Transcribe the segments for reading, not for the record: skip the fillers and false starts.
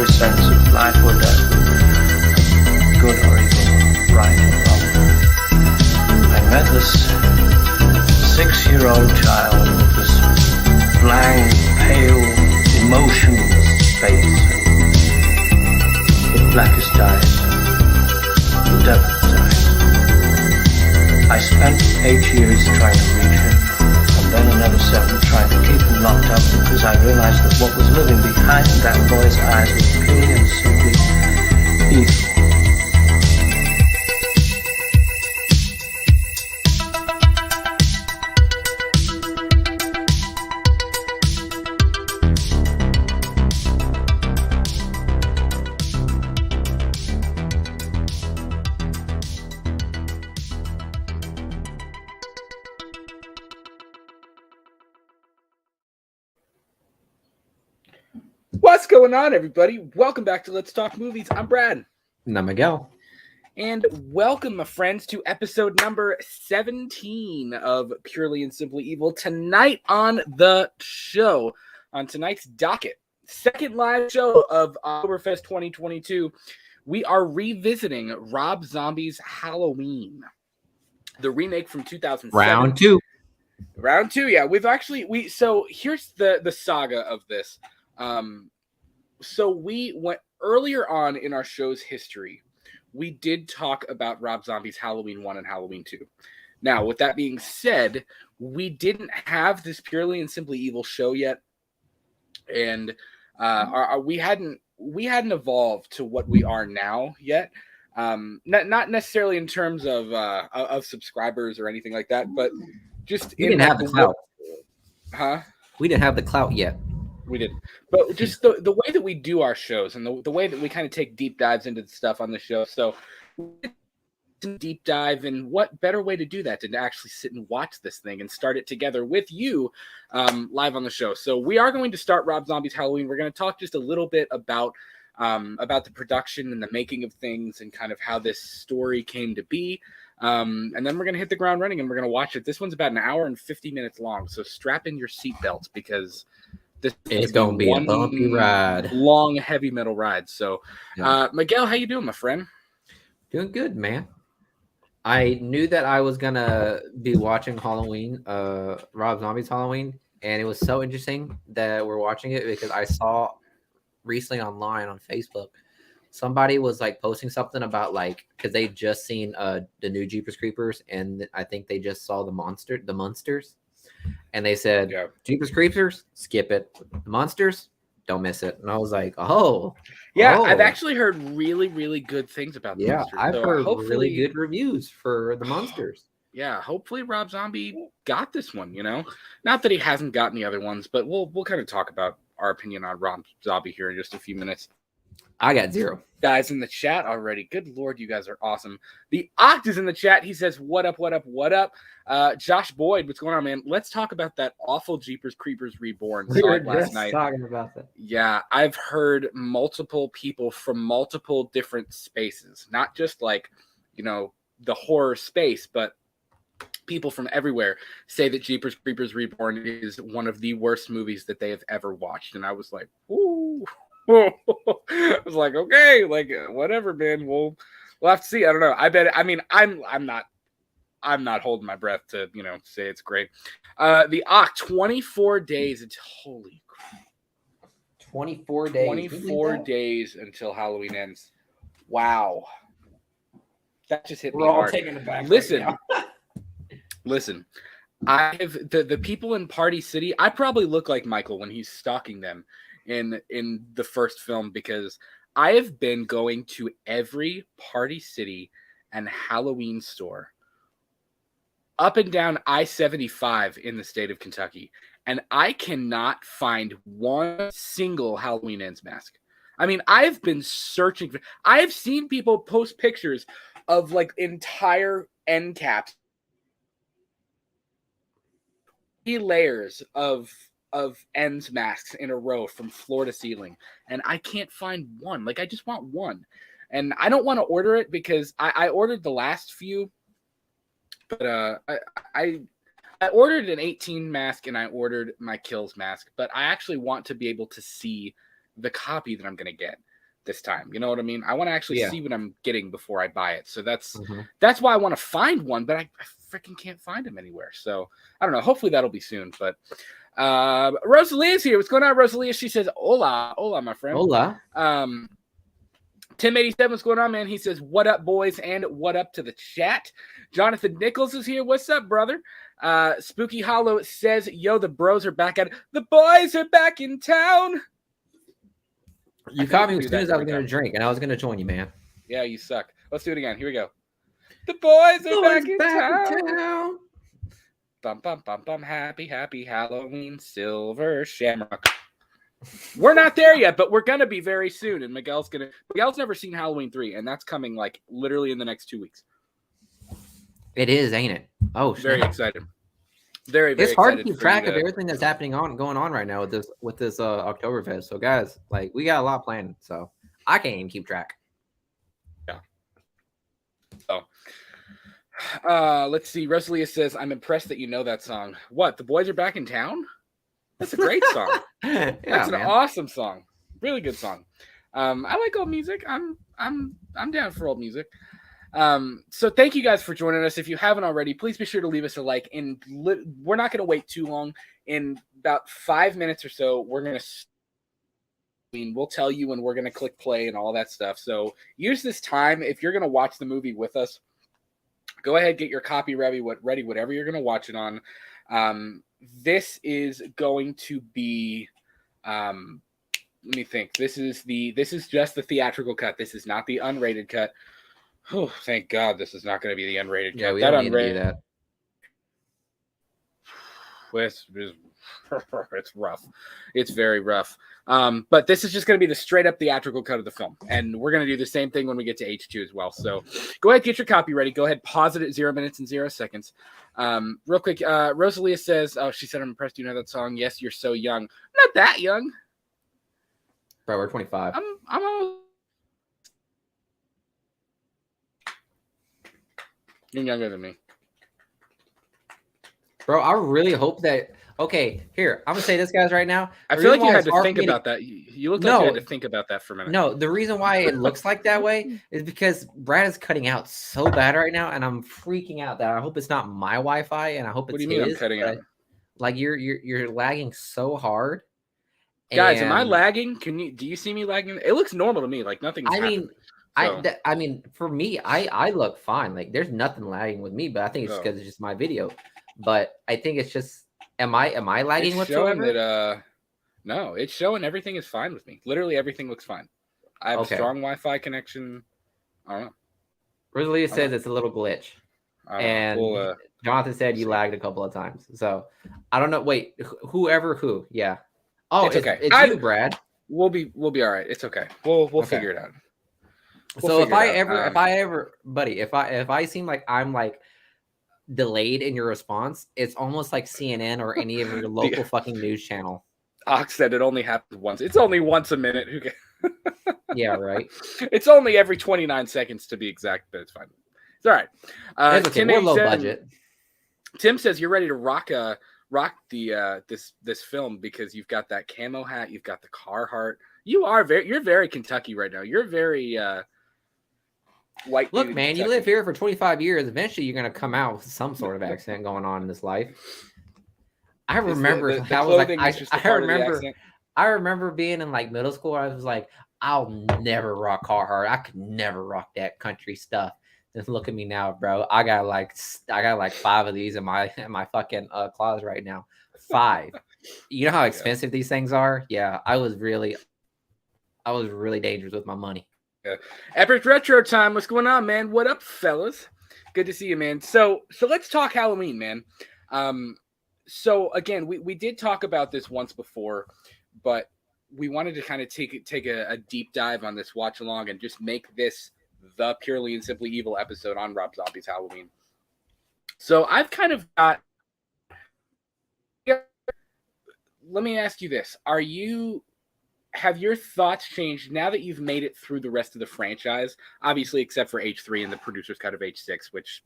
elementary sense of life or death, good or evil, right or wrong. I met this 6-year-old child with this blank, pale, emotionless face and the blackest eyes, the devil's eyes. I spent 8 years trying to reach him, and then another 7 trying to keep him locked up, because I realized that what was living behind that boy's eyes was purely and simply evil. What's going on, everybody? Welcome back to Let's Talk Movies. I'm Brad. And I'm Miguel. And welcome, my friends, to episode number 17 of Purely and Simply Evil. Tonight on the show, on tonight's docket, second live show of Oktoberfest 2022, we are revisiting Rob Zombie's Halloween, the remake from 2007. Round two, yeah. So here's the saga of this. So we went earlier on in our show's history, we did talk about Rob Zombie's Halloween 1 and Halloween 2. Now, with that being said, we didn't have this Purely and Simply Evil show yet, and we hadn't evolved to what we are now yet. Not necessarily in terms of subscribers or anything like that, but just we didn't have the clout. We didn't have the clout yet. We did, but just the way that we do our shows and the way that we kind of take deep dives into the stuff on the show. So deep dive, and what better way to do that than to actually sit and watch this thing and start it together with you live on the show. So we are going to start Rob Zombie's Halloween. We're going to talk just a little bit about the production and the making of things and kind of how this story came to be. And then we're going to hit the ground running and we're going to watch it. This one's about an hour and 50 minutes long. So strap in your seatbelts, because this is going to be a bumpy ride. Long, heavy metal ride. So, Miguel, how you doing, my friend? Doing good, man. I knew that I was going to be watching Halloween, Rob Zombie's Halloween, and it was so interesting that we're watching it because I saw recently online on Facebook, somebody was like posting something about because they just seen the new Jeepers Creepers, and I think they just saw the Monsters. And they said, Jeepers Creepers, skip it. The Monsters, don't miss it. And I was like, I've actually heard really, really good things about the Monsters. I've heard really good reviews for the Monsters. Yeah, hopefully Rob Zombie got this one, Not that he hasn't gotten the other ones, but we'll kind of talk about our opinion on Rob Zombie here in just a few minutes. I got 0 guys in the chat already. Good Lord, you guys are awesome. The Oct is in the chat. He says, what up, what up, what up? Josh Boyd, what's going on, man? Let's talk about that awful Jeepers Creepers Reborn. We were last night talking about that. Yeah, I've heard multiple people from multiple different spaces, not just the horror space, but people from everywhere say that Jeepers Creepers Reborn is one of the worst movies that they have ever watched. And I was like, ooh. I was like, okay, whatever, man. We'll have to see. I don't know. I'm not holding my breath to say it's great. The Oct, 24 days. It's holy crap. 24 days. 24 days until Halloween ends. Wow, that just hit me hard. We're all taking it back. Listen. I have the people in Party City. I probably look like Michael when he's stalking them in the first film, because I have been going to every Party City and Halloween store up and down I-75 in the state of Kentucky, and I cannot find one single Halloween Ends mask. I mean, I've been searching for. I have seen people post pictures of entire end caps, layers of ends masks in a row from floor to ceiling, and I can't find one. I just want one, and I don't want to order it because I ordered the last few, but I ordered an 18 mask and I ordered my Kills mask, but I actually want to be able to see the copy that I'm going to get. this time. You know what I mean? I want to actually see what I'm getting before I buy it. So that's why I want to find one, but I freaking can't find them anywhere. So I don't know. Hopefully that'll be soon. But Rosalia's here. What's going on, Rosalia? She says, "Hola, hola, my friend." Hola. Tim87, what's going on, man? He says, "What up, boys?" and "What up to the chat?" Jonathan Nichols is here. What's up, brother? Spooky Hollow says, "Yo, the bros are back at the boys are back in town." You caught me as soon as I was going to drink, and I was going to join you, man. Yeah, you suck. Let's do it again. Here we go. The boys are back in town. Bum, bum, bum, bum. Happy, happy Halloween, Silver Shamrock. We're not there yet, but we're going to be very soon. And Miguel's never seen Halloween 3, and that's coming like literally in the next 2 weeks. It is, ain't it? Oh, shit. Very excited. Very, very It's hard excited to keep track of everything that's happening going on right now with this Oktoberfest. So guys, like, we got a lot planned, so I can't even keep track. Yeah. Let's see. Rosalia says, "I'm impressed that you know that song." What? The boys are back in town? That's a great song. That's an awesome song. Really good song. I like old music. I'm down for old music. So thank you guys for joining us. If you haven't already, please be sure to leave us a like. And we're not going to wait too long. In about 5 minutes or so, we'll tell you when we're going to click play and all that stuff. So use this time. If you're going to watch the movie with us, go ahead, get your copy ready, whatever you're going to watch it on. This is going to be, let me think. This is just the theatrical cut. This is not the unrated cut. Oh, thank God this is not going to be the unrated cut. Yeah, we don't need to do that. It's rough. It's very rough. But this is just going to be the straight up theatrical cut of the film. And we're going to do the same thing when we get to H2 as well. So go ahead, get your copy ready. Go ahead, pause it at 0 minutes and 0 seconds. Real quick, Rosalia says, "Oh, she said, I'm impressed you know that song. Yes, you're so young." Not that young. Bro, we're 25. I'm almost... You're younger than me. Bro, I really hope that... Okay, here, I'm going to say this, guys, right now. I feel like you had to think about that. You looked like you had to think about that for a minute. No, the reason why it looks like that way is because Brad is cutting out so bad right now, and I'm freaking out that I hope it's not my Wi-Fi, and I hope it's his. What do you mean I'm cutting out? Like, you're lagging so hard. Guys, am I lagging? Do you see me lagging? It looks normal to me. Like, nothing's happening. I mean, for me, I look fine. Like, there's nothing lagging with me, but I think it's because it's just my video. But I think it's just, am I lagging whatsoever? No, it's showing everything is fine with me. Literally everything looks fine. I have a strong Wi-Fi connection. I don't know. Rosalia says it's a little glitch, and Jonathan said you lagged a couple of times. So I don't know. Wait, who? Yeah. Oh, it's okay. It's you, Brad. We'll be all right. It's okay. We'll figure it out. So if I ever, buddy, if I seem like I'm like delayed in your response, it's almost like CNN or any of your local fucking news channel. Ox said it only happens once. It's only once a minute. Yeah, right. It's only every 29 seconds to be exact, but it's fine. It's all right. It's okay. We're low budget. Tim says you're ready to rock the this film because you've got that camo hat, you've got the Carhartt. You're very Kentucky right now. You're very white. Look, man, you live here for 25 years. Eventually, you're gonna come out with some sort of accent going on in this life. I remember I remember being in like middle school. I was like, I'll never rock Carhartt. I could never rock that country stuff. Just look at me now, bro. I got like 5 of these in my fucking closet right now. 5. You know how expensive these things are? Yeah, I was really dangerous with my money. Yeah. Epic Retro Time. What's going on, man? What up, fellas? Good to see you, man. So let's talk Halloween, man. So again, we did talk about this once before, but we wanted to kind of take a deep dive on this watch along and just make this the Purely and Simply Evil episode on Rob Zombie's Halloween. So I've kind of got... Let me ask you this. Have your thoughts changed now that you've made it through the rest of the franchise? Obviously, except for H3 and the producer's cut of H6, which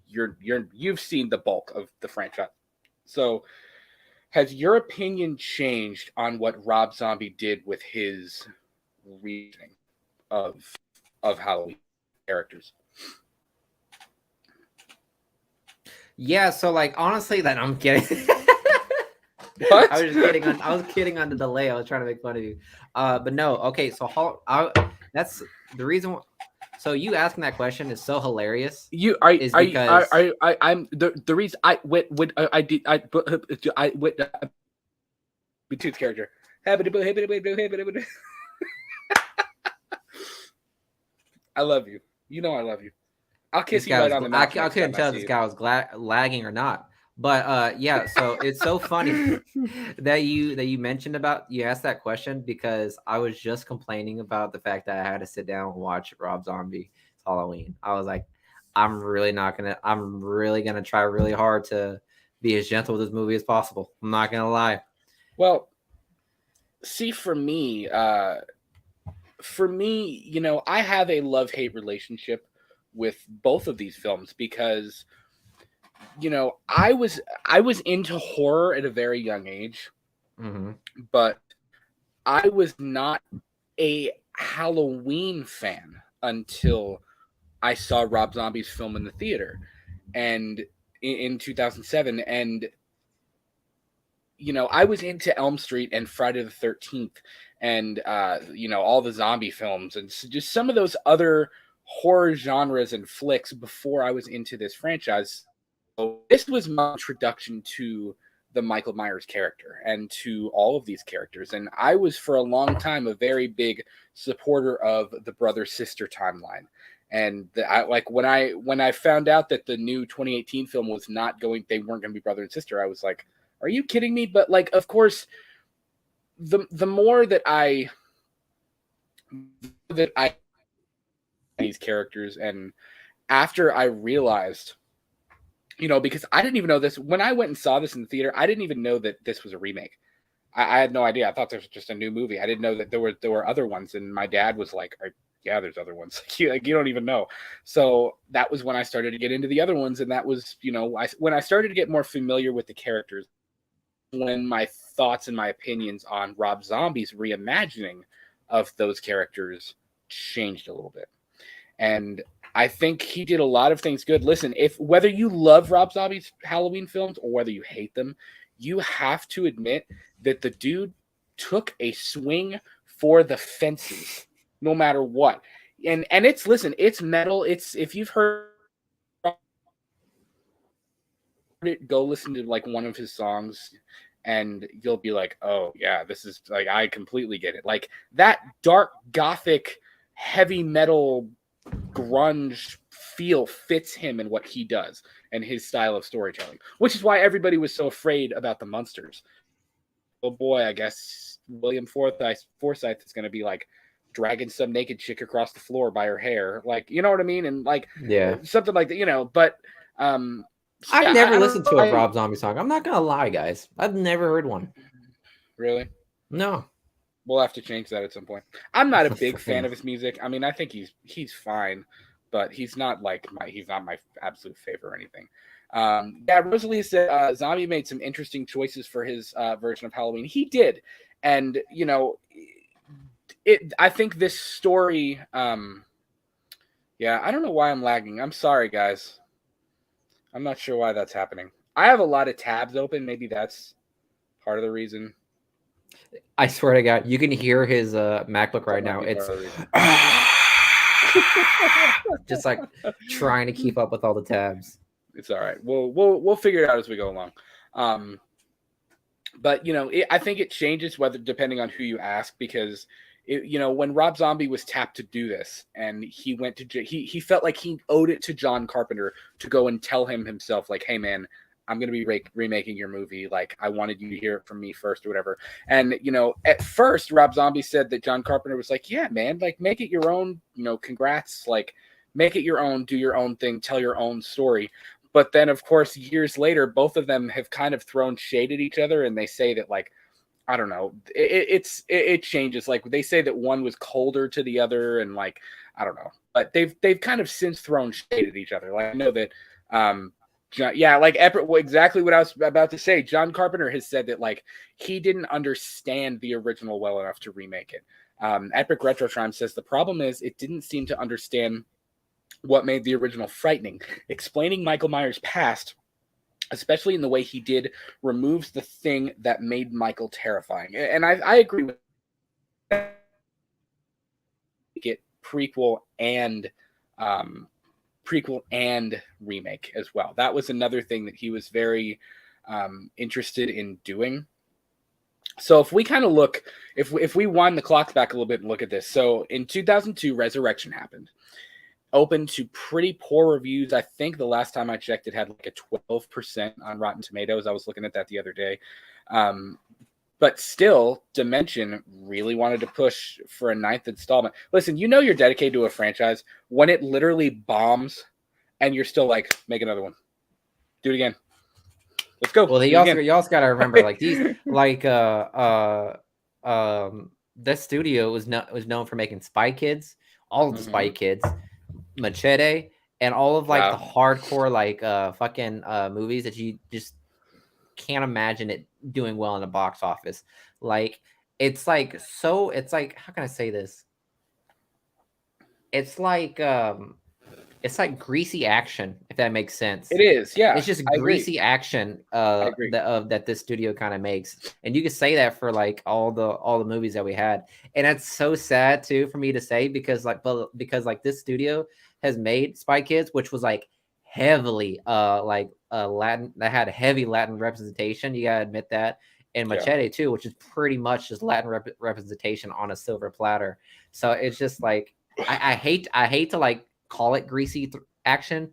you've seen the bulk of the franchise. So has your opinion changed on what Rob Zombie did with his reasoning of Halloween characters. Yeah, so like honestly, that I'm kidding. What? I was just kidding. I was kidding on the delay. I was trying to make fun of you. But no, okay. So that's the reason. So you asking that question is so hilarious. You is because I'm the reason I Betooth's character. I love you. You know I love you. I'll kiss you right on the mouth. I couldn't tell if this guy was lagging or not. But yeah, so it's so funny that you mentioned about you asked that question because I was just complaining about the fact that I had to sit down and watch Rob Zombie's Halloween. I was like, I'm really gonna try really hard to be as gentle with this movie as possible. I'm not gonna lie. Well, see, for me, I have a love-hate relationship with both of these films because I was into horror at a very young age, but I was not a Halloween fan until I saw Rob Zombie's film in the theater, and in 2007, and I was into Elm Street and Friday the 13th, and all the zombie films, and just some of those other horror genres and flicks before I was into this franchise. So this was my introduction to the Michael Myers character and to all of these characters. And I was for a long time a very big supporter of the brother-sister timeline. And when I found out that the new 2018 film was they weren't going to be brother and sister, I was like, are you kidding me? But like, of course, the more that I these characters, and after I realized, because I didn't even know this when I went and saw this in the theater, I didn't even know that this was a remake. I had no idea. I thought this was just a new movie. I didn't know that there were other ones. And my dad was like, yeah, there's other ones. You don't even know. So that was when I started to get into the other ones. And that was, when I started to get more familiar with the characters, when my thoughts and my opinions on Rob Zombie's reimagining of those characters changed a little bit. And I think he did a lot of things good. Listen, whether you love Rob Zombie's Halloween films or whether you hate them, you have to admit that the dude took a swing for the fences, no matter what. And it's metal. It's, if you've heard it, go listen to like one of his songs and you'll be like, oh yeah, this is like, I completely get it. Like that dark gothic heavy metal grunge feel fits him and what he does and his style of storytelling, which is why everybody was so afraid about the Munsters. Oh boy, I guess William Forsythe is going to be like dragging some naked chick across the floor by her hair, like, you know what I mean, and like, yeah, something like that, But I've never listened to a Rob Zombie song. I'm not gonna lie, guys. I've never heard one. Really? No. We'll have to change that at some point. I'm not a big fan of his music. I mean, I think he's fine, but he's not my absolute favorite or anything. Yeah, Rosalie said Zombie made some interesting choices for his version of Halloween. He did, and I think this story. Yeah, I don't know why I'm lagging. I'm sorry, guys. I'm not sure why that's happening. I have a lot of tabs open. Maybe that's part of the reason. I swear to God, you can hear his MacBook right now. It's just like trying to keep up with all the tabs. It's all right. We'll figure it out as we go along. But I think it changes depending on who you ask, because when Rob Zombie was tapped to do this, and he went to he felt like he owed it to John Carpenter to go and tell him himself, like, hey man, I'm going to be remaking your movie. Like, I wanted you to hear it from me first or whatever. And, at first Rob Zombie said that John Carpenter was like, yeah, man, like, make it your own, congrats. Like, make it your own, do your own thing, tell your own story. But then, of course, years later, both of them have kind of thrown shade at each other. And they say that, like, I don't know, it changes. Like, they say that one was colder to the other, and like, I don't know, but they've kind of since thrown shade at each other. Like, I know that, exactly what I was about to say. John Carpenter has said that, like, he didn't understand the original well enough to remake it. Epic Retro Time says the problem is it didn't seem to understand what made the original frightening. Explaining Michael Myers' past, especially in the way he did, removes the thing that made Michael terrifying. And I agree with that. Get prequel and remake as well. That was another thing that he was very interested in doing. So if we kind of look, if we wind the clock back a little bit and look at this. So in 2002, Resurrection happened. Open to pretty poor reviews. I think the last time I checked, it had like a 12% on Rotten Tomatoes. I was looking at that the other day. But still, Dimension really wanted to push for a 9th installment. Listen, you know you're dedicated to a franchise when it literally bombs and you're still like, make another one. Do it again. Let's go. Well, you also got to remember, like these, like this studio was known for making Spy Kids, all of the Spy Kids, Machete, and all of like the hardcore like fucking movies that you just can't imagine it doing well in the box office. Like it's like how can I say this? It's like greasy action, if that makes sense. It is, yeah. It's just greasy action that this studio kind of makes, and you can say that for like all the movies that we had, and that's so sad too for me to say because this studio has made Spy Kids, which was like heavily Latin, that had heavy Latin representation. You gotta admit that, and Machete too, which is pretty much just Latin representation on a silver platter. So it's just like I hate to like call it greasy action,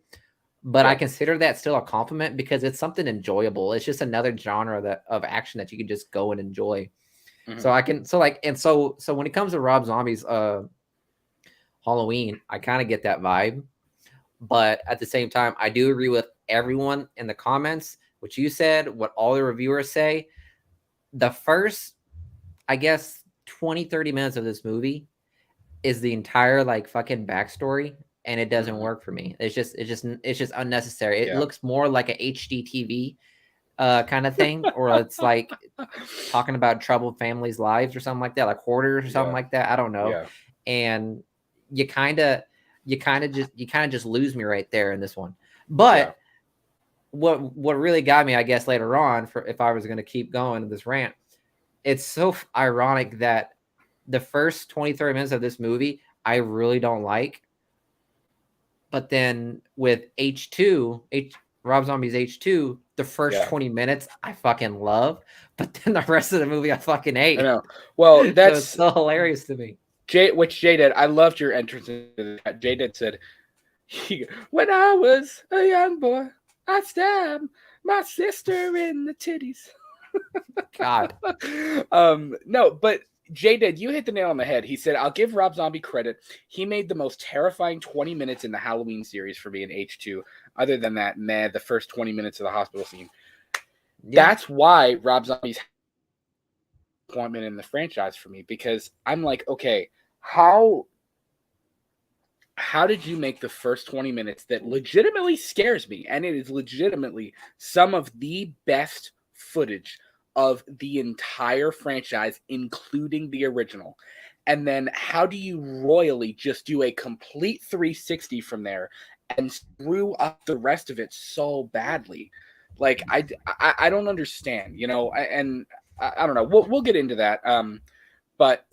but I consider that still a compliment because it's something enjoyable. It's just another genre of action that you can just go and enjoy. So when it comes to Rob Zombie's Halloween, I kind of get that vibe, but at the same time, I do agree with everyone in the comments, what you said, what all the reviewers say. The first, I guess, 20-30 minutes of this movie is the entire like fucking backstory, and it doesn't work for me. It's just unnecessary. It looks more like a HDTV kind of thing, or it's like talking about troubled families' lives or something like that, like hoarders or something like that. I don't know. And you kind of just lose me right there in this one. But what really got me, I guess, later on, for if I was going to keep going this rant, it's so ironic that the first 20-30 minutes of this movie I really don't like, but then with Rob Zombie's H2, the first 20 minutes I fucking love, but then the rest of the movie I fucking hate. I know. Well, that's so hilarious to me. Jay did. I loved your entrance into that. Jay did said, when I was a young boy, I stabbed my sister in the titties. God. No, but Jay did. You hit the nail on the head. He said, I'll give Rob Zombie credit. He made the most terrifying 20 minutes in the Halloween series for me in H2. Other than that, the first 20 minutes of the hospital scene. Yeah. That's why Rob Zombie's appointment in the franchise for me, because I'm like, okay, how did you make the first 20 minutes that legitimately scares me? And it is legitimately some of the best footage of the entire franchise, including the original. And then how do you royally just do a complete 360 from there and screw up the rest of it so badly? Like, I don't understand, and I don't know. We'll get into that. But,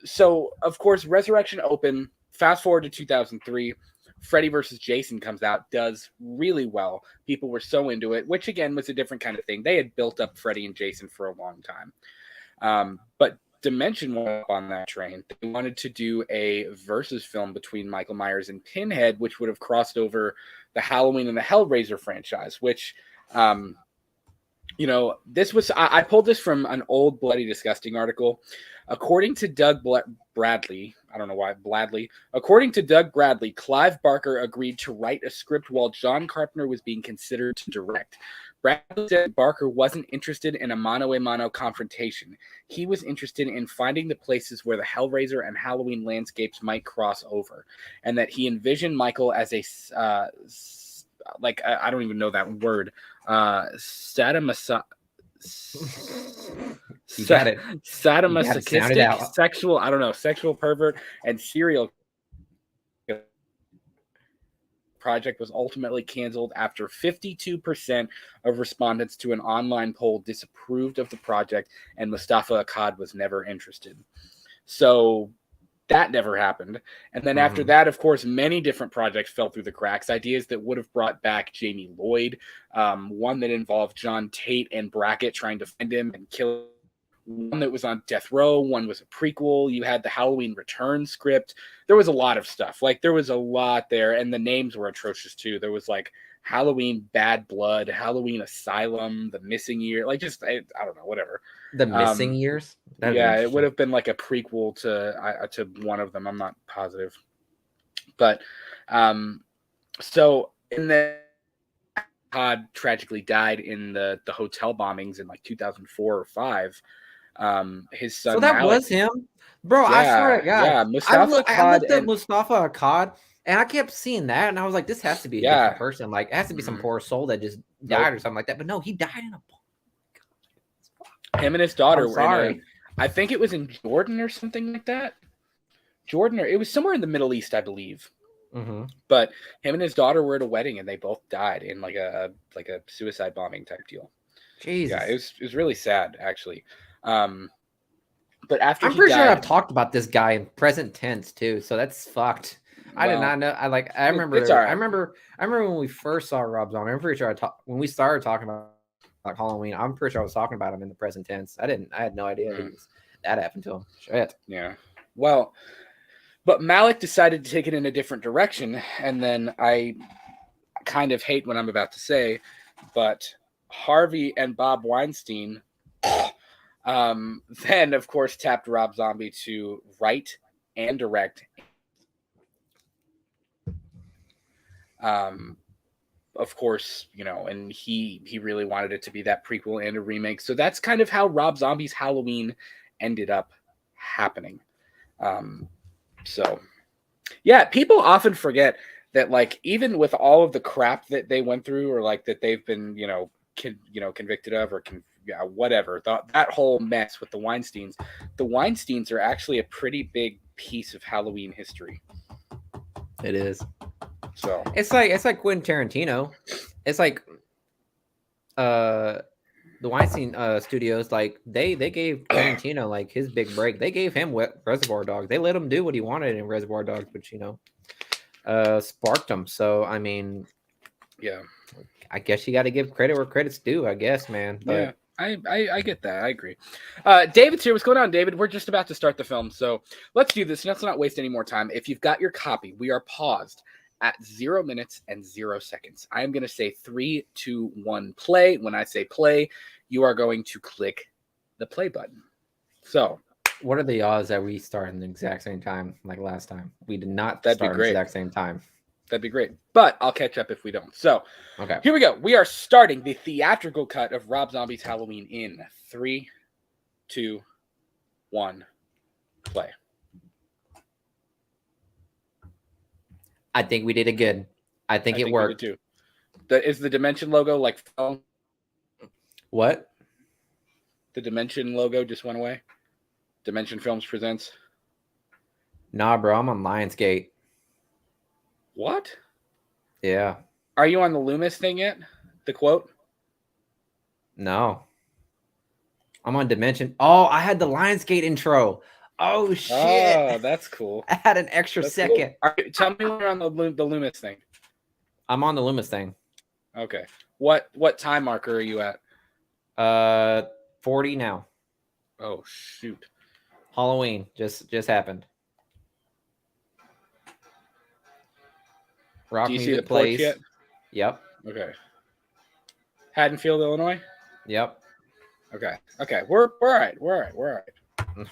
so of course, Resurrection open, fast forward to 2003, Freddy versus Jason comes out, does really well. People were so into it, which again was a different kind of thing. They had built up Freddy and Jason for a long time. But Dimension went up on that train. They wanted to do a versus film between Michael Myers and Pinhead, which would have crossed over the Halloween and the Hellraiser franchise, which, this was, I pulled this from an old Bloody Disgusting article. According to Doug Bradley, I don't know why, Bladley. According to Doug Bradley, Clive Barker agreed to write a script while John Carpenter was being considered to direct. Bradley said Barker wasn't interested in a mano-a-mano confrontation. He was interested in finding the places where the Hellraiser and Halloween landscapes might cross over, and that he envisioned Michael as a, I don't even know that word, You got it. Sadomasochistic, sexual, I don't know, sexual pervert, and serial project was ultimately canceled after 52% of respondents to an online poll disapproved of the project, and Mustafa Akkad was never interested. So that never happened. And then after that, of course, many different projects fell through the cracks. Ideas that would have brought back Jamie Lloyd, one that involved John Tate and Brackett trying to find him and kill him. One that was on death row, one was a prequel. You had the Halloween Return script. There was a lot of stuff. Like, there was a lot there, and the names were atrocious too. There was like Halloween Bad Blood, Halloween Asylum, The Missing Year, like just I don't know, whatever. The Missing Years? Yeah, it would have been like a prequel to one of them. I'm not positive. But so in the Todd tragically died in the hotel bombings in like 2004 or 5. His son. So that Malik, was him, bro. I swear to God. Yeah, Mustafa I looked at Mustafa Akkad, and I kept seeing that, and I was like, "This has to be a different person. Like, it has to be some poor soul that just died or something like that." But no, he died in a bomb. Him and his daughter I'm were in I think it was in Jordan or something like that. Jordan, or it was somewhere in the Middle East, I believe. Mm-hmm. But him and his daughter were at a wedding, and they both died in like a suicide bombing type deal. Jesus. Yeah, it was really sad, actually. But after I'm pretty sure I've talked about this guy in present tense too, so that's fucked. I did not know. I remember. Right. I remember when we first saw Rob Zombie. I'm pretty sure when we started talking about like Halloween. I'm pretty sure I was talking about him in the present tense. I had no idea that happened to him. Shit. Yeah. Well, but Malik decided to take it in a different direction, and then I kind of hate what I'm about to say, but Harvey and Bob Weinstein then, of course, tapped Rob Zombie to write and direct. Of course, and he really wanted it to be that prequel and a remake. So that's kind of how Rob Zombie's Halloween ended up happening. So, yeah, people often forget that, like, even with all of the crap that they went through, or like that they've been, convicted of, or whatever, that whole mess with the Weinsteins are actually a pretty big piece of Halloween history. It is. So it's like Quentin Tarantino. It's like the Weinstein studios, like they gave Tarantino like his big break. They gave him Reservoir Dogs. They let him do what he wanted in Reservoir Dogs, which sparked him. So I mean, yeah, I guess you got to give credit where credit's due. I guess, man. But, yeah. I get that. I agree. David's here. What's going on, David? We're just about to start the film, so let's do this. Let's not waste any more time. If you've got your copy, we are paused at 0 minutes and 0 seconds. I am going to say 3, 2, 1, play. When I say play, you are going to click the play button. So, what are the odds that we start in the exact same time like last time? We did not start at the exact same time. That'd be great. But I'll catch up if we don't. So, okay. Here we go. We are starting the theatrical cut of Rob Zombie's Halloween in 3, 2, 1, play. I think we did it good. I think it worked. Too. Is the Dimension logo like phone? What? The Dimension logo just went away? Dimension Films presents? Nah, bro. I'm on Lionsgate. What? Yeah. Are you on the Loomis thing yet? The quote? No. I'm on Dimension. Oh, I had the Lionsgate intro. Oh, shit. Oh, that's cool. I had an extra second. Cool. Right, tell me when you're on the Loomis thing. I'm on the Loomis thing. Okay. What time marker are you at? 40 now. Oh, shoot. Halloween just happened. Rock Do you Music see the plays yet? Yep. Okay. Haddonfield, Illinois? Yep. Okay. We're all right. We're all right.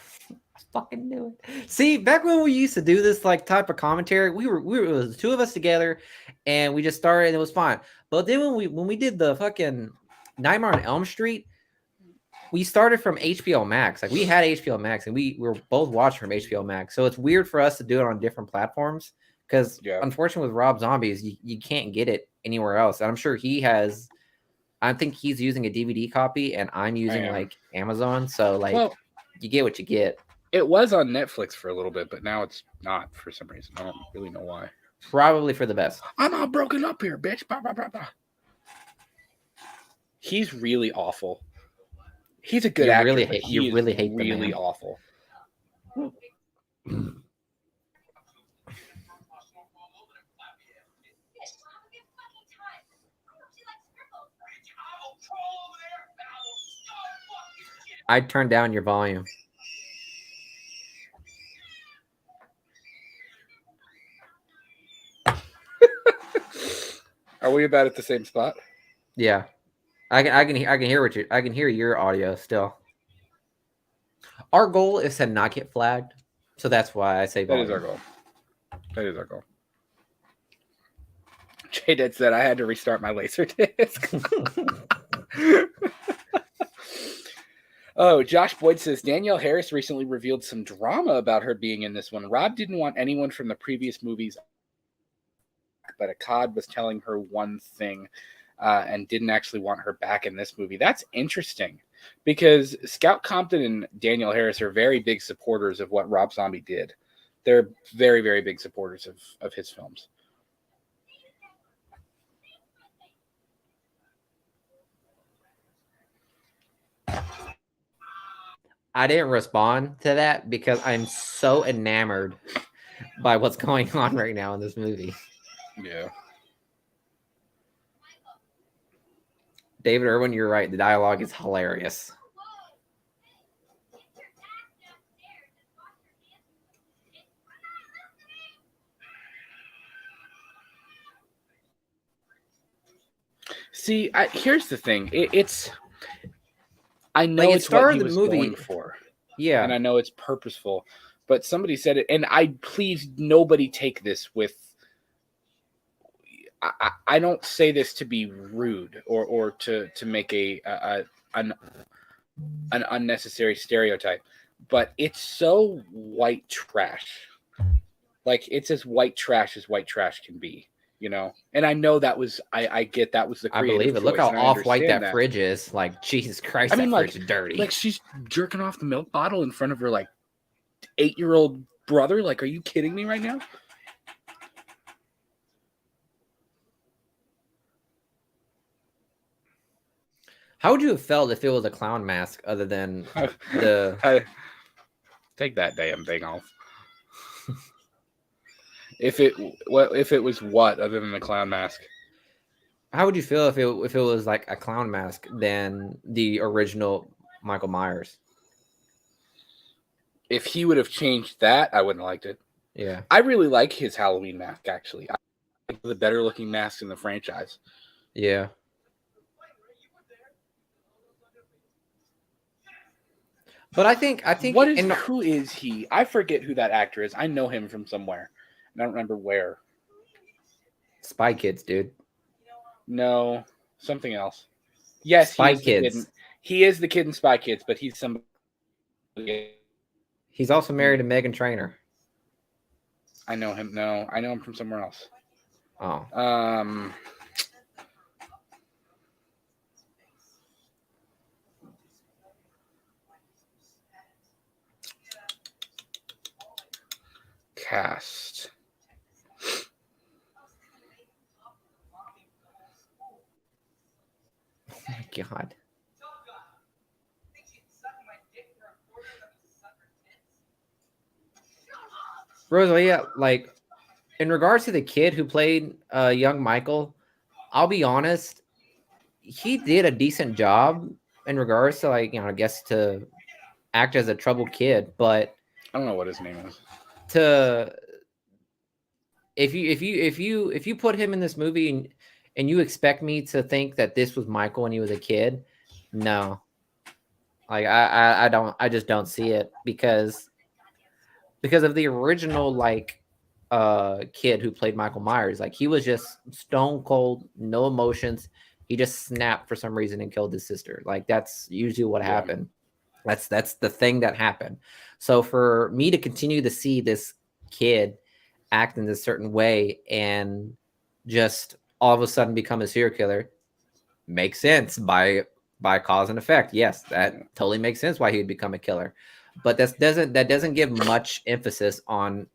Fucking knew it. See, back when we used to do this like type of commentary, we were it was the two of us together, and we just started and it was fine. But then when we did the fucking Nightmare on Elm Street, we started from HBO Max. Like we had HBO Max, and we were both watching from HBO Max. So it's weird for us to do it on different platforms because unfortunately with Rob Zombies, you can't get it anywhere else. And I'm sure he has I think he's using a DVD copy, and I'm using like Amazon. So like, Well, you get what you get. it was on Netflix for a little bit, but now it's not for some reason. I don't really know why. Probably for the best. I'm all broken up here, bitch. Bah, bah, bah, bah. He's really awful. He's a good actor. You really hate the really man. awful. I'd turn down your volume. Are we about at the same spot? Yeah, I can hear your audio still. Our goal is to not get flagged, so that's why I say volume. That is our goal. That is our goal. J-Dead said I had to restart my laser disc. Oh, Josh Boyd says Danielle Harris recently revealed some drama about her being in this one. Rob didn't want anyone from the previous movies, but Akkad was telling her one thing and didn't actually want her back in this movie. That's interesting because Scout Compton and Danielle Harris are very big supporters of what Rob Zombie did. They're very, very big supporters of his films. I didn't respond to that because I'm so enamored by what's going on right now in this movie. Yeah. David Irwin, you're right. The dialogue is hilarious. See, here's the thing. It's I know Like, it it's what started he the was movie- going for. Yeah. And I know it's purposeful, but somebody said it, and please nobody take this with. I don't say this to be rude or to make an unnecessary stereotype, but it's so white trash. Like, it's as white trash can be, you know. And I know that was I get that was the I creative believe it. Look choice, how and I off-white that understand fridge is. Like, Jesus Christ, I mean, that like- fridge is dirty. Like, she's jerking off the milk bottle in front of her like 8-year-old brother. Like, are you kidding me right now? How would you have felt if it was a clown mask other than the... Take that damn thing off. If it was what other than the clown mask? How would you feel if it was like a clown mask than the original Michael Myers? If he would have changed that, I wouldn't have liked it. Yeah. I really like his Halloween mask, actually. I like the better looking mask in the franchise. Yeah. But I think who is he? I forget who that actor is. I know him from somewhere. I don't remember where. Spy Kids, dude. No, something else. Yes, Spy Kids. He is the kid in Spy Kids, but he's somebody. He's also married to Meghan Trainor. I know him. No, I know him from somewhere else. Oh. Cast. Oh my God. Rosalia, like, in regards to the kid who played young Michael, I'll be honest, he did a decent job in regards to, like, you know, I guess to act as a troubled kid, but I don't know what his name is. If you put him in this movie and you expect me to think that this was Michael when he was a kid, no. Like, I just don't see it because of the original, like, kid who played Michael Myers. Like, he was just stone cold, no emotions. He just snapped for some reason and killed his sister. Like, that's usually what happened. That's the thing that happened. So for me to continue to see this kid act in this certain way and just all of a sudden become a serial killer makes sense by cause and effect. Yes, that totally makes sense why he would become a killer. But that doesn't give much emphasis on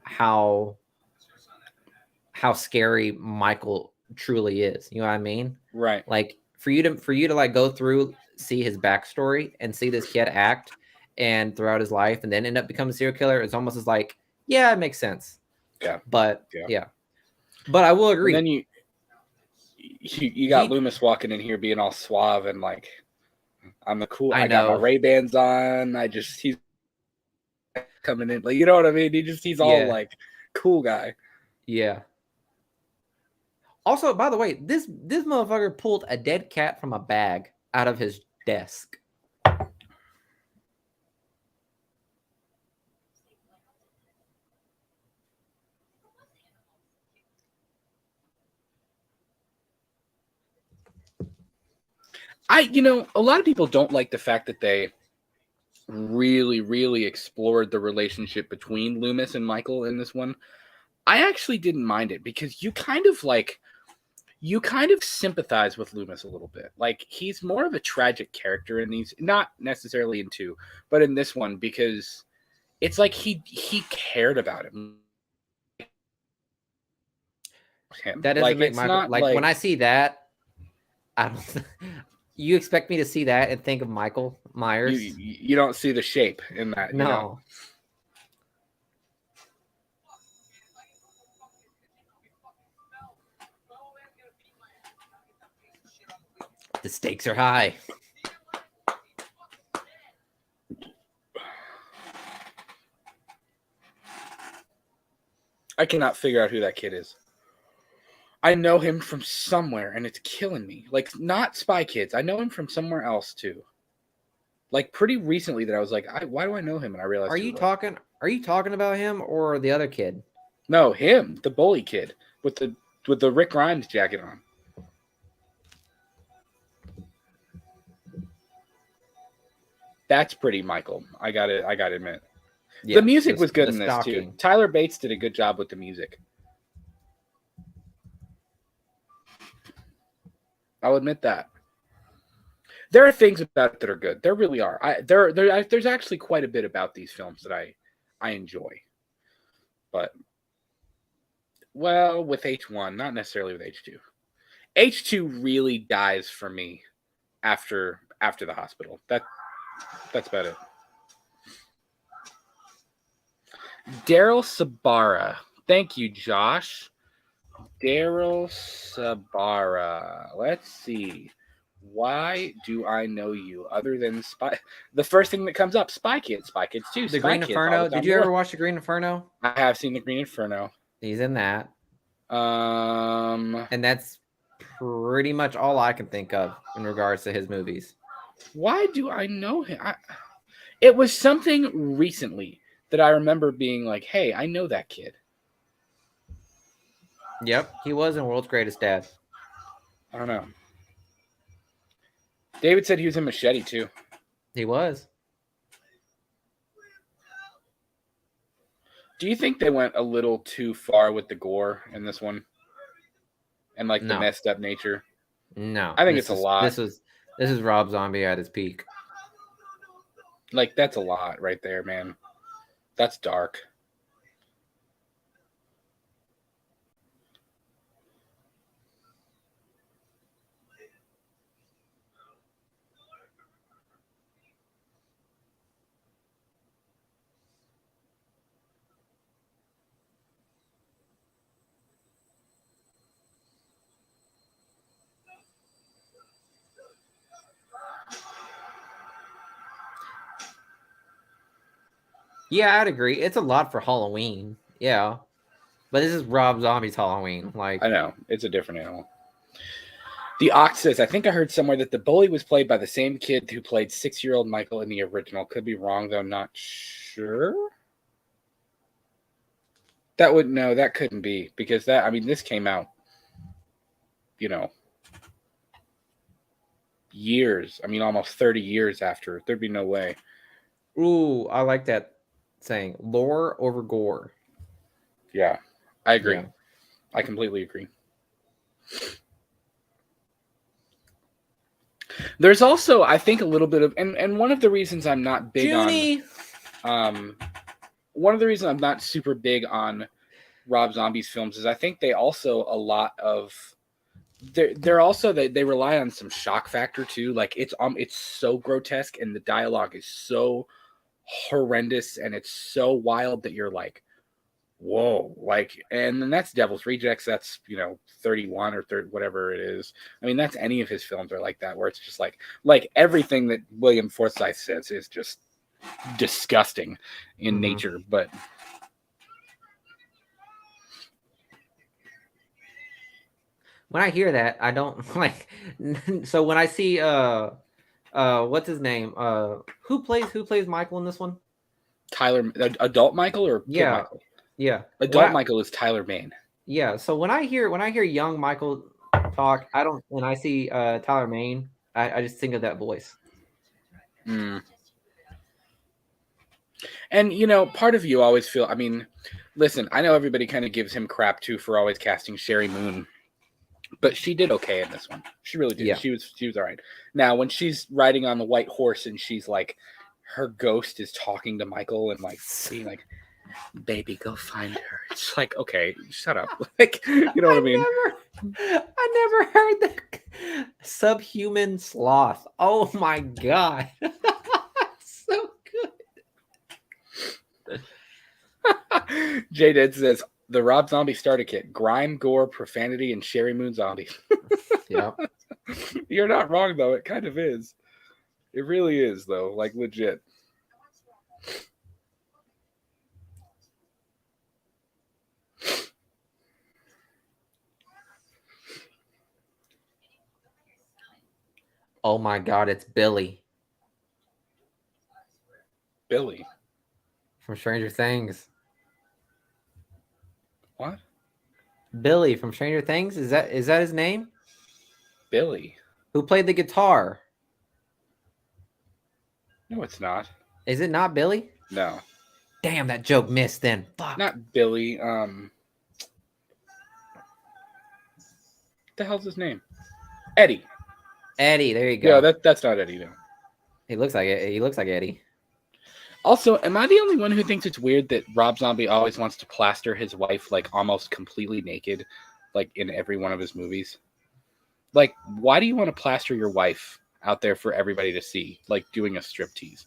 how scary Michael truly is. You know what I mean? Right. Like for you to like go through, see his backstory and see this kid act and throughout his life and then end up becoming a serial killer, it's almost as like, yeah, it makes sense. Yeah. But yeah. But I will agree. And then you got Loomis walking in here being all suave and like, I'm the cool. I got my Ray-Bans on. He's coming in, like, you know what I mean? He's all like cool guy. Yeah. Also, by the way, this motherfucker pulled a dead cat from a bag out of his desk. A lot of people don't like the fact that they really, really explored the relationship between Loomis and Michael in this one. I actually didn't mind it because you kind of sympathize with Loomis a little bit. Like, he's more of a tragic character in these, not necessarily in 2, but in this one, because it's like he cared about him. That doesn't make Michael like when I see that, I don't. You expect me to see that and think of Michael Myers? You don't see the shape in that. No. You know? The stakes are high. I cannot figure out who that kid is. I know him from somewhere, and it's killing me. Like, not Spy Kids. I know him from somewhere else, too. Like, pretty recently that I was like, why do I know him? And I realized. Are you talking about him or the other kid? No, him, the bully kid with the Rick Grimes jacket on. That's pretty Michael. I gotta admit. Yeah, the music was good in this too. Tyler Bates did a good job with the music. I'll admit that. There are things about it that are good. There really are. There's actually quite a bit about these films that I enjoy. But, well, with H1, not necessarily with H2. H2 really dies for me after the hospital. That's about it. Daryl Sabara. Thank you, Josh. Daryl Sabara. Let's see. Why do I know you other than Spy? The first thing that comes up, Spy Kids 2. The Green Inferno. Did you ever watch The Green Inferno? I have seen The Green Inferno. He's in that. And that's pretty much all I can think of in regards to his movies. Why do I know him? It was something recently that I remember being like, hey, I know that kid. Yep, he was in World's Greatest Dad. I don't know. David said he was in Machete, too. He was. Do you think they went a little too far with the gore in this one? And, like, the messed up nature? No. I think it's a lot. This is Rob Zombie at his peak. Like, that's a lot right there, man. That's dark. Yeah, I'd agree. It's a lot for Halloween. Yeah. But this is Rob Zombie's Halloween. Like, I know. It's a different animal. The Ox says, I think I heard somewhere that the bully was played by the same kid who played 6-year-old Michael in the original. Could be wrong, though. Not sure. That couldn't be. Because this came out, years. Almost 30 years after. There'd be no way. Ooh, I like that saying. Lore over gore. Yeah, I agree. Yeah. I completely agree. There's also, I think, a little bit of, and one of the reasons I'm not big Junie. on, one of the reasons I'm not super big on Rob Zombie's films is I think they also a lot of, they're also they rely on some shock factor too. Like it's so grotesque and the dialogue is so horrendous and it's so wild that you're like, whoa, like, and then that's Devil's Rejects. That's 31 or 30, whatever it is. I mean, that's any of his films are like that, where it's just like everything that William Forsythe says is just disgusting in nature. But when I hear that, I don't like. So when I see what's his name? Who plays Michael in this one? Tyler, adult Michael or kid Michael? Yeah. Adult Michael is Tyler Mane. Yeah. So when I hear young Michael talk, I don't. When I see Tyler Mane, I just think of that voice. Mm. And part of you always feel. I mean, listen, I know everybody kind of gives him crap too for always casting Sherry Moon, but she did okay in this one. She really did. Yeah. She was all right. Now when she's riding on the white horse and she's like, her ghost is talking to Michael and like being like, baby, go find her. It's like, okay, shut up. Like, you know what I mean? I never heard the subhuman sloth. Oh my god. So good. J Dead says the Rob Zombie starter kit: grime, gore, profanity, and Sherry Moon zombie. Yeah. You're not wrong though. It kind of is. It really is though, like legit. Oh my god, it's Billy. Billy. From Stranger Things. What? Billy from Stranger Things? Is that his name? Billy. Who played the guitar? No, it's not. Is it not Billy? No. Damn, that joke missed then. Fuck. Not Billy. The hell's his name? Eddie. Eddie, there you go. Yeah, that's not Eddie, no. He looks like it. He looks like Eddie. Also, am I the only one who thinks it's weird that Rob Zombie always wants to plaster his wife like almost completely naked, like in every one of his movies? Like, why do you want to plaster your wife out there for everybody to see, like doing a striptease?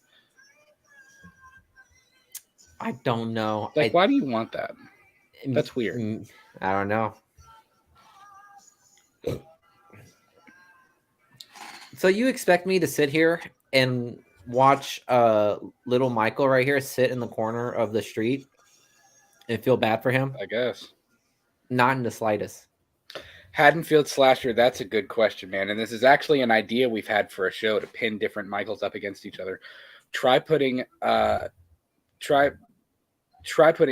I don't know. Like, why do you want that? That's weird. I don't know. So you expect me to sit here and watch little Michael right here sit in the corner of the street and feel bad for him? I guess. Not in the slightest. Haddonfield slasher, that's a good question, man. And this is actually an idea we've had for a show to pin different Michaels up against each other. Try putting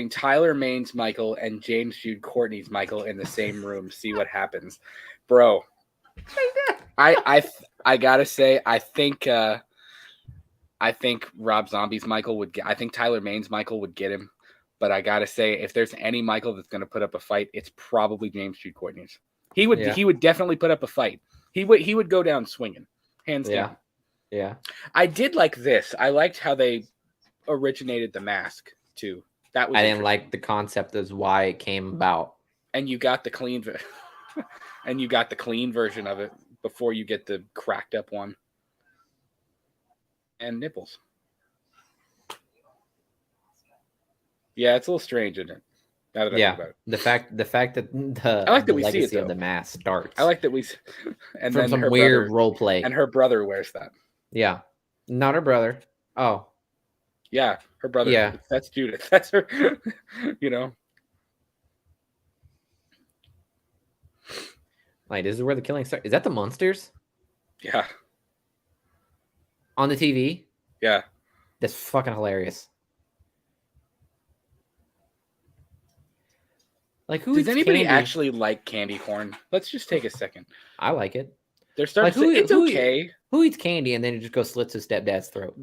Tyler Mane's Michael and James Jude Courtney's Michael in the same room. See what happens. Bro. I gotta say, I think Rob Zombie's Michael would get. I think Tyler Mane's Michael would get him, but I gotta say, if there's any Michael that's gonna put up a fight, it's probably James Jude Courtney's. He would definitely put up a fight. He would go down swinging, hands down. Yeah. I did like this. I liked how they originated the mask too. That was. I didn't like the concept as why it came about. And you got the clean, version of it before you get the cracked up one. And nipples. Yeah, it's a little strange, isn't it? Now that I think about it. The fact that I like that we legacy see it, of the mask starts. I like that we and from then some her weird brother, role play. and her brother wears that. Yeah, not her brother. Oh, yeah, her brother. Yeah, that's Judith. That's her. You know. Like, this is where the killing starts. Is that the monsters? Yeah. On the TV? Yeah. That's fucking hilarious. Like, who does anybody actually like candy corn? Let's just take a second. I like it. They're starting to say, it's okay. Who eats candy and then it just goes slits his stepdad's throat?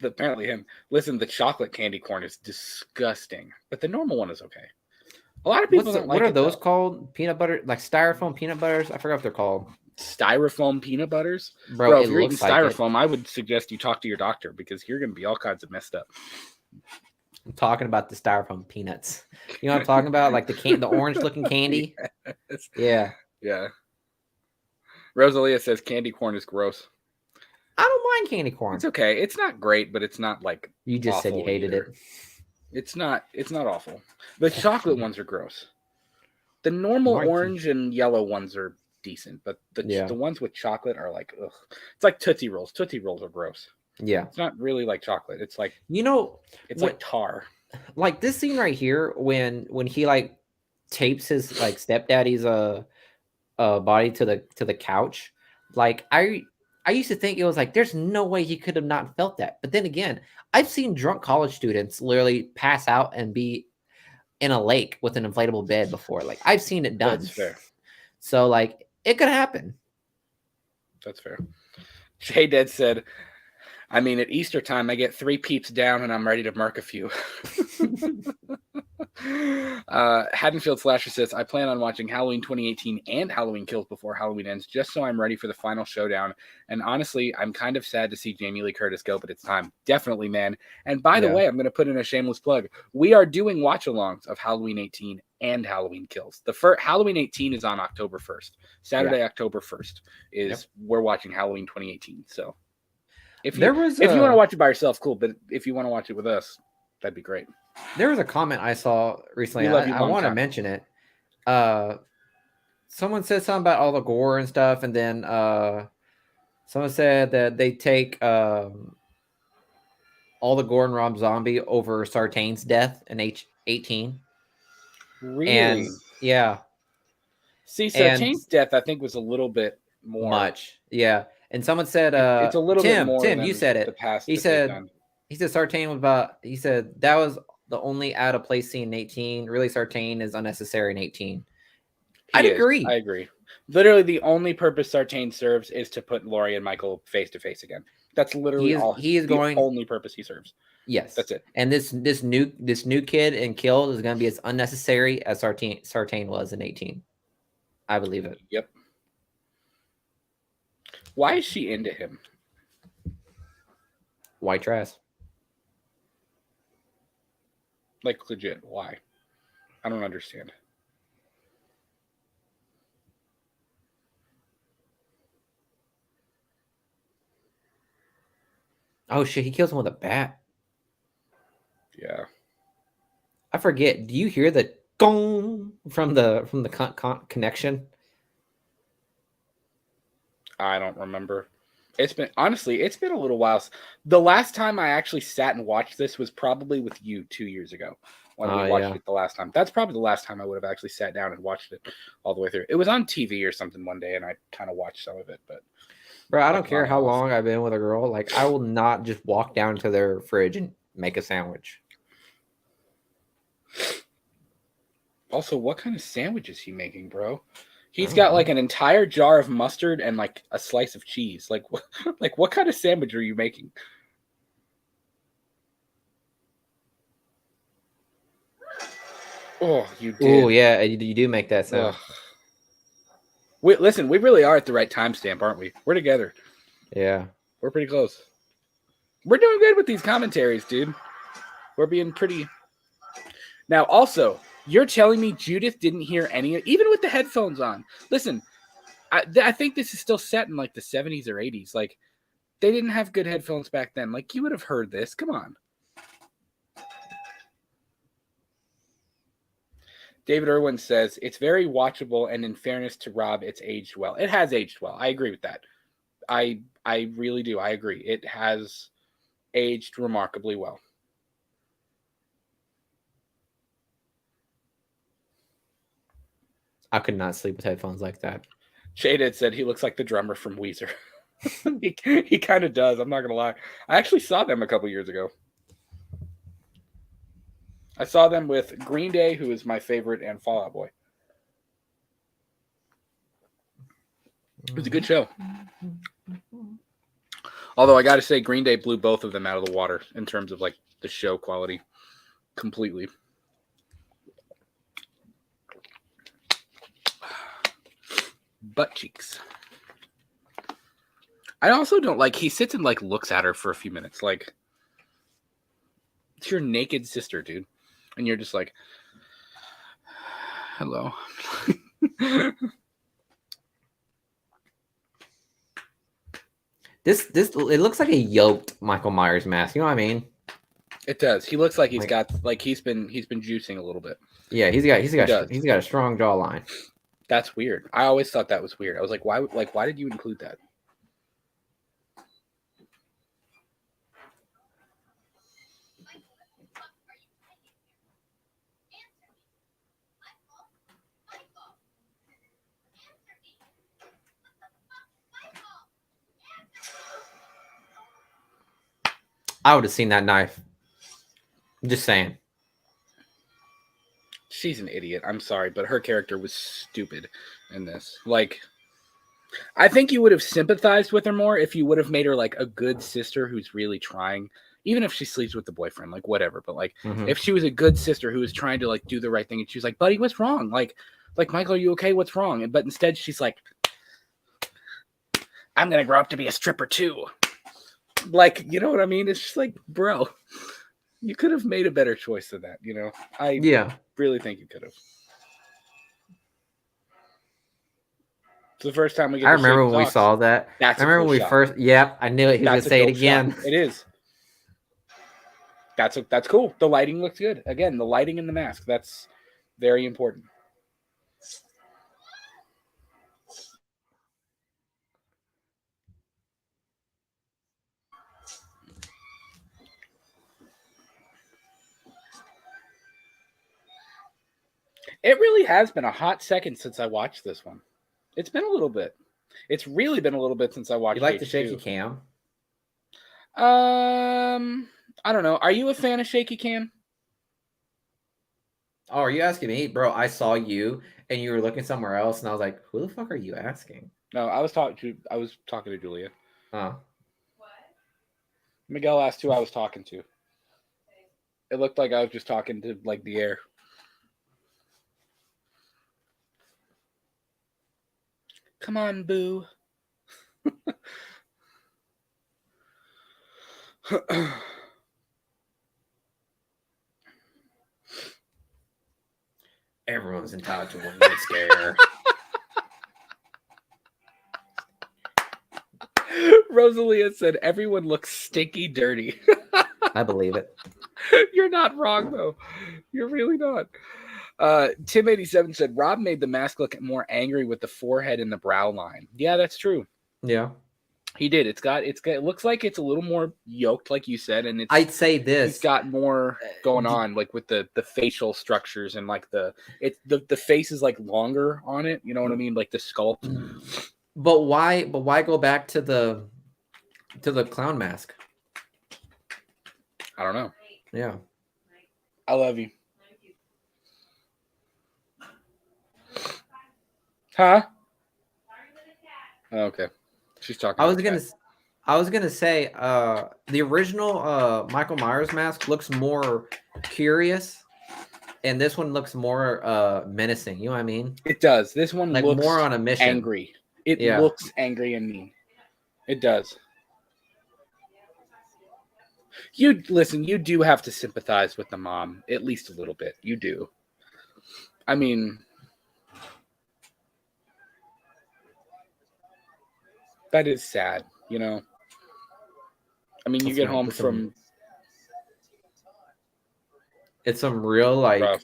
Apparently him. Listen, the chocolate candy corn is disgusting, but the normal one is okay. A lot of people don't like it. What are those called? Peanut butter, like styrofoam peanut butters? I forgot what they're called. styrofoam peanut butters. Bro, If it you're eating looks like it. styrofoam, I would suggest you talk to your doctor because you're going to be all kinds of messed up. I'm talking about the styrofoam peanuts. You know what I'm talking about? Like the orange looking candy. Yes. Yeah. Yeah. Rosalia says candy corn is gross. I don't mind candy corn. It's okay. It's not great, but it's not like You just said you awful hated either. it. It's not awful. The chocolate ones are gross. The normal orange and yellow ones are decent, but the ones with chocolate are like, ugh. It's like Tootsie Rolls. Tootsie Rolls are gross. Yeah. It's not really like chocolate. It's like, it's like tar. Like this scene right here when he like tapes his like stepdaddy's body to the couch. Like I used to think it was like there's no way he could have not felt that. But then again, I've seen drunk college students literally pass out and be in a lake with an inflatable bed before. Like I've seen it done. That's fair. So like it could happen. That's fair. Jay Dead said, I mean, at Easter time, I get 3 peeps down and I'm ready to murk a few. Haddonfield Slasher says, I plan on watching Halloween 2018 and Halloween Kills before Halloween ends, just so I'm ready for the final showdown. And honestly, I'm kind of sad to see Jamie Lee Curtis go, but it's time. Definitely, man. And by the way, I'm going to put in a shameless plug. We are doing watch-alongs of Halloween 18 and Halloween Kills. The first Halloween 18 is on October 1st. Saturday, October 1st is we're watching Halloween 2018. So if you want to watch it by yourself, cool. But if you want to watch it with us, that'd be great. There was a comment I saw recently. I want to mention it. Someone said something about all the gore and stuff, and then someone said that they take all the gore in Rob Zombie over Sartain's death in H18. Really? And yeah. See, Sartain's death, I think, was a little bit more much. Yeah. And someone said, it's a little bit more. Tim, you said it. He said Sartain was he said that was the only out of place scene in 18. Really, Sartain is unnecessary in 18. I'd agree. I agree. Literally, the only purpose Sartain serves is to put Laurie and Michael face to face again. That's literally all. The only purpose he serves. Yes, that's it. And this new kid in Kill is going to be as unnecessary as Sartain was in 18. I believe it. Yep. Why is she into him? White trash. Like legit, why? I don't understand. Oh shit! He kills him with a bat. Yeah. I forget. Do you hear the gong from the connection? I don't remember. It's been a little while. The last time I actually sat and watched this was probably with you 2 years ago when we watched it the last time. That's probably the last time I would have actually sat down and watched it all the way through. It was on TV or something one day, and I kind of watched some of it. But bro, I don't care how long I've been with a girl. Like, I will not just walk down to their fridge and make a sandwich. Also, what kind of sandwich is he making, bro? He's got like an entire jar of mustard and like a slice of cheese. Like what kind of sandwich are you making? Oh, you did. Oh, yeah, you do make that sound. Listen, we really are at the right timestamp, aren't we? We're together. Yeah. We're pretty close. We're doing good with these commentaries, dude. We're being pretty... Now, also... You're telling me Judith didn't hear any, even with the headphones on. Listen, I think this is still set in like the 70s or 80s. Like, they didn't have good headphones back then. Like, you would have heard this. Come on. David Irwin says, it's very watchable, and in fairness to Rob, it's aged well. It has aged well. I agree with that. I really do. I agree. It has aged remarkably well. I could not sleep with headphones like that. Shaded said he looks like the drummer from Weezer. he kind of does. I'm not going to lie. I actually saw them a couple years ago. I saw them with Green Day, who is my favorite, and Fall Out Boy. It was a good show. Although I got to say, Green Day blew both of them out of the water in terms of like the show quality completely. Butt cheeks. I also don't like, he sits and like looks at her for a few minutes. Like, it's your naked sister, dude. And you're just like, hello. This it looks like a yoked Michael Myers mask. You know what I mean? It does. He looks like he's Like- got, like he's been juicing a little bit. Yeah, he's got a strong jawline. That's weird. I always thought that was weird. I was like, why did you include that? I would have seen that knife. Just saying. She's an idiot. I'm sorry, but her character was stupid in this. Like, I think you would have sympathized with her more if you would have made her like a good sister who's really trying, even if she sleeps with the boyfriend, like whatever. But like, if she was a good sister who was trying to like do the right thing, and she was like, "Buddy, what's wrong? Like Michael, are you okay? What's wrong?" But instead, she's like, "I'm gonna grow up to be a stripper too." Like, you know what I mean? It's just like, bro, you could have made a better choice than that. You know, I really think you could have. It's the first time we get. I remember when we saw that. That's I remember cool when we shot. first. Yep, I knew it. He was gonna say it again. Shot. It is. That's cool. The lighting looks good. Again, the lighting in the mask. That's very important. It really has been a hot second since I watched this one. It's been a little bit. It's really been a little bit since I watched. You like the H2. shaky cam? I don't know. Are you a fan of shaky cam? Oh, are you asking me, bro? I saw you and you were looking somewhere else, and I was like, "Who the fuck are you asking?" No, I was talking to Julia. Huh? Miguel asked who I was talking to. It looked like I was just talking to like the air. Come on, boo. Everyone's entitled to one good scare. Rosalia said, "Everyone looks stinky dirty." I believe it. You're not wrong, though. You're really not. Tim87 said, "Rob made the mask look more angry with the forehead and the brow line." Yeah, that's true. Yeah. He did. It looks like it's a little more yoked, like you said, and I'd say this. He's got more going on, like with the facial structures and like the face is like longer on it. You know what I mean? Like the sculpt. But why go back to the clown mask? I don't know. Yeah. I love you. Huh? Okay. She's talking. I was gonna say the original Michael Myers mask looks more curious, and this one looks more menacing. You know what I mean? It does. This one like looks more on a mission. Angry. It looks angry and mean. It does. You do have to sympathize with the mom, at least a little bit. You do. I mean, that is sad, you know. I mean, you get home from it's some real like rough.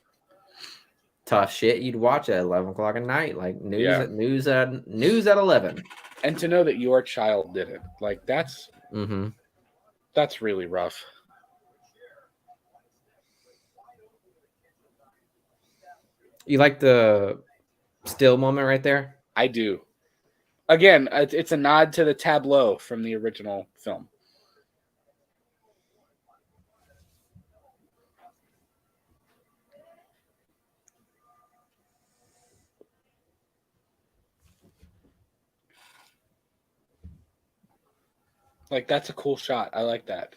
Tough shit you'd watch at 11 o'clock at night, like news at 11. And to know that your child did it, like that's really rough. You like the still moment right there? I do. Again, it's a nod to the tableau from the original film. Like, that's a cool shot. I like that.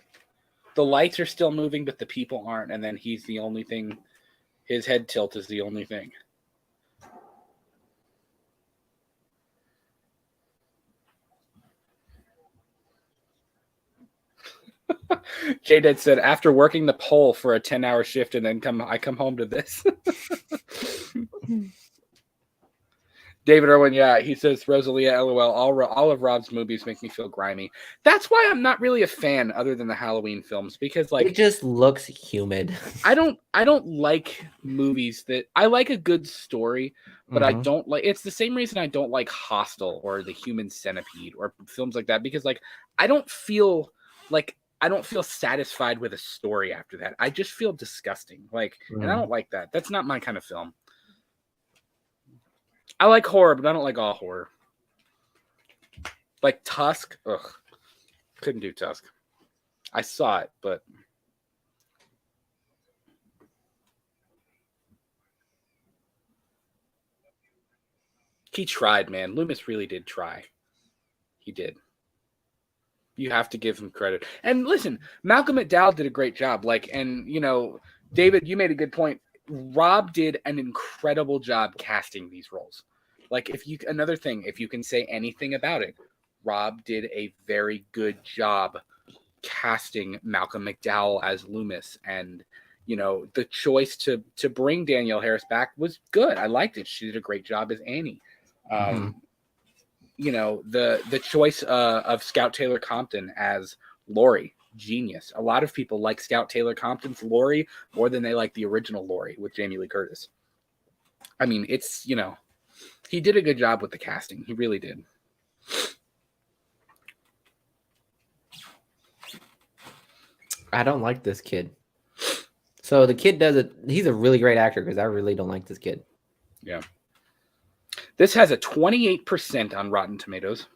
The lights are still moving, but the people aren't. And then he's the only thing. His head tilt is the only thing. J-Dead said, after working the pole for a 10-hour shift and then I come home to this. David Irwin, yeah, he says, Rosalia, LOL, all of Rob's movies make me feel grimy. That's why I'm not really a fan other than the Halloween films, because like it just looks humid. I don't like movies that I like a good story, but I don't like it's the same reason I don't like Hostel or The Human Centipede or films like that, because like I don't feel satisfied with a story after that. I just feel disgusting. Like and I don't like that. That's not my kind of film. I like horror, but I don't like all horror. Like Tusk, ugh. Couldn't do Tusk. I saw it, but he tried, man. Loomis really did try. He did. You have to give him credit. And listen, Malcolm McDowell did a great job. Like, and you know, David, you made a good point. Rob did an incredible job casting these roles. Like, if you can say anything about it, Rob did a very good job casting Malcolm McDowell as Loomis, and you know, the choice to bring Danielle Harris back was good. I liked it. She did a great job as Annie. You know, the choice of Scout Taylor Compton as Laurie, genius. A lot of people like Scout Taylor Compton's Laurie more than they like the original Laurie with Jamie Lee Curtis. I mean, it's, you know, he did a good job with the casting. He really did. I don't like this kid. So the kid does it. He's a really great actor because I really don't like this kid. Yeah. This has a 28% on Rotten Tomatoes.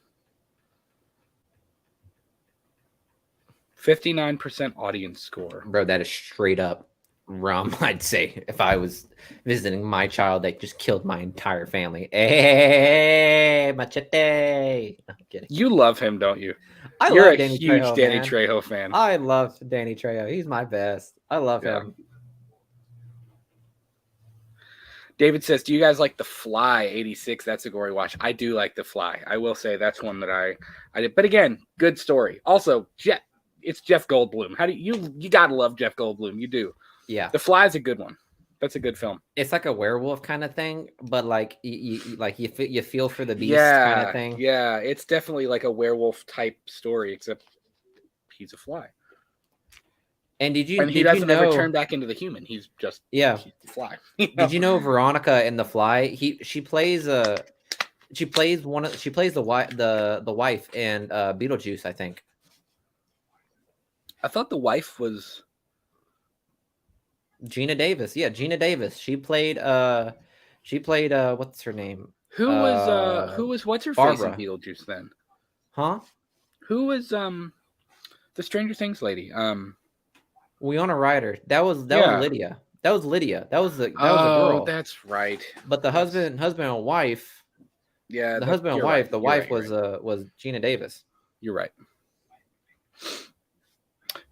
59% audience score. Bro, that is straight up rum, I'd say, if I was visiting my child that just killed my entire family. Hey, machete. No, I'm kidding. You love him, don't you? You're love a Danny huge Trejo, Danny Trejo fan. I love Danny Trejo. He's my best. I love him. David says, do you guys like The Fly 86? That's a gory watch. I do like The Fly. I will say that's one that I did. But again, good story. Also, it's Jeff Goldblum. How do you gotta love Jeff Goldblum. You do. Yeah. The Fly is a good one. That's a good film. It's like a werewolf kind of thing, but like you feel for the beast kind of thing. Yeah, it's definitely like a werewolf type story, except he's a fly. And he doesn't ever turn back into the human. He's just he's the fly. You know? Did you know Veronica in The Fly? She plays the wife in Beetlejuice, I think. I thought the wife was Gina Davis. Yeah, Gina Davis. She played what's her name? Who was what's her Barbara. face in Beetlejuice then? Huh? Who was the Stranger Things lady? Winona Ryder. That was Lydia. That was Lydia. That was the girl. Oh, that's right. But the husband and wife. Yeah, the husband and wife. Right. The wife was Gina Davis. You're right.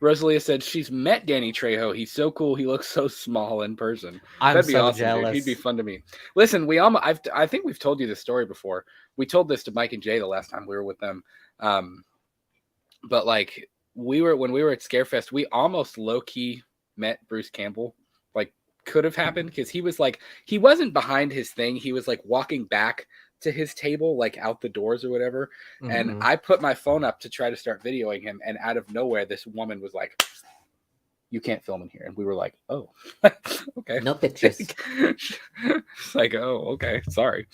Rosalia said she's met Danny Trejo. He's so cool. He looks so small in person. That'd be so awesome, jealous. Dude. He'd be fun to meet. Listen, I think we've told you this story before. We told this to Mike and Jay the last time we were with them. But like when we were at Scarefest, we almost low key met Bruce Campbell. Like could have happened because he wasn't behind his thing. He was like walking back to his table, like out the doors or whatever. Mm-hmm. And I put my phone up to try to start videoing him. And out of nowhere, this woman was like, you can't film in here. And we were like, oh, okay. No pictures. It's like, oh, okay. Sorry.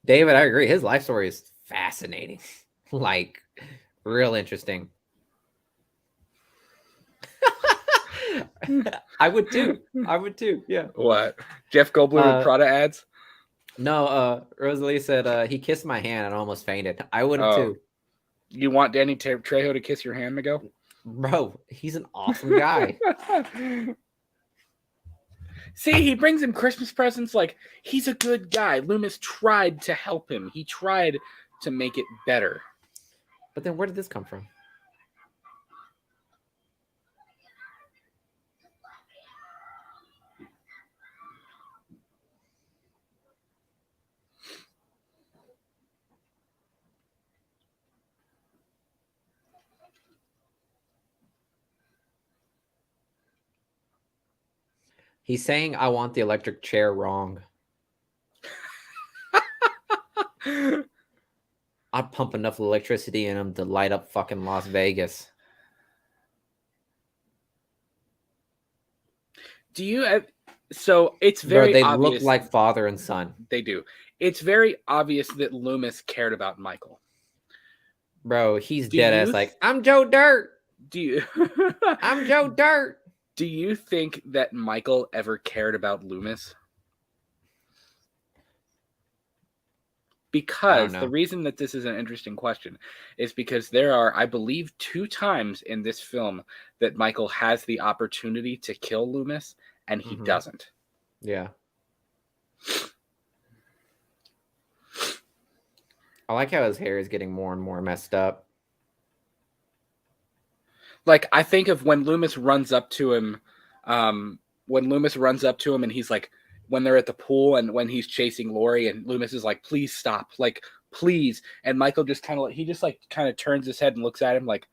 David, I agree. His life story is fascinating. Like real interesting. I would too. Yeah. What? Jeff Goldblum with Prada ads? No, Rosalie said he kissed my hand and almost fainted. I would have too. You want Danny Trejo to kiss your hand, Miguel? Bro, he's an awesome guy. See, he brings him Christmas presents. Like, he's a good guy. Loomis tried to help him. He tried to make it better. But then where did this come from? He's saying I want the electric chair wrong. I'd pump enough electricity in him to light up fucking Las Vegas. Do you? So it's very they obvious. look like father and son. They do. It's very obvious that Loomis cared about Michael. Bro, he's dead ass like, I'm Joe Dirt. Do you? I'm Joe Dirt. Do you think that Michael ever cared about Loomis? Because the reason that this is an interesting question is because there are, I believe, 2 times in this film that Michael has the opportunity to kill Loomis and he doesn't. Yeah. I like how his hair is getting more and more messed up. Like, I think of when Loomis runs up to him, and he's like, when they're at the pool and when he's chasing Lori and Loomis is like, please stop, like, please. And Michael just kind of turns his head and looks at him like,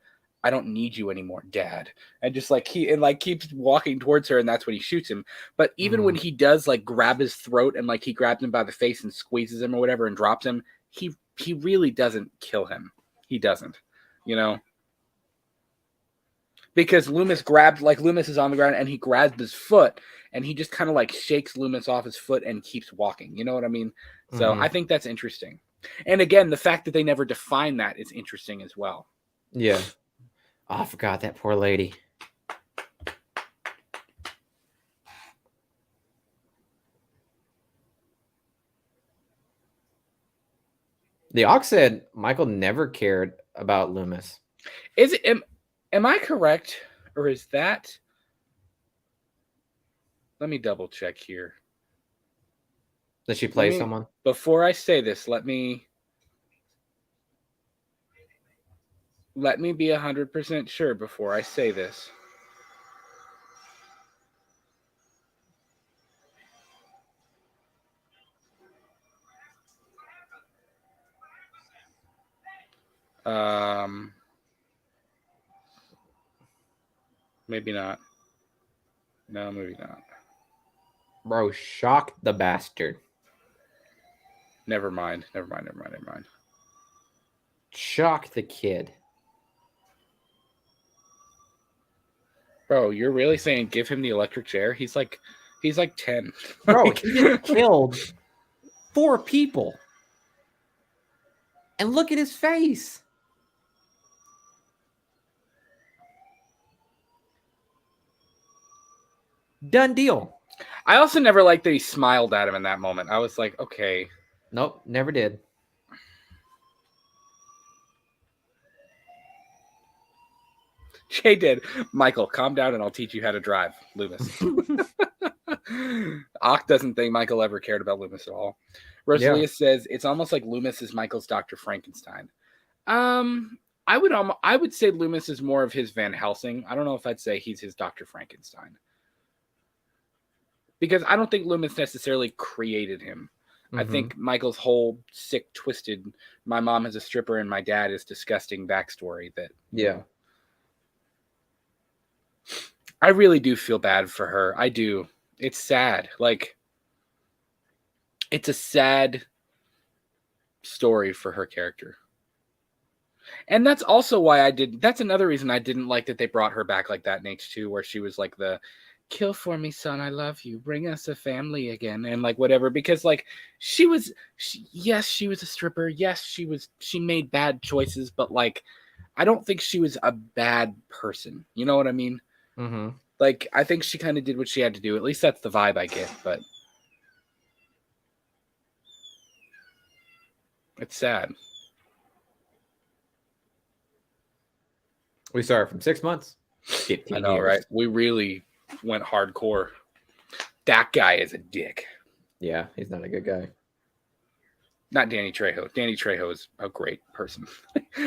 I don't need you anymore, Dad. And just like keeps walking towards her, and that's when he shoots him. But even when he does like grab his throat and like he grabs him by the face and squeezes him or whatever and drops him, he really doesn't kill him. He doesn't, because Loomis is on the ground and he grabs his foot and he just kind of like shakes Loomis off his foot and keeps walking. You know what I mean? So I think that's interesting. And again, the fact that they never define that is interesting as well. Yeah. Oh, I forgot that poor lady. The Ox said Michael never cared about Loomis. Am I correct, or is that? Let me double check here. Did she play someone? Before I say this, let me be 100% sure before I say this. Maybe not. No, maybe not. Bro, shock the bastard. Never mind. Shock the kid. Bro, you're really saying give him the electric chair? He's like 10. Bro, he just killed 4 people. And look at his face. Done deal. I also never liked that he smiled at him in that moment. I was like, okay. Nope, never did. Jay did. Michael, calm down and I'll teach you how to drive, Loomis. Ock doesn't think Michael ever cared about Loomis at all. Rosalia says it's almost like Loomis is Michael's Dr. Frankenstein. I would say Loomis is more of his Van Helsing. I don't know if I'd say he's his Dr. Frankenstein. Because I don't think Loomis necessarily created him. I think Michael's whole sick, twisted, my mom is a stripper and my dad is disgusting backstory that... Yeah. I really do feel bad for her. I do. It's sad. Like, it's a sad story for her character. And that's also why that's another reason I didn't like that they brought her back like that in H2, where she was like the kill for me, son, I love you, bring us a family again, and like whatever, because like she was a stripper, yes, she made bad choices, but like I don't think she was a bad person, you know what I mean? Like I think she kind of did what she had to do, at least that's the vibe I get, but it's sad. We started from 6 months. I know, right? We really went hardcore. That guy is a dick. Yeah, he's not a good guy. Not Danny Trejo. Danny Trejo is a great person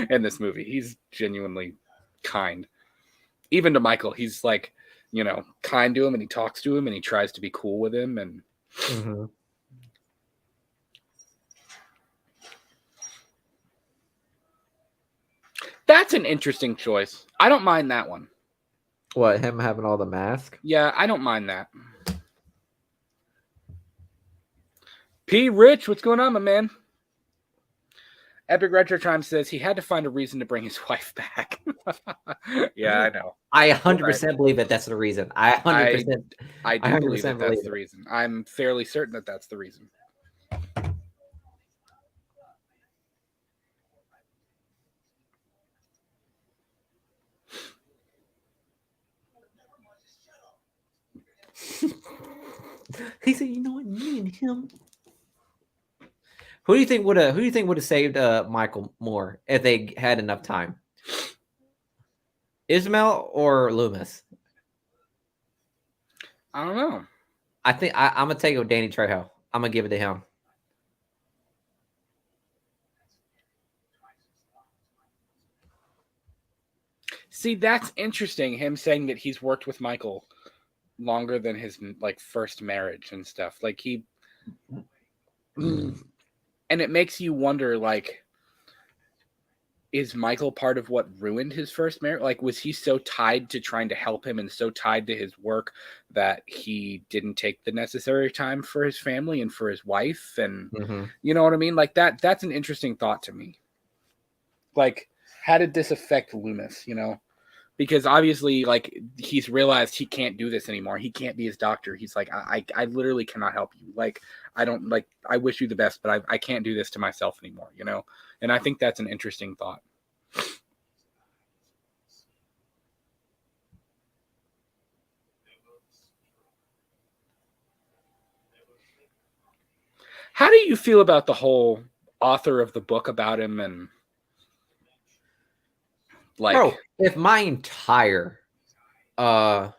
in this movie. He's genuinely kind. Even to Michael, he's like, kind to him, and he talks to him, and he tries to be cool with him, and that's an interesting choice. I don't mind that one. What, him having all the mask? Yeah, I don't mind that. P. Rich, what's going on, my man? Epic Retro Time says he had to find a reason to bring his wife back. Yeah, I know. I 100% believe that that's the reason. I 100%. I do believe 100% that that's believe the it. reason. I'm fairly certain that that's the reason. He said, "You know what? Me and him." Who do you think would have saved Michael more if they had enough time? Ismail or Loomis? I don't know. I think I'm gonna take it with Danny Trejo. I'm gonna give it to him. See, that's interesting. Him saying that he's worked with Michael longer than his like first marriage and stuff. Like he, and it makes you wonder, like, is Michael part of what ruined his first marriage? Like, was he so tied to trying to help him and so tied to his work that he didn't take the necessary time for his family and for his wife? And you know what I mean? Like that's an interesting thought to me. Like, how did this affect Loomis, you know? Because obviously, like, he's realized he can't do this anymore. He can't be his doctor. He's like, I literally cannot help you. Like, I don't, like, I wish you the best, but I can't do this to myself anymore, you know? And I think that's an interesting thought. How do you feel about the whole author of the book about him and, like, bro, if my entire life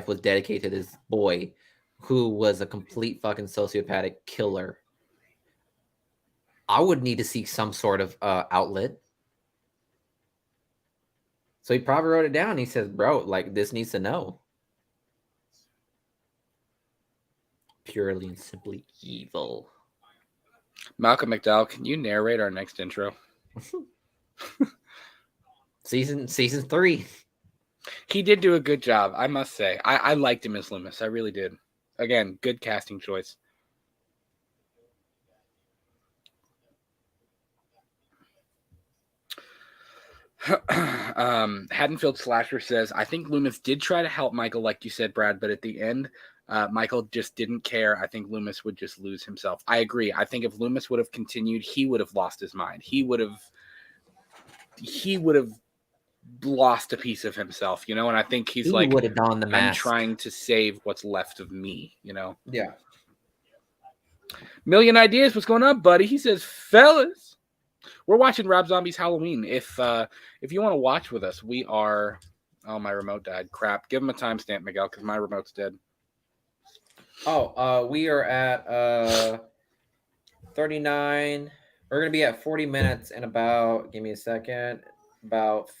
was dedicated to this boy who was a complete fucking sociopathic killer, I would need to seek some sort of outlet. So he probably wrote it down. He says, bro, like, this needs to know. Purely and simply evil. Malcolm McDowell, can you narrate our next intro? Season 3. He did do a good job, I must say. I liked him as Loomis. I really did. Again, good casting choice. Haddonfield Slasher says, I think Loomis did try to help Michael, like you said, Brad, but at the end, Michael just didn't care. I think Loomis would just lose himself. I agree. I think if Loomis would have continued, he would have lost his mind. He would have lost a piece of himself, you know? And I think he's like, would have donned the mask. I'm trying to save what's left of me, you know? Yeah. Million Ideas, what's going on, buddy? He says, fellas, we're watching Rob Zombie's Halloween. If you want to watch with us, we are... Oh, my remote died. Crap. Give him a timestamp, Miguel, because my remote's dead. Oh, we are at 39. We're going to be at 40 minutes in about, give me a second, about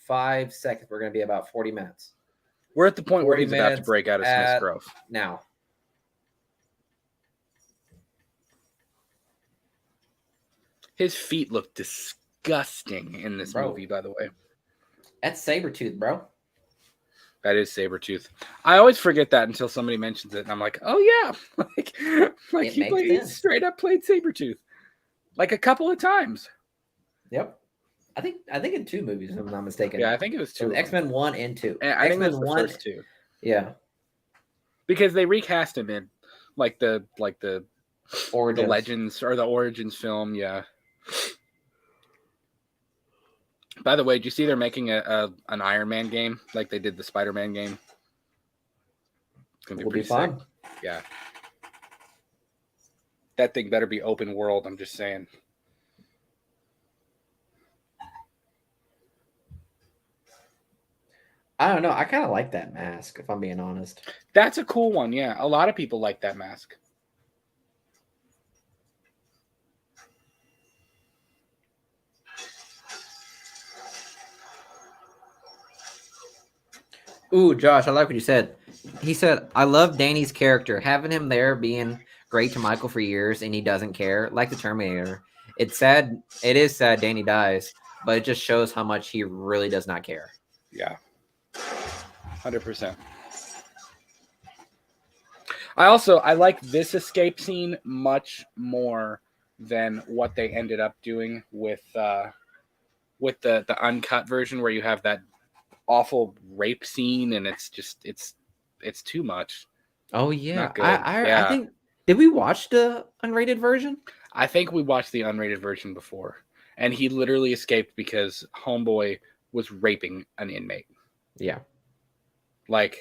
5 seconds. We're going to be about 40 minutes. We're at the point where he's about to break out of Smith's Grove. Now. His feet look disgusting in this movie, by the way. That's Sabretooth, bro. That is Sabretooth. I always forget that until somebody mentions it, and I'm like, oh, yeah. like he straight up played Sabretooth. Like a couple of times. Yep. I think in 2 movies, if I'm not mistaken. Yeah, I think it was 2. X-Men 1 and 2. I think it was the first 2. Yeah. Because they recast him in like the Origins. The Legends or the Origins film, yeah. By the way, did you see they're making an Iron Man game like they did the Spider-Man game? It's gonna be pretty fun. Yeah. That thing better be open world, I'm just saying. I don't know. I kind of like that mask, if I'm being honest. That's a cool one, yeah. A lot of people like that mask. Ooh, Josh, I like what you said. He said, I love Danny's character. Having him there being great to Michael for years and he doesn't care, like the Terminator. It's sad. It is sad Danny dies, but it just shows how much he really does not care. Yeah. 100%. I like this escape scene much more than what they ended up doing with the uncut version where you have that awful rape scene and it's too much. Oh It's yeah, not good. I Yeah. think did we watch the unrated version? I think we watched the unrated version before, and he literally escaped because Homeboy was raping an inmate. Yeah, Like,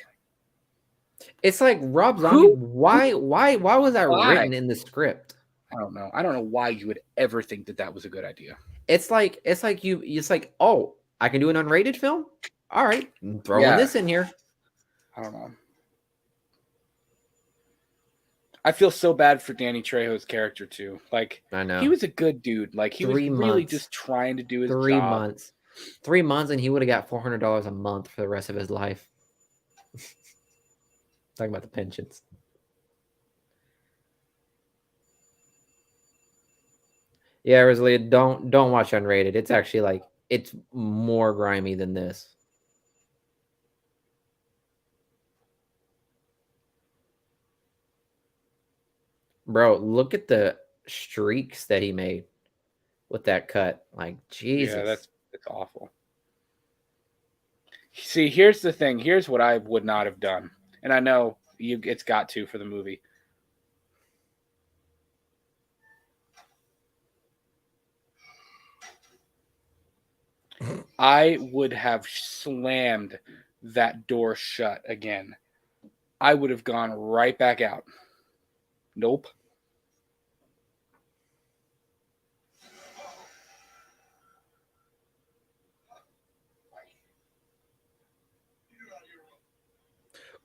it's like Rob Zombie. who? Why was that Why? written in the script? I don't know. I don't know why you would ever think that was a good idea. It's like oh, I can do an unrated film. All right, I'm throwing Yeah. this in here. I don't know. I feel so bad for Danny Trejo's character too. Like, I know he was a good dude. Like, he 3 was really months. just trying to do his 3 job. months. 3 months, and he would have got $400 a month for the rest of his life. Talking about the pensions. Yeah, Rosalia, don't watch unrated. It's actually like it's more grimy than this. Bro, look at the streaks that he made with that cut. Like, Jesus. Yeah, that's awful. See, here's the thing. Here's what I would not have done, and I know it's got to for the movie. I would have slammed that door shut again. I would have gone right back out. Nope.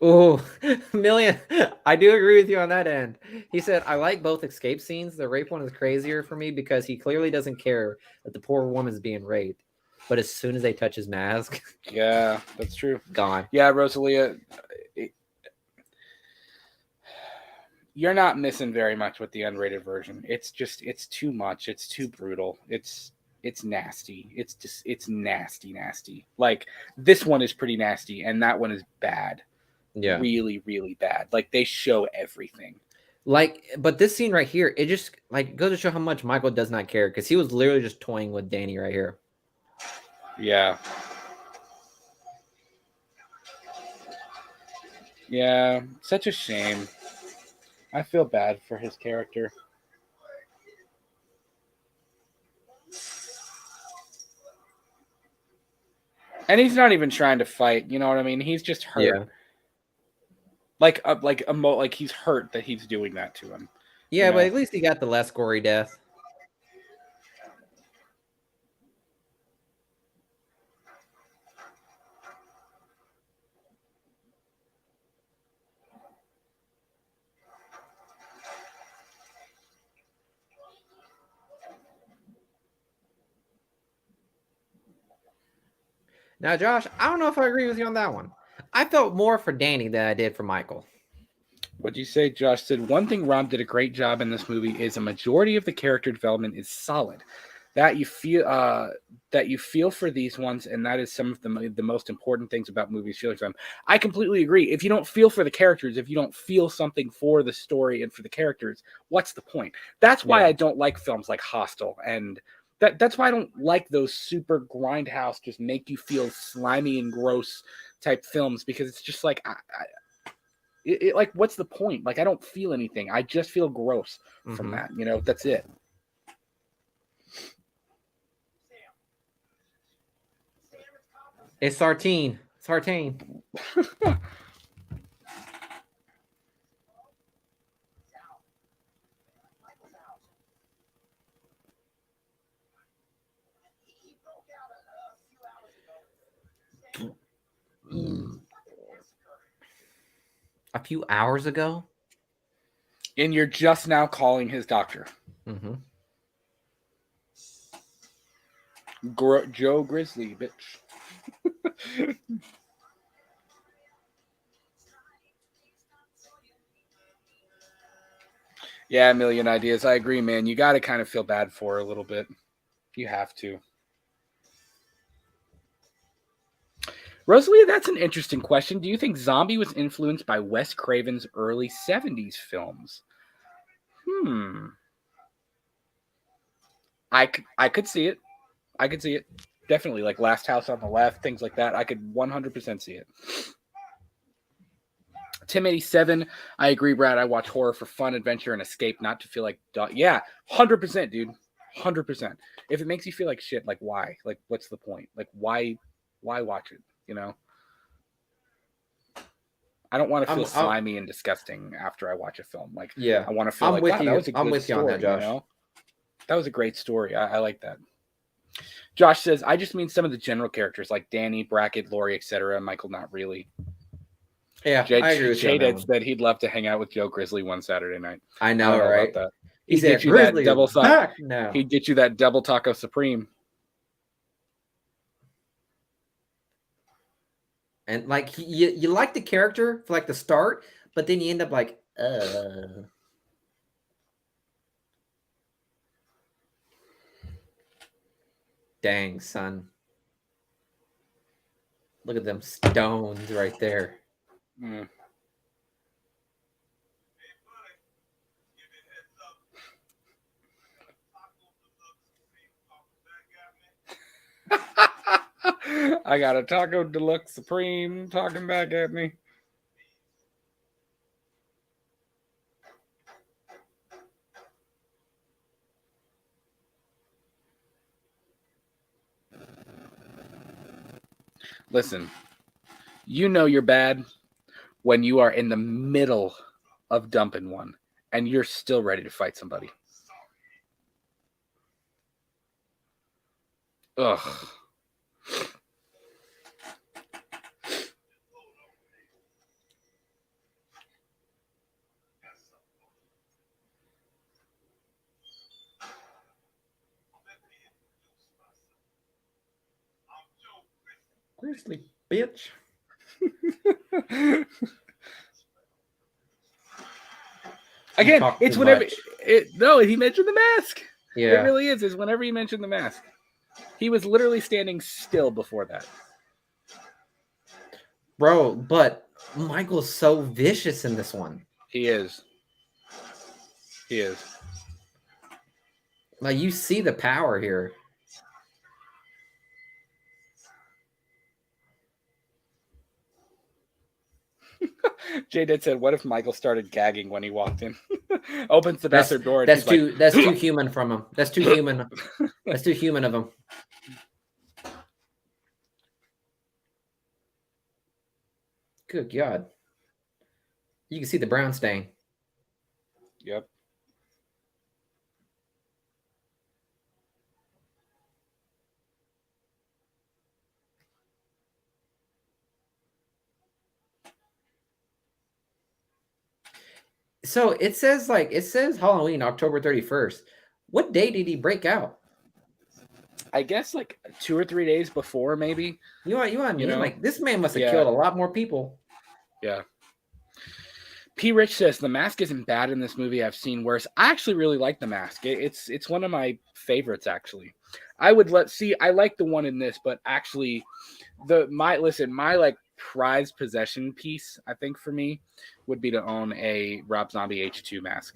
Oh, Million. I do agree with you on that end. He said, I like both escape scenes. The rape one is crazier for me because he clearly doesn't care that the poor woman's being raped. But as soon as they touch his mask, Yeah, that's true. gone. Yeah, Rosalia, you're not missing very much with the unrated version. It's too much. It's too brutal. It's nasty. It's nasty. Like, this one is pretty nasty, and that one is bad. Yeah. Really, really bad. Like, they show everything. Like, but this scene right here, it just like goes to show how much Michael does not care because he was literally just toying with Danny right here. Yeah. Yeah, such a shame. I feel bad for his character. And he's not even trying to fight, you know what I mean? He's just hurt. Yeah. Like he's hurt that he's doing that to him. Yeah, You but know? at least he got the less gory death. Now, Josh, I don't know if I agree with you on that one. I felt more for Danny than I did for Michael. What'd you say? Josh said, one thing Rob did a great job in this movie is a majority of the character development is solid. That you feel for these ones, and that is some of the most important things about movies, feeling for them. I completely agree. If you don't feel for the characters, if you don't feel something for the story and for the characters, what's the point? That's why I don't like films like Hostel, and that's why I don't like those super grindhouse, just make you feel slimy and gross type films, because it's just like like, what's the point? Like, I don't feel anything. I just feel gross from that. You know, that's it. It's Sartine. Sartine. A few hours ago. And you're just now calling his doctor. Mm-hmm. Joe Grizzly, bitch. Yeah, a million ideas. I agree, man. You got to kind of feel bad for her a little bit. You have to. Rosalia, that's an interesting question. Do you think Zombie was influenced by Wes Craven's early 70s films? I could see it. I could see it. Definitely, like Last House on the Left, things like that. I could 100% see it. Tim87, I agree, Brad. I watch horror for fun, adventure, and escape, not to feel like... Yeah, 100%, dude. 100%. If it makes you feel like shit, like why? Like, what's the point? Like, why watch it, you know? I don't want to feel slimy and disgusting after I watch a film. Like, yeah, I want to feel like, wow, that was a good story, you on that, Josh. You know? That was a great story. I like that. Josh says, I just mean some of the general characters like Danny, Brackett, Laurie, etc. Michael, not really. Yeah, I agree with Jade had said he'd love to hang out with Joe Grizzly one Saturday night. I know, right? That. He'd get you that double taco. He'd get you that double taco supreme. And like you like the character for like the start, but then you end up like, dang, son. Look at them stones right there. I got a Taco Deluxe Supreme talking back at me. Listen, you know you're bad when you are in the middle of dumping one and you're still ready to fight somebody. Ugh. Grizzly, bitch. Again, it's whenever he mentioned the mask. Yeah, it really is. Is whenever he mentioned the mask. He was literally standing still before that. Bro, but Michael's so vicious in this one. He is. Like, you see the power here. J-Dad said, what if Michael started gagging when he walked in? Opens the bathroom door. And that's too human from him. That's too human. That's too human of him. Good God. You can see the brown stain. Yep. So it says Halloween, October 31st. What day did he break out? I guess like 2 or 3 days before, maybe. You know, like, this man must have killed a lot more people. Yeah. P. Rich says the mask isn't bad in this movie. I've seen worse. I actually really like the mask. It's one of my favorites, actually. I like the one in this, but actually my like prized possession piece, I think, for me would be to own a Rob Zombie H2 mask.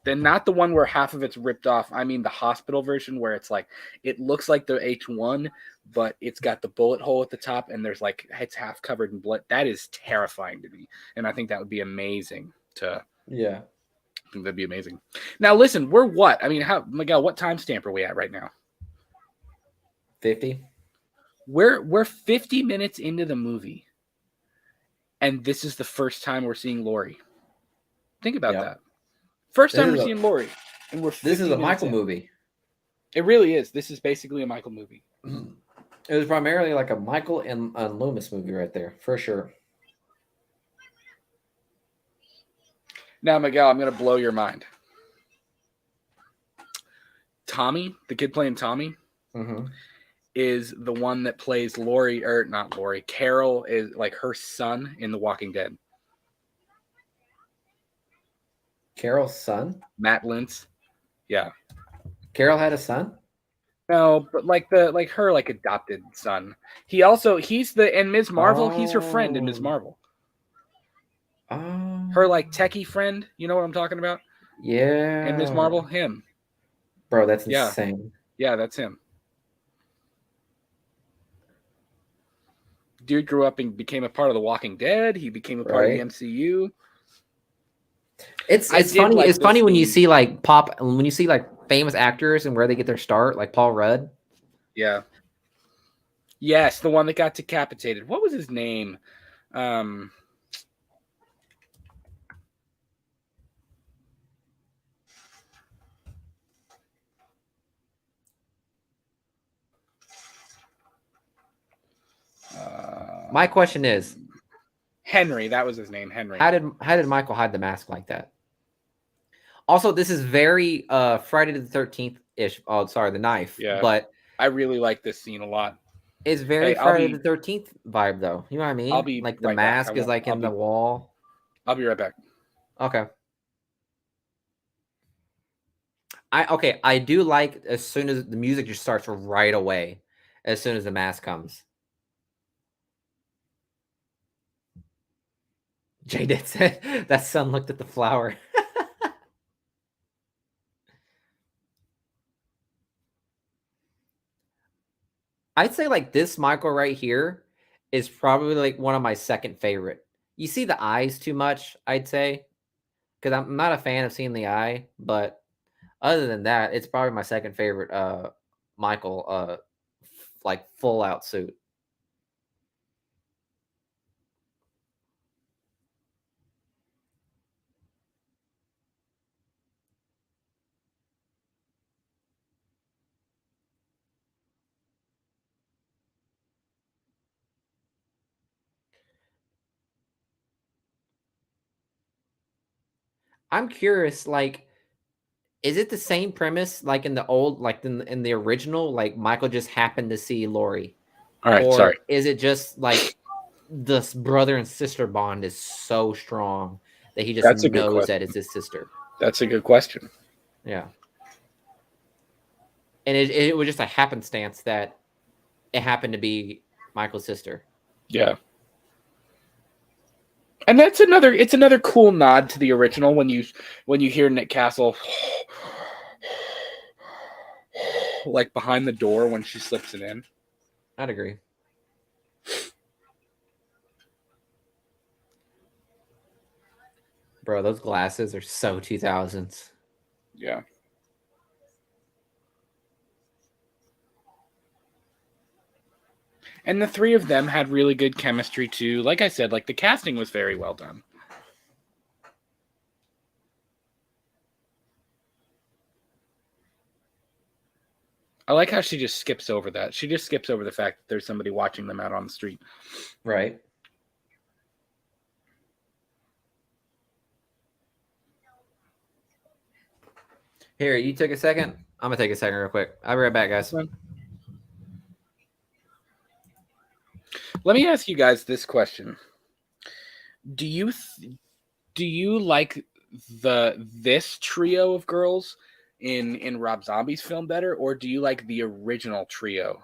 Then not the one where half of it's ripped off. I mean the hospital version where it's like it looks like the H1, but it's got the bullet hole at the top and there's like it's half covered in blood. That is terrifying to me. And I think that would be amazing to Yeah. I think that'd be amazing. Now listen, we're what? I mean, Miguel, what timestamp are we at right now? 50. We're 50 minutes into the movie. And this is the first time we're seeing Laurie. Think about that. First time we're seeing Laurie. And this is a Michael movie. It really is. This is basically a Michael movie. It was primarily like a Michael and Loomis movie right there, for sure. Now, Miguel, I'm going to blow your mind. Tommy, the kid playing Tommy, is the one that plays Laurie, or not Laurie. Carol is like her son in The Walking Dead. Carol's son? Matt Lintz. Yeah. Carol had a son? No, but like her adopted son. He's in Ms. Marvel. He's her friend in Ms. Marvel. Her like techie friend. You know what I'm talking about? Yeah. In Ms. Marvel, him. Bro, that's Yeah. insane. Yeah, that's him. Dude grew up and became a part of The Walking Dead. He became a part of the MCU. It's funny. Like it's funny when you see like famous actors and where they get their start, like Paul Rudd. Yeah. Yes, the one that got decapitated. What was his name? My question is, Henry. That was his name, Henry. How did Michael hide the mask like that? Also, this is very Friday the 13th ish. Oh, sorry, the knife. Yeah, but I really like this scene a lot. It's very Friday the 13th vibe, though. You know what I mean? I'll be like the right mask back. is like in the wall. I'll be right back. Okay. I do like as soon as the music just starts right away, as soon as the mask comes. Jay did said that son looked at the flower. I'd say like this Michael right here is probably like one of my second favorite. You see the eyes too much, I'd say, because I'm not a fan of seeing the eye, but other than that, it's probably my second favorite Michael like full out suit. I'm curious, like, is it the same premise like in the old, like in the original, like Michael just happened to see Lori? All right, or sorry. Is it just like this brother and sister bond is so strong that he just knows that it's his sister? That's a good question. Yeah. And it was just a happenstance that it happened to be Michael's sister. Yeah. And it's another cool nod to the original when you hear Nick Castle like behind the door when she slips it in. I'd agree. Bro, those glasses are so 2000s. Yeah. And the three of them had really good chemistry too. Like I said, like the casting was very well done. I like how she just skips over that. She just skips over the fact that there's somebody watching them out on the street. Right. Here, you take a second. I'm gonna take a second real quick. I'll be right back, guys. Let me ask you guys this question: Do you like this trio of girls in Rob Zombie's film better, or do you like the original trio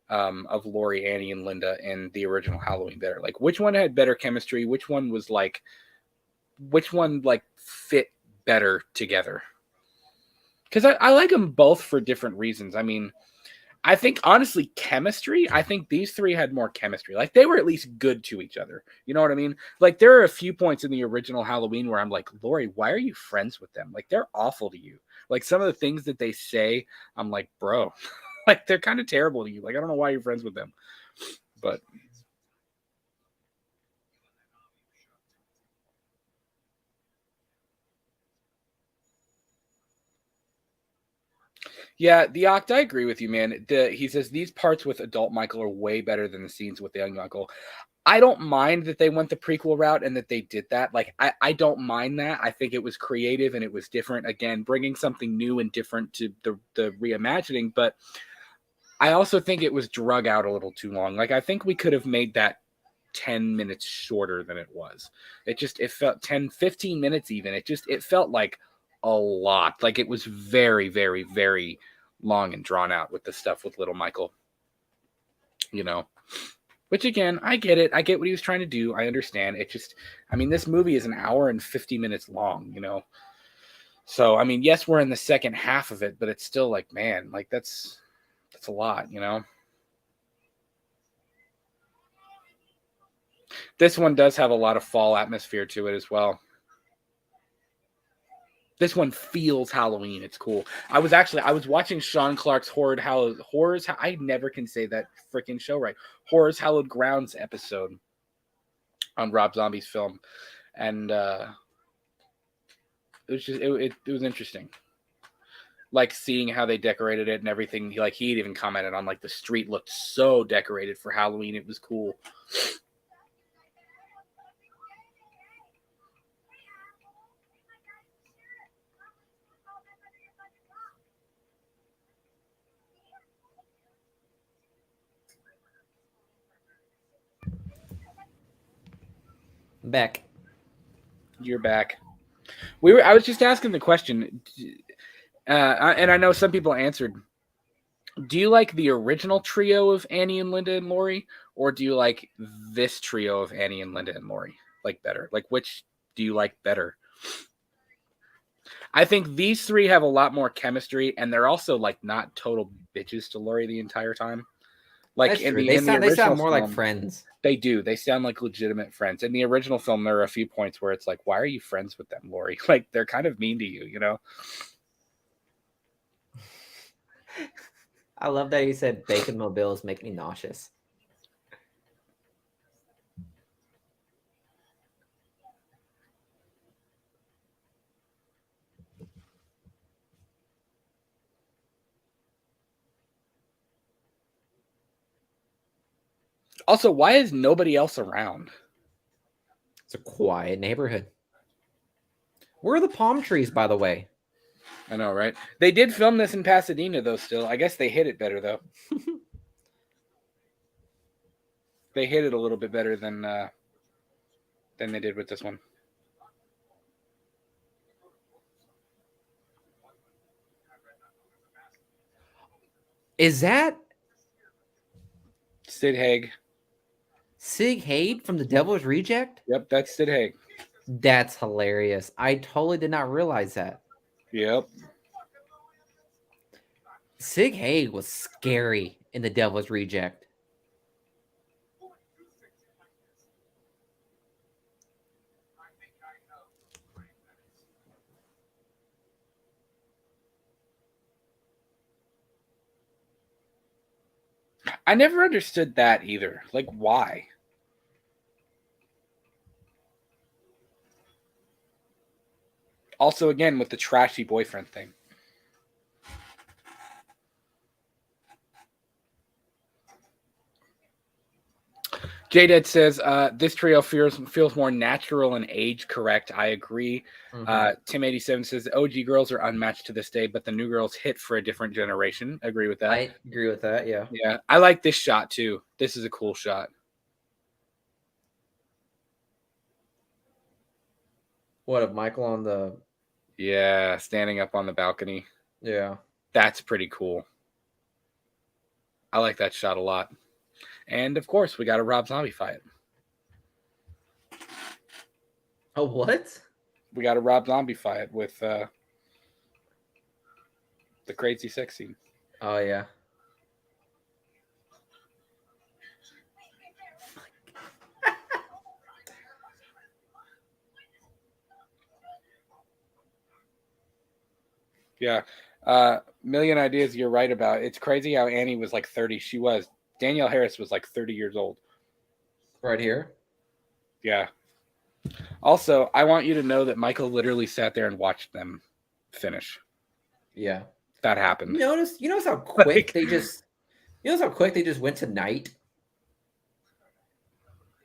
of Lori, Annie, and Linda in the original Halloween better? Like, which one had better chemistry? Which one fit better together? Because I like them both for different reasons. I mean, I think, honestly, chemistry, I think these three had more chemistry. Like, they were at least good to each other. You know what I mean? Like, there are a few points in the original Halloween where I'm like, Lori, why are you friends with them? Like, they're awful to you. Like, some of the things that they say, I'm like, bro, like, they're kind of terrible to you. Like, I don't know why you're friends with them. But yeah, the Oct, I agree with you, man. He says these parts with adult Michael are way better than the scenes with the young Michael. I don't mind that they went the prequel route and that they did that. Like, I don't mind that. I think it was creative and it was different. Again, bringing something new and different to the reimagining. But I also think it was drug out a little too long. Like, I think we could have made that 10 minutes shorter than it was. It felt 10, 15 minutes even. It felt like a lot. Like, it was very, very, very long and drawn out with the stuff with little Michael. You know, which again, I get it. I get what he was trying to do. I understand. It just, I mean, this movie is an hour and 50 minutes long. You know, so I mean, yes, we're in the second half of it, but it's still like, man, like that's a lot. You know. This one does have a lot of fall atmosphere to it as well. This one feels Halloween. It's cool. I was watching Sean Clark's Horrors. I never can say that freaking show right. Horrors Hallowed Grounds episode on Rob Zombie's film, and it was just it was interesting. Like seeing how they decorated it and everything. Like he'd even commented on like the street looked so decorated for Halloween. It was cool. Back. You're back. I was just asking the question, and I know some people answered. Do you like the original trio of Annie and Linda and Laurie, or do you like this trio of Annie and Linda and Laurie like better? Like which do you like better? I think these three have a lot more chemistry, and they're also like not total bitches to Laurie the entire time. Like That's in true. the They in the sound original more film, like friends. They do. They sound like legitimate friends. In the original film, there are a few points where it's like, why are you friends with them, Laurie? Like they're kind of mean to you, you know? I love that he said bacon mobiles make me nauseous. Also, why is nobody else around? It's a quiet neighborhood. Where are the palm trees, by the way? I know, right? They did film this in Pasadena, though, still. I guess they hit it better, though. They hit it a little bit better than they did with this one. Is that Sid Haig? Sig Haig from The Devil's Reject? Yep, that's Sid Haig. That's hilarious. I totally did not realize that. Yep. Sig Haig was scary in The Devil's Reject. I never understood that either. Like, why? Also, again, with the trashy boyfriend thing. J-Dead says, this trio feels more natural and age correct. I agree. Tim87 says, the OG girls are unmatched to this day, but the new girls hit for a different generation. Agree with that. I agree with that, yeah. Yeah, I like this shot, too. This is a cool shot. What, of Michael on the... Yeah, standing up on the balcony. Yeah. That's pretty cool. I like that shot a lot. And, of course, we got a Rob Zombie fight. Oh, what? We got a Rob Zombie fight with the crazy sex scene. Oh, yeah. Yeah. Million ideas you're right about. It's crazy how Annie was like 30. She was. Danielle Harris was like 30 years old. Right here? Yeah. Also, I want you to know that Michael literally sat there and watched them finish. Yeah. That happened. You notice how quick they just went to night?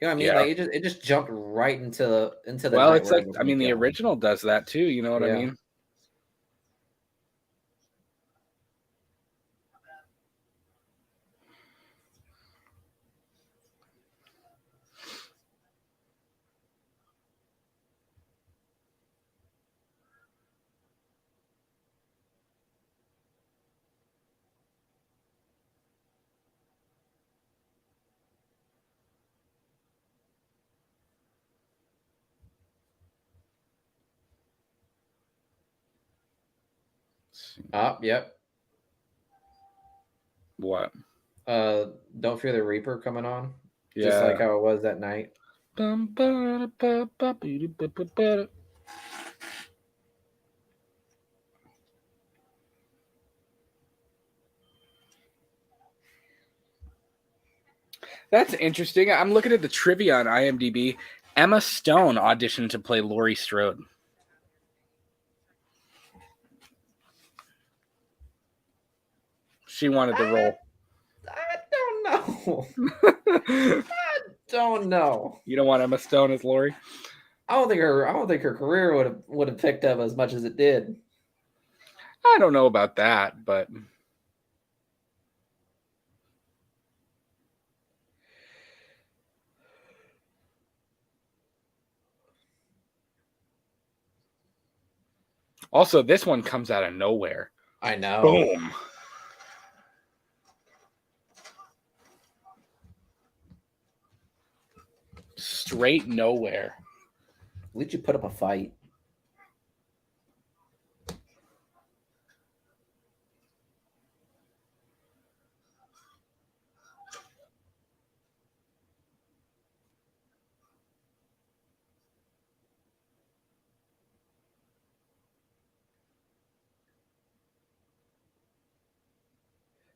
You know what I mean? Yeah. Like it just jumped right into the Well, night it's where like, was I mean, gonna the go. original does that too. You know what I Yeah. mean? Yep. What? Don't Fear the Reaper coming on. Yeah. Just like how it was that night. That's interesting. I'm looking at the trivia on IMDb. Emma Stone auditioned to play Laurie Strode. She wanted the role. I don't know. I don't know. You don't want Emma Stone as Laurie? I don't think her career would have picked up as much as it did. I don't know about that, but also this one comes out of nowhere. I know. Boom. Straight nowhere. At least you put up a fight.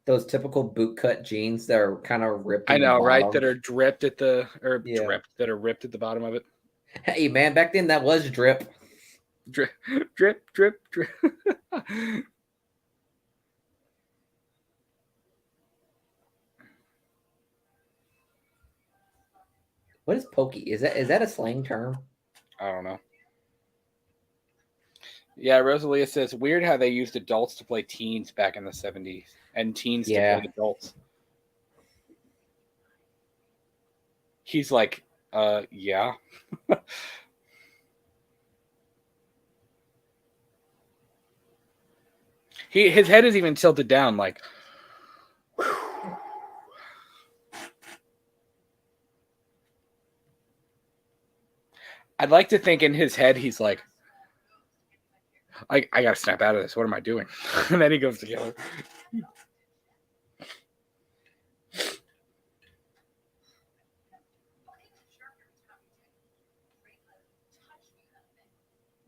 Those typical bootcut jeans that are kind of ripped. I know, right? Bottom. That are dripped at the Yeah. that are ripped at the bottom of it. Hey man, back then that was drip. Drip, drip, drip, drip. What is pokey? Is that a slang term? I don't know. Yeah, Rosalia says, weird how they used adults to play teens back in the 70s and teens to play adults. He's like, yeah. His head is even tilted down like, whew. I'd like to think in his head he's like, I gotta snap out of this. What am I doing? And then he goes together.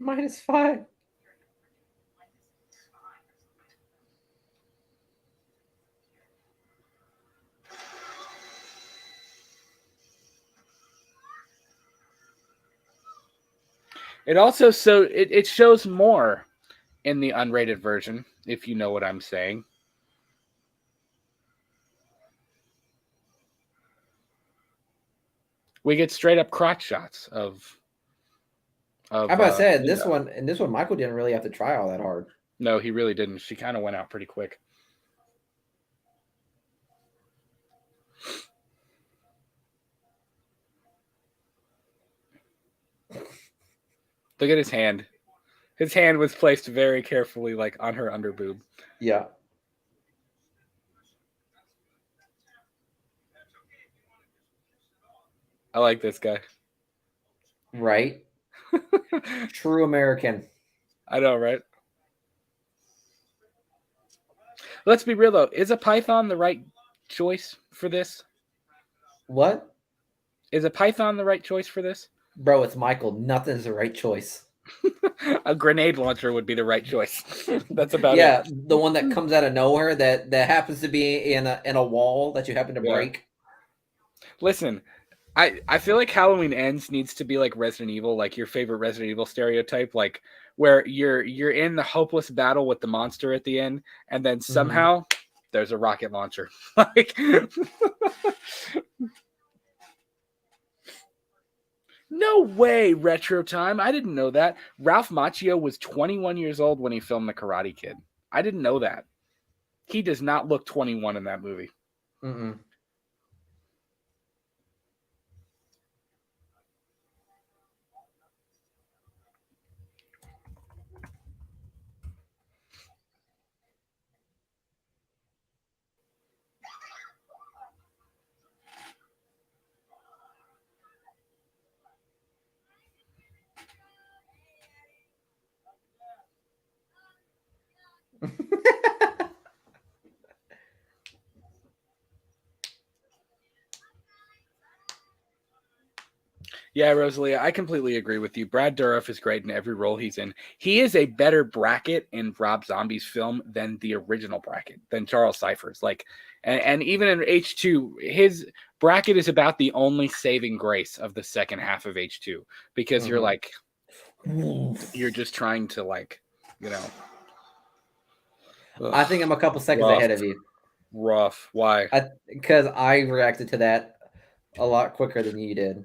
-5. It also it shows more in the unrated version, if you know what I'm saying. We get straight up crotch shots of I'm about to say in this one, Michael didn't really have to try all that hard. No, he really didn't. She kind of went out pretty quick. Look at his hand. His hand was placed very carefully, like on her underboob. Yeah. I like this guy. Right. True American. I know, right? Let's be real though. Is a python the right choice for this? What? Is a python the right choice for this? Bro, it's Michael. Nothing's the right choice. A grenade launcher would be the right choice. That's about it. Yeah, the one that comes out of nowhere that happens to be in a wall that you happen to break. Listen, I feel like Halloween Ends needs to be like Resident Evil, like your favorite Resident Evil stereotype, like where you're in the hopeless battle with the monster at the end, and then somehow there's a rocket launcher. Like no way, Retro Time. I didn't know that. Ralph Macchio was 21 years old when he filmed The Karate Kid. I didn't know that. He does not look 21 in that movie. Mm-mm. Yeah, Rosalia, I completely agree with you. Brad Dourif is great in every role he's in. He is a better Brackett in Rob Zombie's film than the original Brackett, than Charles Cypher's. Like, and even in H2, his Brackett is about the only saving grace of the second half of H2 because you're like, you're just trying to like, you know. I think I'm a couple seconds ahead of you. Rough. Why? Because I reacted to that a lot quicker than you did.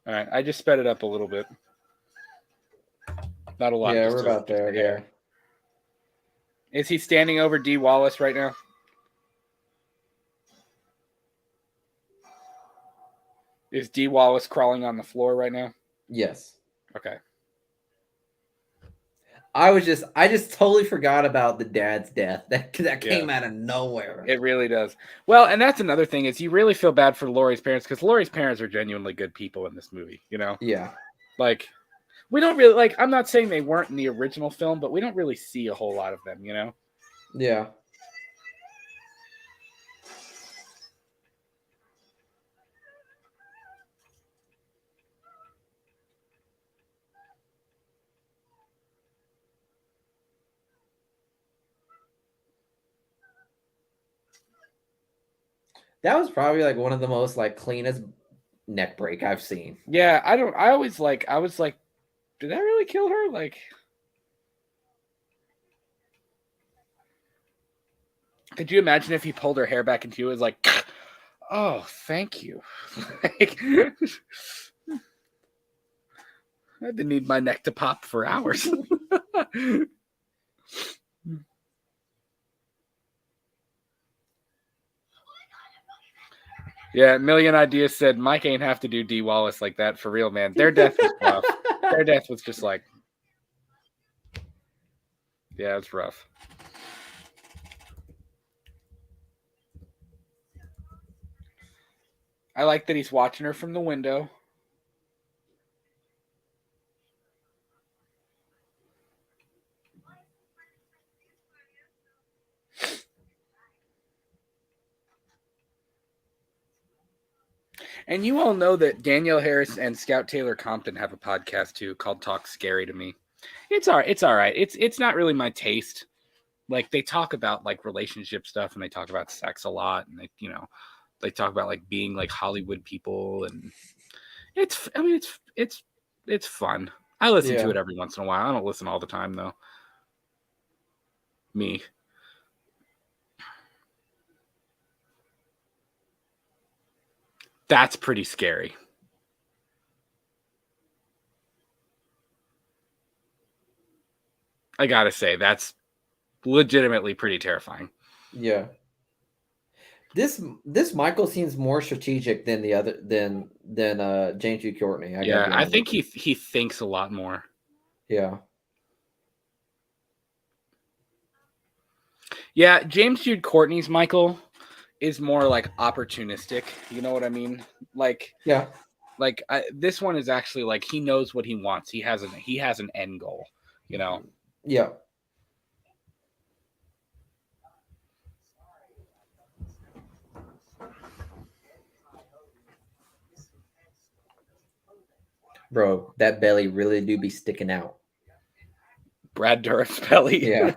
All right, I just sped it up a little bit. Not a lot. Yeah, we're about there. Yeah. Is he standing over D. Wallace right now? Is D. Wallace crawling on the floor right now? Yes. Okay. I just totally forgot about the dad's death. That came out of nowhere. It really does. Well, and that's another thing is you really feel bad for Laurie's parents because Laurie's parents are genuinely good people in this movie, you know? Yeah. Like, we don't really, like, I'm not saying they weren't in the original film, but we don't really see a whole lot of them, you know? Yeah. That was probably like one of the most like cleanest neck break I've seen. Yeah, I was like, did that really kill her? Like, could you imagine if he pulled her hair back into you? It was like, oh, thank you. Like, I didn't need my neck to pop for hours. Yeah, Million Ideas said Mike ain't have to do D. Wallace like that for real, man. Their death was rough. Their death was just like, yeah, it's rough. I like that he's watching her from the window. And you all know that Danielle Harris and Scout Taylor Compton have a podcast too called Talk Scary to Me. It's all right. It's all right. It's not really my taste. Like they talk about like relationship stuff and they talk about sex a lot and they talk about like being like Hollywood people and it's fun. I listen to it every once in a while. I don't listen all the time though. Me. That's pretty scary. I gotta say, that's legitimately pretty terrifying. Yeah. This Michael seems more strategic than the other than James Hugh Courtney. I think he thinks a lot more. Yeah. Yeah, James Hugh Courtney's Michael is more like opportunistic. You know what I mean? Like yeah. Like this one is actually like he knows what he wants. He has an end goal. You know? Yeah. Bro, that belly really do be sticking out. Brad Dourif's belly. Yeah.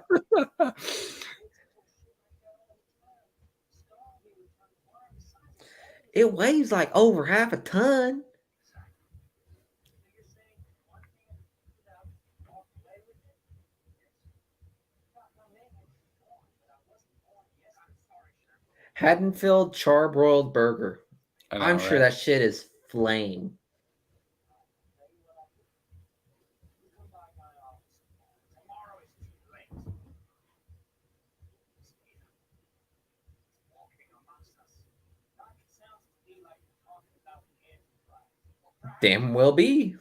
It weighs like over half a ton. Haddonfield charbroiled burger. I'm sure that shit is flame. Damn well be.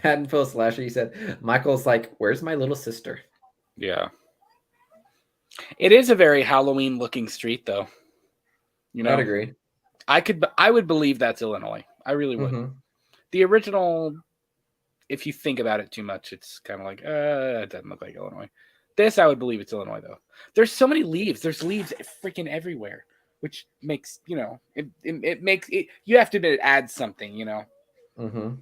Haddonfield Slasher, he said, Michael's like, where's my little sister? Yeah. It is a very Halloween-looking street, though. You I'd know, agree. I would believe that's Illinois. I really would. Mm-hmm. The original, if you think about it too much, it's kind of like, it doesn't look like Illinois. This, I would believe it's Illinois, though. There's so many leaves. There's leaves freaking everywhere, which makes, it makes it, you have to admit it adds something, Mm-hmm.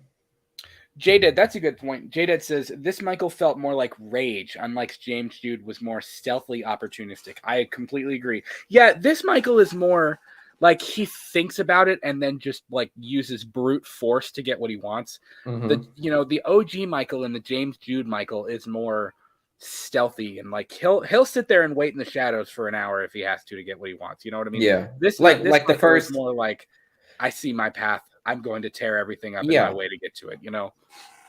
J-Dead, that's a good point. J-Dead says, this Michael felt more like rage, unlike James Jude was more stealthily opportunistic. I completely agree. Yeah, this Michael is more like he thinks about it and then just like uses brute force to get what he wants. Mm-hmm. The OG Michael and the James Jude Michael is more stealthy and like he'll sit there and wait in the shadows for an hour if he has to get what he wants. You know what I mean? Yeah. This Like this the Michael is first. more like, I see my path. I'm going to tear everything up in Yeah. my way to get to it,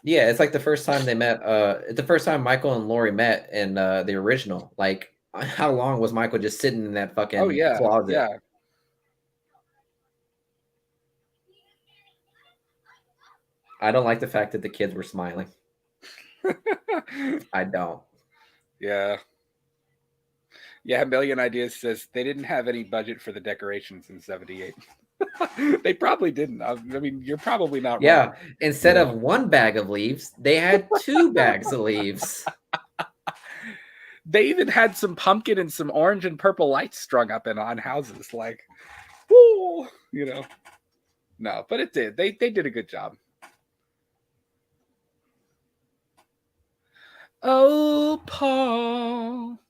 Yeah, it's like the first time they met. The first time Michael and Lori met in the original. Like, how long was Michael just sitting in that fucking Oh yeah, closet? yeah. I don't like the fact that the kids were smiling. I don't. Yeah. Yeah, Million Ideas says they didn't have any budget for the decorations in 78. They probably didn't. I mean, you're probably not Yeah, wrong. instead of one bag of leaves, they had 2 bags of leaves. They even had some pumpkin and some orange and purple lights strung up on houses. Like, whoo, No, but it did. They did a good job. Oh, Paul,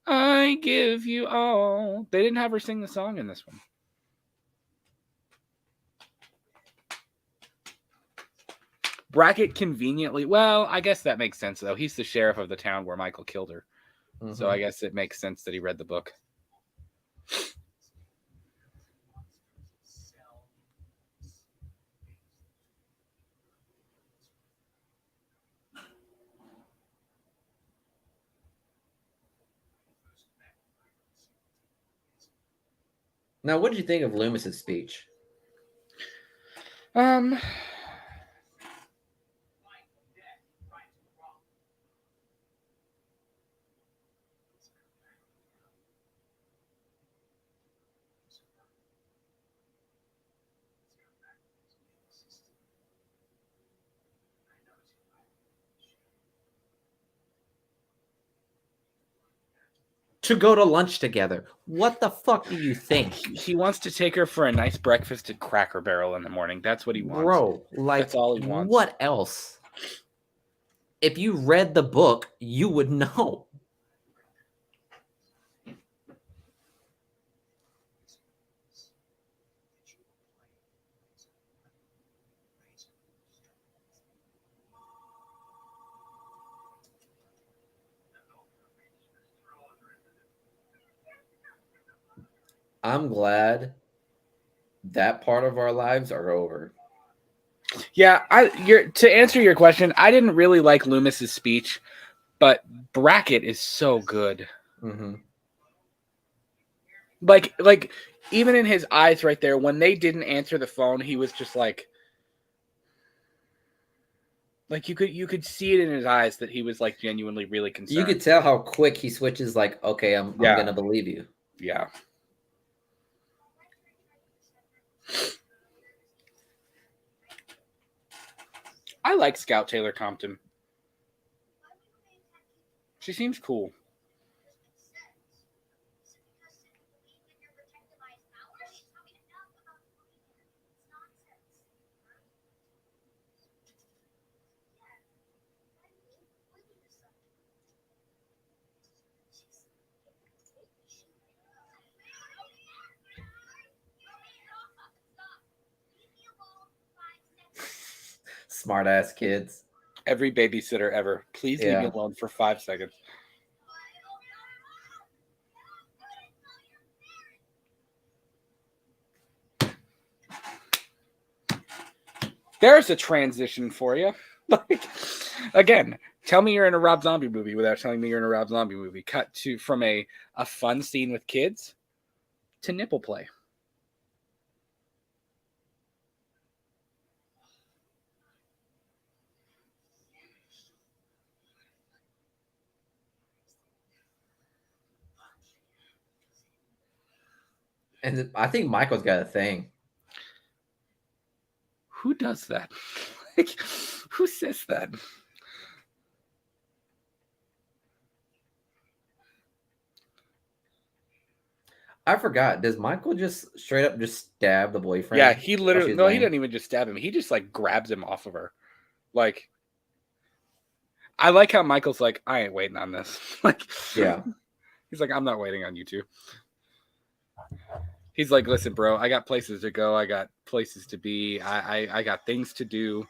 I give you all. They didn't have her sing the song in this one. Brackett conveniently, well, I guess that makes sense, though. He's the sheriff of the town where Michael killed her. Mm-hmm. So I guess it makes sense that he read the book. Now, what did you think of Loomis's speech? To go to lunch together. What the fuck do you think? He wants to take her for a nice breakfast at Cracker Barrel in the morning. That's what he wants. Bro, like, that's all he wants. What else? If you read the book, you would know. I'm glad that part of our lives are over. Yeah, to answer your question, I didn't really like Loomis's speech, but Brackett is so good. Mm-hmm. Like even in his eyes right there, when they didn't answer the phone, he was just like you could see it in his eyes that he was like genuinely really concerned. You could tell how quick he switches. Like, okay, I'm gonna believe you. Yeah. I like Scout Taylor Compton. She seems cool. Smart ass kids. Every babysitter ever. Please leave me alone for 5 seconds. There's a transition for you. Again, tell me you're in a Rob Zombie movie without telling me you're in a Rob Zombie movie. Cut from a fun scene with kids to nipple play. And I think Michael's got a thing. Who does that? Like, who says that? I forgot. Does Michael just straight up just stab the boyfriend? Yeah, he while literally she's no, he laying? doesn't even just stab him. He just like grabs him off of her. Like, I like how Michael's like, I ain't waiting on this. Like, Yeah. he's like, I'm not waiting on you two. He's like, listen, bro, I got places to go. I got places to be. I got things to do.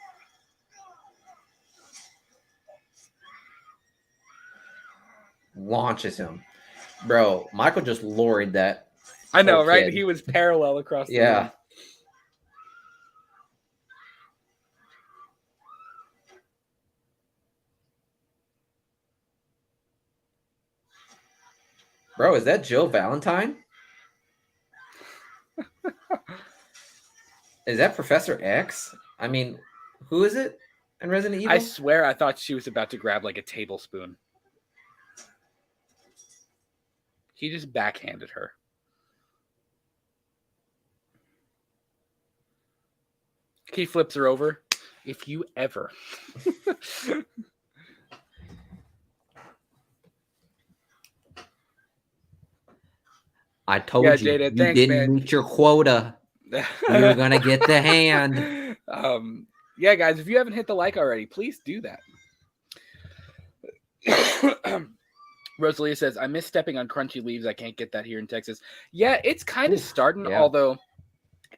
Launches him. Bro, Michael just lorried that. I know, poor right? kid. He was parallel across the Yeah. room. Bro, is that Jill Valentine? Is that Professor X? I mean, who is it in Resident Evil? I swear I thought she was about to grab like a tablespoon. He just backhanded her. He flips her over. If you ever. I told Yeah, you, Jada, you thanks, didn't man. meet your quota. You're gonna get the hand. Yeah, guys, if you haven't hit the like already, please do that. Rosalia says, I miss stepping on crunchy leaves. I can't get that here in Texas. Yeah, it's kind of starting, yeah. although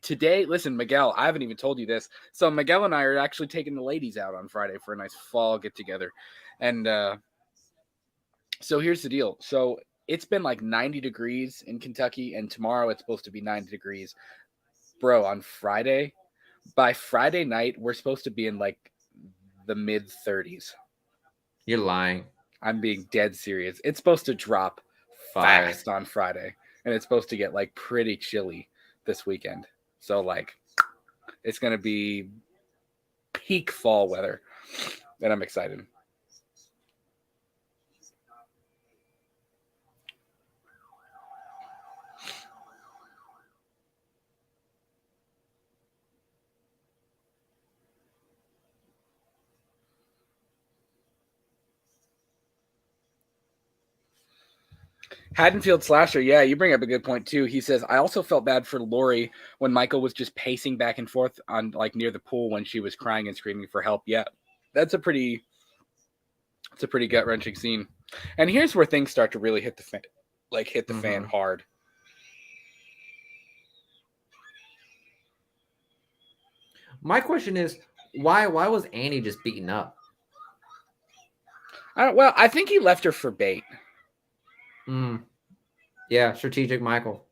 today, listen, Miguel, I haven't even told you this. So Miguel and I are actually taking the ladies out on Friday for a nice fall get-together. And so here's the deal. So it's been like 90 degrees in Kentucky, and tomorrow it's supposed to be 90 degrees. Bro, on Friday, by Friday night, we're supposed to be in like the mid-30s. You're lying. I'm being dead serious. It's supposed to drop fast on Friday, and it's supposed to get like pretty chilly this weekend. So like, it's going to be peak fall weather, and I'm excited. Haddonfield Slasher, yeah, you bring up a good point too. He says, I also felt bad for Lori when Michael was just pacing back and forth on like near the pool when she was crying and screaming for help. Yeah, it's a pretty gut-wrenching scene. And here's where things start to really hit the fan, fan hard. My question is, why was Annie just beaten up? I think he left her for bait. Yeah, strategic Michael.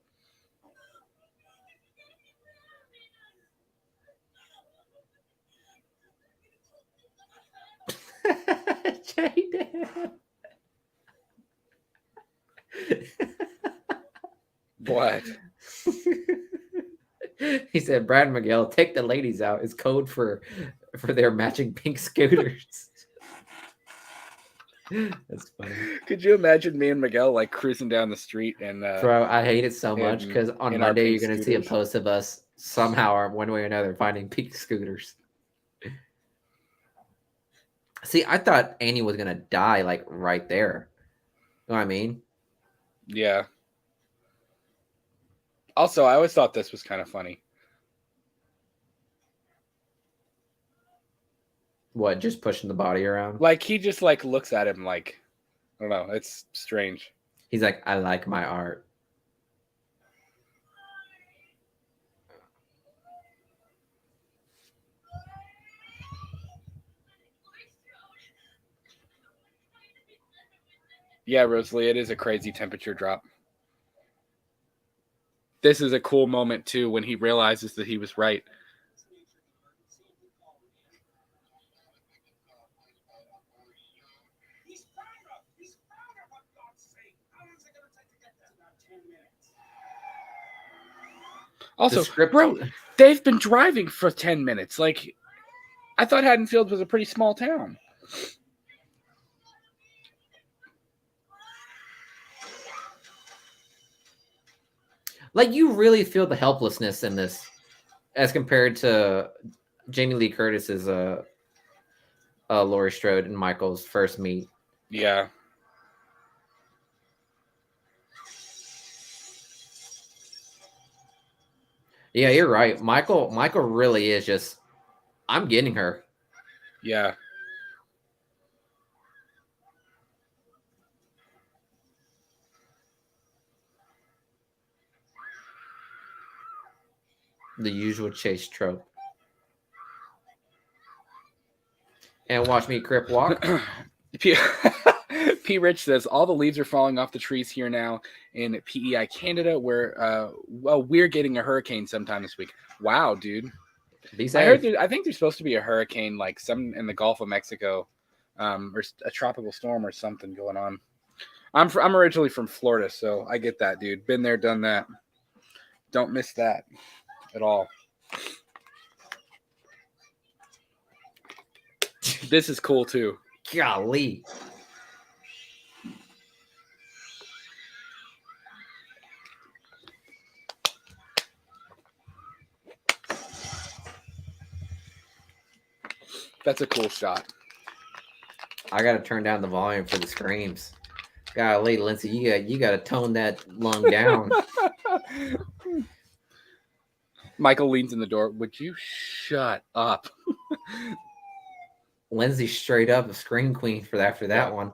What? He said, Brad and Miguel, take the ladies out is code for their matching pink scooters. That's funny. Could you imagine me and Miguel like cruising down the street and Bro, I hate it so much because on Monday you're gonna see a post of us somehow or one way or another finding pink scooters. See, I thought Annie was gonna die like right there. You know what I mean? Yeah. Also, I always thought this was kind of funny. What, just pushing the body around? Like, he just, like, looks at him like, I don't know, it's strange. He's like, I like my art. Yeah, Rosalie, it is a crazy temperature drop. This is a cool moment, too, when he realizes that he was right. Also, bro, they've been driving for 10 minutes. Like, I thought Haddonfield was a pretty small town. Like, you really feel the helplessness in this as compared to Jamie Lee Curtis's Laurie Strode and Michael's first meet. Yeah. Yeah, you're right. Michael really is just, I'm getting her. Yeah. The usual chase trope. And watch me crip walk. P. Rich says all the leaves are falling off the trees here now in PEI Canada, where we're getting a hurricane sometime this week. Wow, dude! Be I safe. heard. I think there's supposed to be a hurricane, like some in the Gulf of Mexico, or a tropical storm or something going on. I'm originally from Florida, so I get that, dude. Been there, done that. Don't miss that at all. This is cool too. Golly. That's a cool shot. I gotta turn down the volume for the screams. Golly, Lindsay, you gotta tone that lung down. Michael leans in the door. Would you shut up? Lindsay straight up a scream queen for after that one.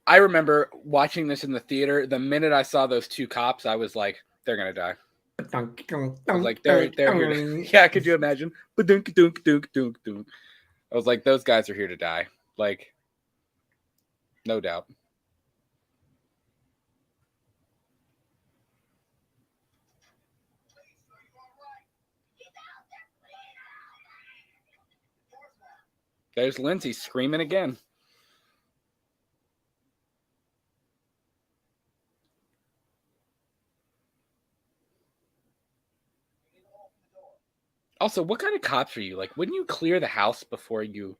I remember watching this in the theater. The minute I saw those two cops, I was like, they're gonna die. I was like, they're here to... Yeah, could you imagine? I was like, those guys are here to die. Like, no doubt. There's Lindsay screaming again. Also, what kind of cops are you? Like, wouldn't you clear the house before you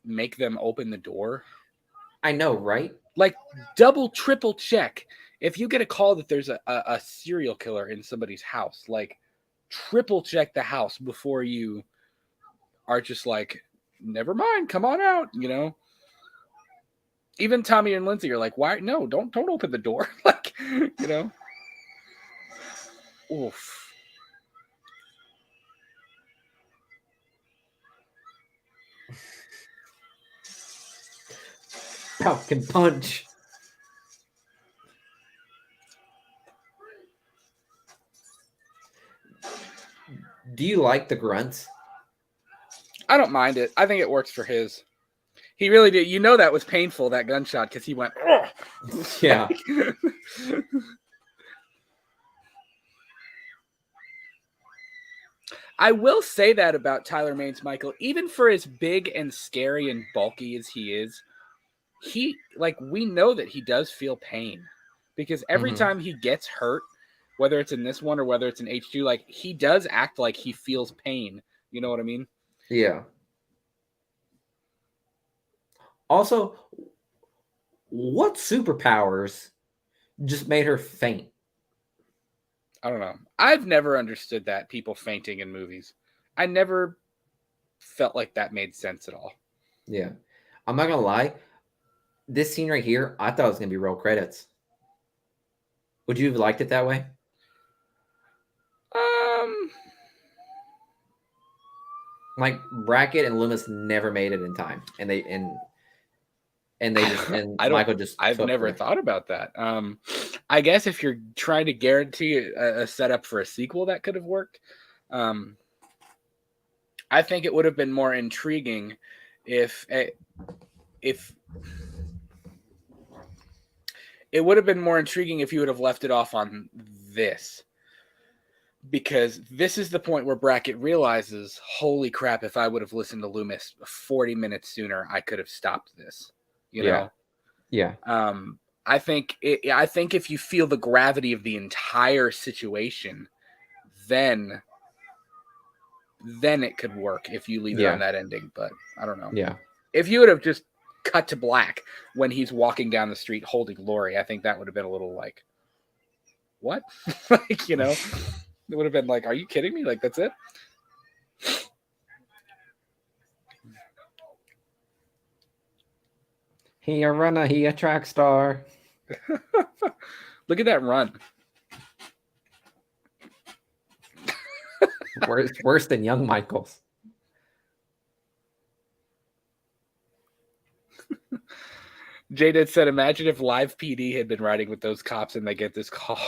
make them open the door? I know, right? Like, double, triple check. If you get a call that there's a serial killer in somebody's house, like, triple check the house before you are just like, never mind, come on out, you know? Even Tommy and Lindsay are like, why? No, don't open the door. Like, you know? Oof. Falcon punch. Do you like the grunts? I don't mind it. I think it works for his. He really did. You know that was painful, that gunshot, because he went, oh. Yeah. I will say that about Tyler Maines Michael. Even for as big and scary and bulky as he is, he, like, we know that he does feel pain. Because every time he gets hurt, whether it's in this one or whether it's in H2, like, he does act like he feels pain. You know what I mean? Yeah. Also, what superpowers just made her faint? I don't know. I've never understood that, people fainting in movies. I never felt like that made sense at all. Yeah. I'm not going to lie. This scene right here, I thought it was going to be roll credits. Would you have liked it that way? Like, Brackett and Loomis never made it in time. And Michael just I've never thought about that. I guess if you're trying to guarantee a setup for a sequel, that could have worked. I think it would have been more intriguing if it would have been more intriguing if you would have left it off on this. Because this is the point where Brackett realizes, holy crap, if I would have listened to Loomis 40 minutes sooner, I could have stopped this. You know? Yeah. I think if you feel the gravity of the entire situation, then it could work if you leave it on that ending. But I don't know. Yeah. If you would have just cut to black when he's walking down the street holding Lori, I think that would have been a little like, what? Like, you know, it would have been like, are you kidding me? Like, that's it? He a runner, he a track star. Look at that run. Worse than young Michaels. J-Did said, imagine if Live PD had been riding with those cops and they get this call.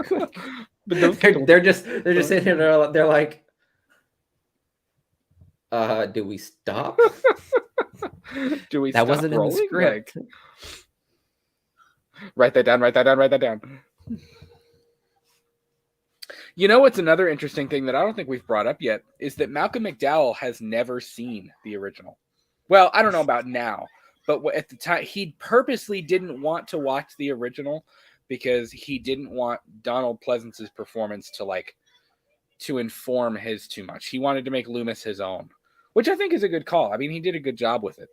But those people, They're just sitting here. They're like, do we stop? do we That stop wasn't rolling? in the script. Like, write that down. Write that down. Write that down. You know what's another interesting thing that I don't think we've brought up yet is that Malcolm McDowell has never seen the original. Well, I don't know about now, but at the time he purposely didn't want to watch the original because he didn't want Donald Pleasance's performance to inform his too much. He wanted to make Loomis his own, which I think is a good call. I mean, he did a good job with it,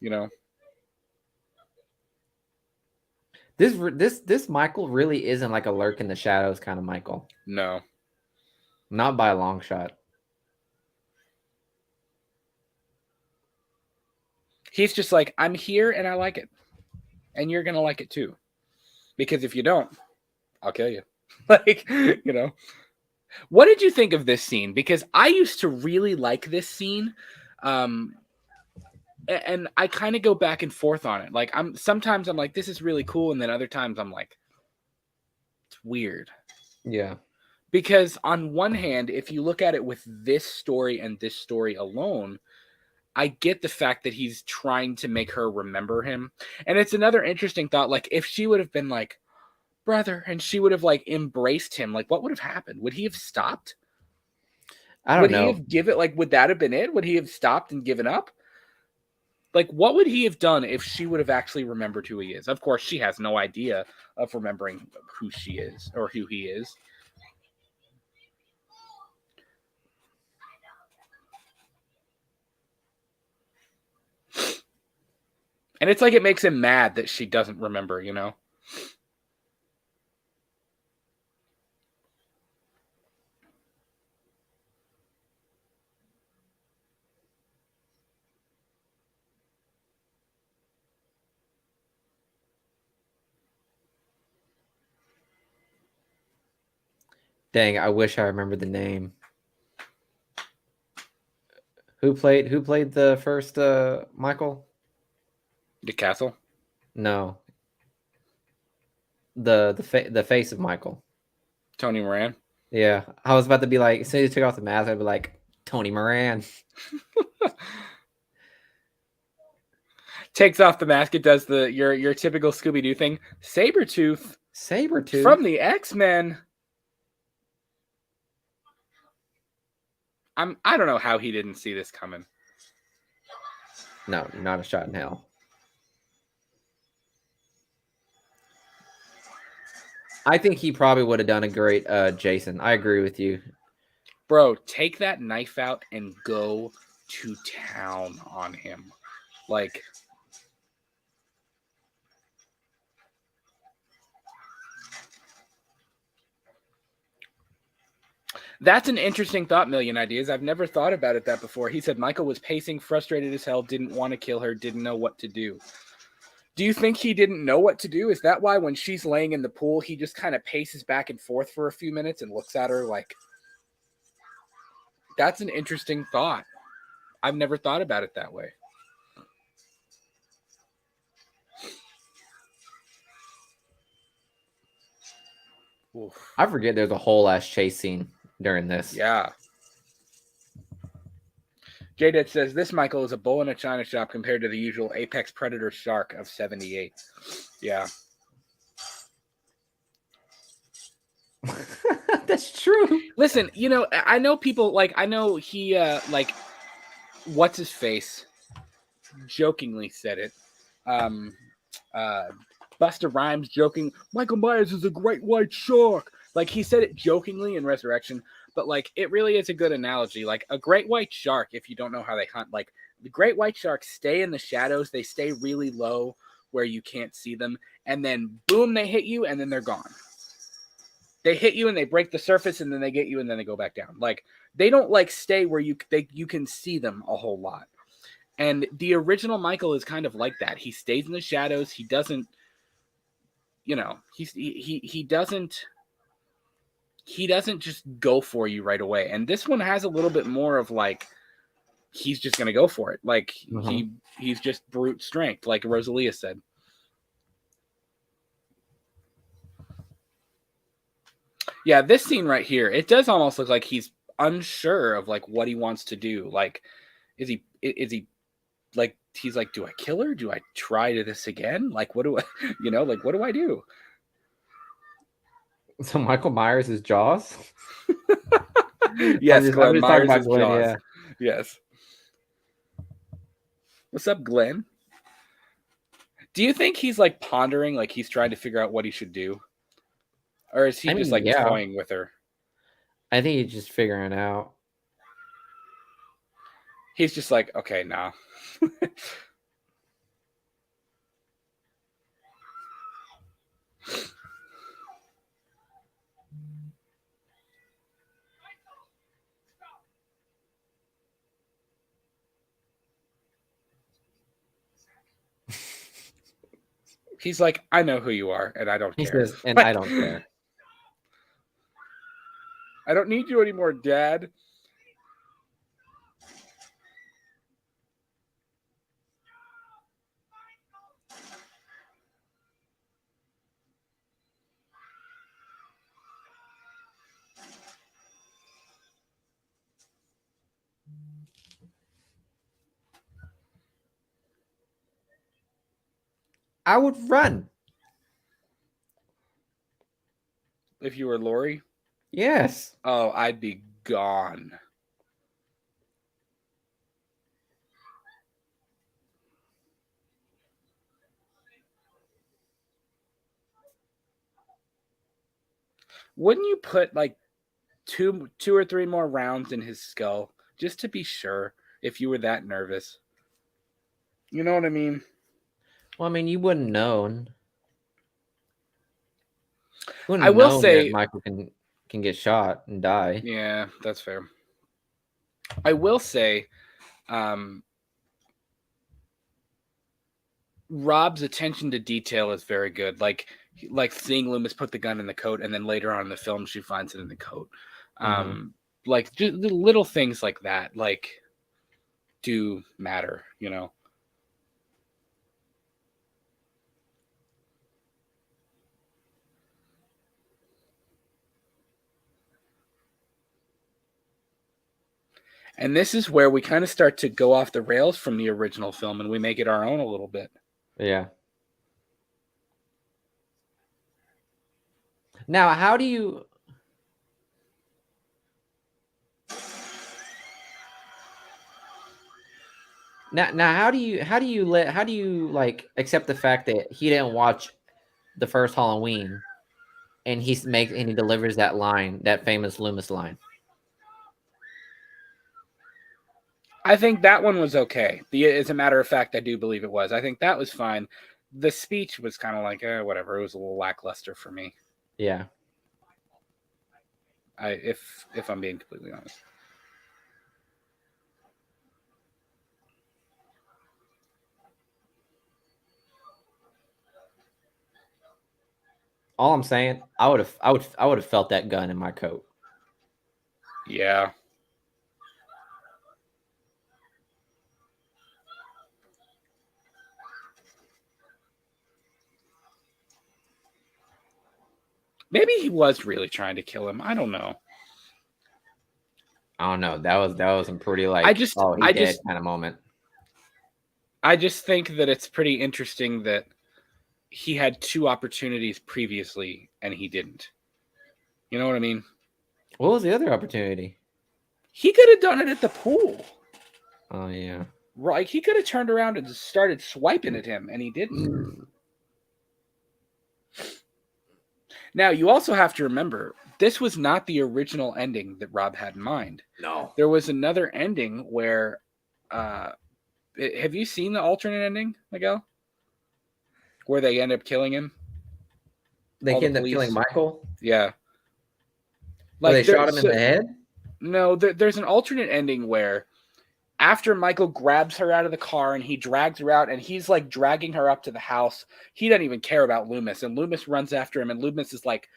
you know. This Michael really isn't like a lurk in the shadows kind of Michael. No. Not by a long shot. He's just like, I'm here and I like it. And you're going to like it too. Because if you don't, I'll kill you. Like, you know. What did you think of this scene? Because I used to really like this scene. And I kind of go back and forth on it. Like sometimes I'm like, this is really cool. And then other times I'm like, it's weird. Yeah. Because on one hand, if you look at it with this story and this story alone, I get the fact that he's trying to make her remember him. And it's another interesting thought. Like if she would have been like, brother, and she would have like embraced him, like what would have happened? Would he have stopped? I don't know. Would he have would that have been it? Would he have stopped and given up? Like, what would he have done if she would have actually remembered who he is? Of course, she has no idea of remembering who she is or who he is. And it's like it makes him mad that she doesn't remember, you know? Dang, I wish I remembered the name. Who played the first Michael? The castle? No. The face of Michael. Tony Moran? Yeah. I was about to be like, as soon as he took off the mask, I'd be like, Tony Moran. Takes off the mask, it does your typical Scooby-Doo thing. Sabretooth from the X-Men. I don't know how he didn't see this coming. No, not a shot in hell. I think he probably would have done a great Jason. I agree with you. Bro, take that knife out and go to town on him. Like, that's an interesting thought, Million Ideas. I've never thought about it that before. He said Michael was pacing, frustrated as hell, didn't want to kill her, didn't know what to do. Do you think he didn't know what to do? Is that why when she's laying in the pool, he just kind of paces back and forth for a few minutes and looks at her like... That's an interesting thought. I've never thought about it that way. Oof. I forget there's a whole ass chase scene during this. Yeah. J-Dad says, this Michael is a bull in a china shop compared to the usual apex predator shark of 78. Yeah. That's true. Listen, you know, I know people, like, I know he, like, what's his face? Jokingly said it. Busta Rhymes joking, Michael Myers is a great white shark. Like, he said it jokingly in Resurrection, but, like, it really is a good analogy. Like, a great white shark, if you don't know how they hunt, like, The great white sharks stay in the shadows. They stay really low where you can't see them. And then, boom, they hit you, and then they're gone. They hit you, and they break the surface, and then they get you, and then they go back down. Like, they don't, like, stay where you can see them a whole lot. And the original Michael is kind of like that. He stays in the shadows. He doesn't, he doesn't just go for you right away. And this one has a little bit more of like, he's just going to go for it. Like he's just brute strength, like Rosalia said. Yeah, this scene right here, it does almost look like he's unsure of like what he wants to do. Like, is he like, he's like, do I kill her? Do I try to this again? Like, what do I, like, what do I do? So Michael Myers is Jaws? Yes, Glenn Myers is Glenn, Jaws. yeah. Yes. What's up, Glenn? Do you think he's like pondering, like he's trying to figure out what he should do? Or is he toying with her? I think he's just figuring it out. He's just like, okay, nah. He's like, I know who you are, and I don't care. Says, and I don't care. I don't need you anymore, Dad. I would run. If you were Lori? Yes. Oh, I'd be gone. Wouldn't you put like two or three more rounds in his skull just to be sure if you were that nervous? You know what I mean? Well, I mean, you wouldn't know. I will say that Michael can get shot and die. Yeah, that's fair. I will say, Rob's attention to detail is very good. Like seeing Loomis put the gun in the coat, and then later on in the film, she finds it in the coat. Like just little things like that, like do matter, And this is where we kind of start to go off the rails from the original film, and we make it our own a little bit. Yeah. Now, how do you... Now, how do you like accept the fact that he didn't watch the first Halloween, and he delivers that line, that famous Loomis line? I think that one was okay. As a matter of fact, I do believe it was. I think that was fine. The speech was kind of like, whatever. It was a little lackluster for me. Yeah. If I'm being completely honest. All I'm saying, I would have felt that gun in my coat. Yeah. Maybe he was really trying to kill him. I don't know. That was a pretty like dead kind of moment. I just think that it's pretty interesting that he had two opportunities previously and he didn't. You know what I mean? What was the other opportunity? He could have done it at the pool. Oh yeah. Right. He could have turned around and started swiping at him, and he didn't. Now, you also have to remember, this was not the original ending that Rob had in mind. No. There was another ending where have you seen the alternate ending, Miguel? Where they end up killing him? They All the end up killing police? Michael. Yeah. Or they shot there's- him in the head. No, there's an alternate ending where after Michael grabs her out of the car and he drags her out and he's like dragging her up to the house, he doesn't even care about Loomis. And Loomis runs after him and Loomis is like,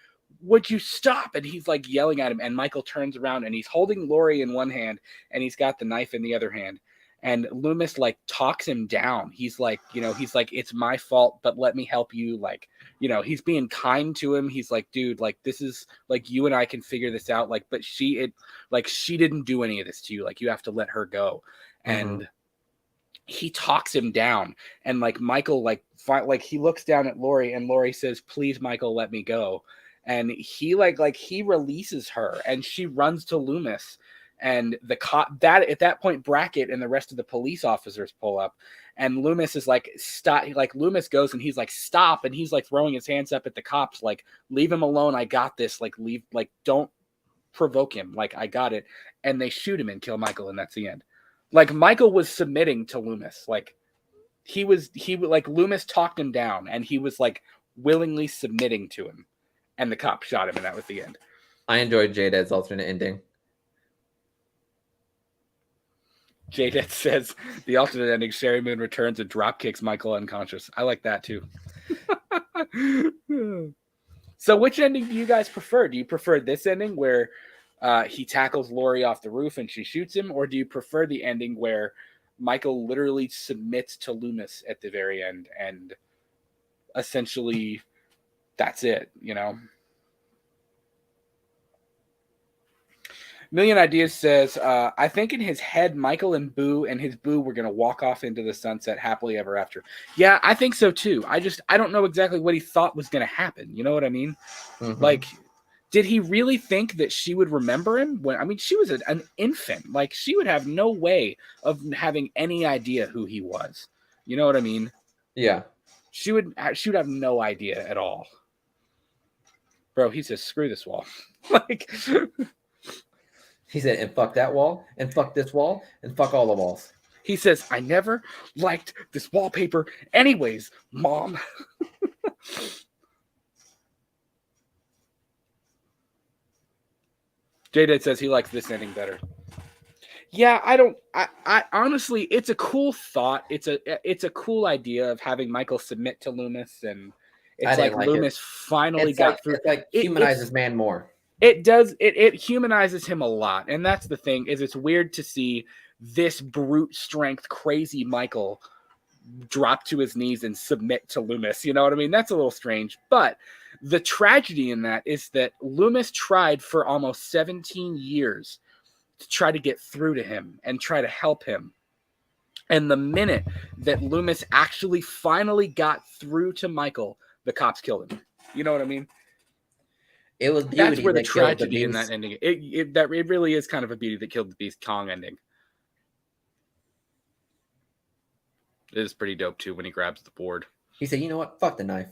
would you stop? And he's like yelling at him. And Michael turns around and he's holding Lori in one hand and he's got the knife in the other hand. And Loomis like talks him down. He's like, it's my fault, but let me help you. Like, he's being kind to him. He's like, dude, like, this is like, you and I can figure this out. Like, but she didn't do any of this to you. Like, you have to let her go. And he talks him down. And like, Michael, he looks down at Lori and Lori says, please, Michael, let me go. And he he releases her and she runs to Loomis. And the cop at that point, Brackett and the rest of the police officers pull up, and Loomis is like, stop. Like, Loomis goes and he's like, stop. And he's like throwing his hands up at the cops, like, leave him alone. I got this. Like, leave, like, don't provoke him. Like, I got it. And they shoot him and kill Michael. And that's the end. Like, Michael was submitting to Loomis. Like, Loomis talked him down and he was like willingly submitting to him. And the cop shot him. And that was the end. I enjoyed J-Dad's alternate ending. J-Det says the alternate ending, Sherry Moon returns and drop kicks Michael unconscious. I like that too. So which ending do you guys prefer? Do you prefer this ending where he tackles Lori off the roof and she shoots him? Or do you prefer the ending where Michael literally submits to Loomis at the very end and essentially that's it, Million Ideas says, I think in his head, Michael and his boo were going to walk off into the sunset happily ever after. Yeah, I think so too. I don't know exactly what he thought was going to happen. You know what I mean? Mm-hmm. Like, did he really think that she would remember him? She was an infant. Like, she would have no way of having any idea who he was. You know what I mean? Yeah. She would have no idea at all. Bro, he says, screw this wall. Like... He said, and fuck that wall, and fuck this wall, and fuck all the walls. He says, I never liked this wallpaper anyways, Mom. J-Dad says he likes this ending better. Yeah, I honestly, it's a cool thought. It's a cool idea of having Michael submit to Loomis, and it's like Loomis finally got through. It's like humanizes man more. It does. It humanizes him a lot. And that's the thing, is it's weird to see this brute strength, crazy Michael drop to his knees and submit to Loomis. You know what I mean? That's a little strange. But the tragedy in that is that Loomis tried for almost 17 years to try to get through to him and try to help him. And the minute that Loomis actually finally got through to Michael, the cops killed him. You know what I mean? It was beauty. That's where the tragedy in that ending. It really is kind of a beauty that killed the beast. Kong ending. It is pretty dope too when he grabs the board. He said, "You know what? Fuck the knife."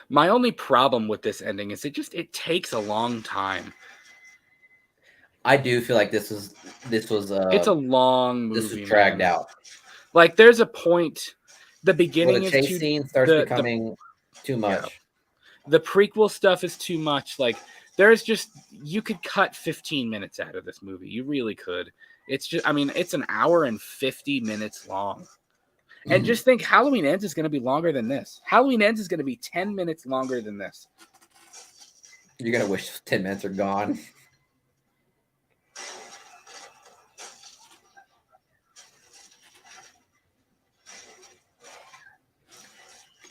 My only problem with this ending is it takes a long time. I do feel like this was it's a long movie. This was dragged out. Like, there's a point. The beginning the chase scene starts becoming too much. Yeah. The prequel stuff is too much. Like, you could cut 15 minutes out of this movie. You really could. It's just, it's an hour and 50 minutes long. And just think, Halloween Ends is going to be longer than this. Halloween Ends is going to be 10 minutes longer than this. You're going to wish 10 minutes are gone.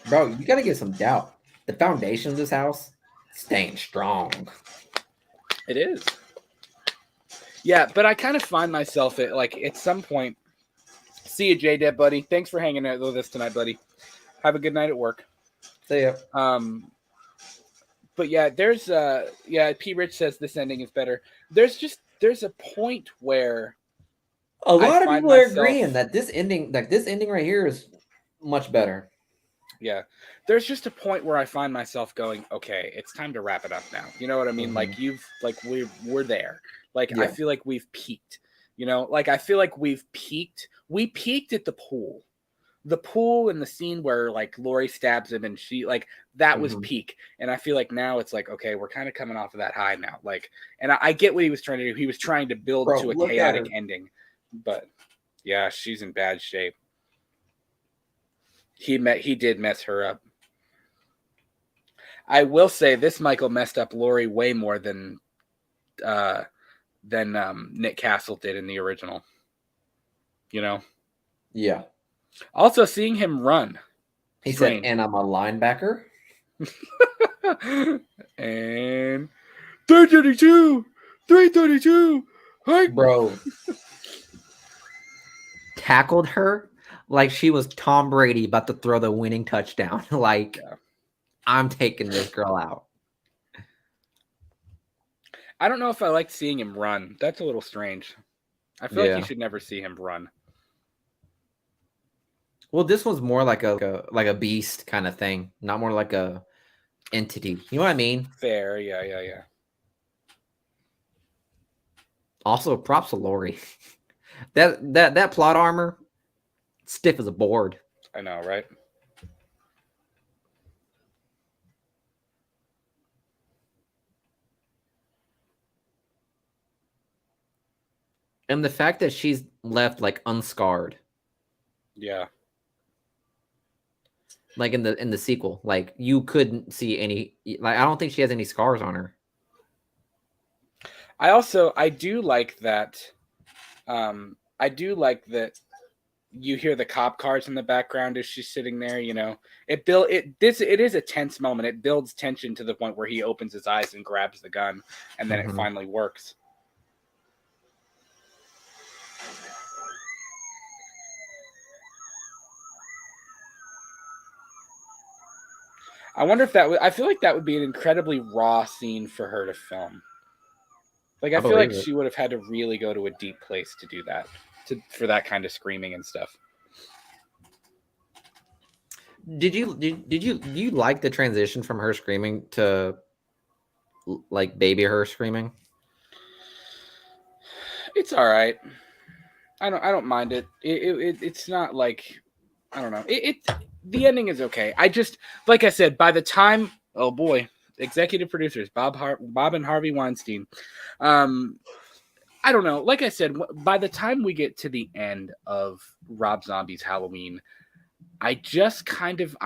Bro, you got to get some doubt. The foundation of this house, staying strong. It is. Yeah, but I kind of find myself at some point. See you, J-Deb, buddy. Thanks for hanging out with us tonight, buddy. Have a good night at work. See ya. But yeah, there's P. Rich says this ending is better. There's a point where a lot of people are agreeing that this ending right here is much better. Yeah, there's just a point where I find myself going, okay, it's time to wrap it up now. You know what I mean? Mm-hmm. We're there. I feel like we've peaked. You know, like I feel like we've peaked. We peaked at the pool. The pool and the scene where like Lori stabs him and she like that was peak. And I feel like now it's like, okay, we're kind of coming off of that high now. Like, and I get what he was trying to do. He was trying to build to a chaotic ending, but yeah, she's in bad shape. He did mess her up. I will say this Michael messed up Lori way more than Nick Castle did in the original. You know? Yeah. Also, seeing him run. He said, and I'm a linebacker. And 332. Bro. Tackled her like she was Tom Brady about to throw the winning touchdown. Like, yeah. I'm taking this girl out. I don't know if I liked seeing him run. That's a little strange. I feel like you should never see him run. Well, this one's more like a beast kind of thing, not more like a entity. You know what I mean? Fair, yeah. Also, props to Lori. that plot armor, stiff as a board. I know, right? And the fact that she's left like unscarred. Yeah. Like in the sequel, like you couldn't see any. Like I don't think she has any scars on her. I do like that. I do like that. You hear the cop cars in the background as she's sitting there. You know, it is a tense moment. It builds tension to the point where he opens his eyes and grabs the gun, and then it finally works. I wonder if I feel like that would be an incredibly raw scene for her to film. Like, I feel like she would have had to really go to a deep place to do that, for that kind of screaming and stuff. Did you like the transition from her screaming to like baby her screaming? It's all right. I don't mind it. It's not like, I don't know. The ending is okay. I just, like I said, by the time, oh boy, executive producers Bob and Harvey Weinstein. I don't know. Like I said, by the time we get to the end of Rob Zombie's Halloween, I'm kind of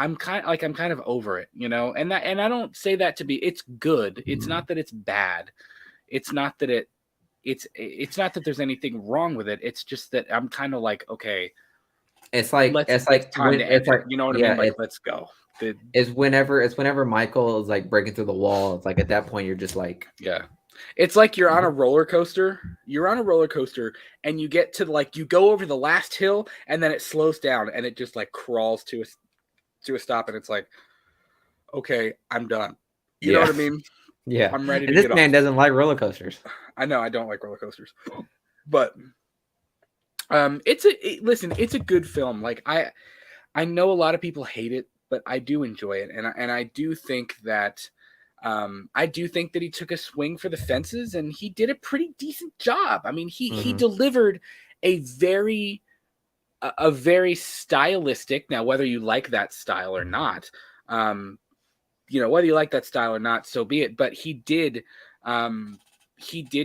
over it, you know. And I don't say that to be. It's good. It's not that it's bad. It's not that it's not that there's anything wrong with it. It's just that I'm kind of like, okay. It's like time to end it. You know what I mean? Like, let's go. It's whenever Michael is like breaking through the wall. It's like at that point you're just like, yeah. It's like you're on a roller coaster. You're on a roller coaster, and you get to like you go over the last hill, and then it slows down, and it just like crawls to a stop, and it's like, okay, I'm done. You know what I mean? Yeah, I'm ready to get off. This man doesn't like roller coasters. I know I don't like roller coasters, but. It's a good film. Like I know a lot of people hate it, but I do enjoy it, and I do think that he took a swing for the fences, and he did a pretty decent job. I mean, he delivered a very stylistic. Now, whether you like that style or not, whether you like that style or not, so be it. But he did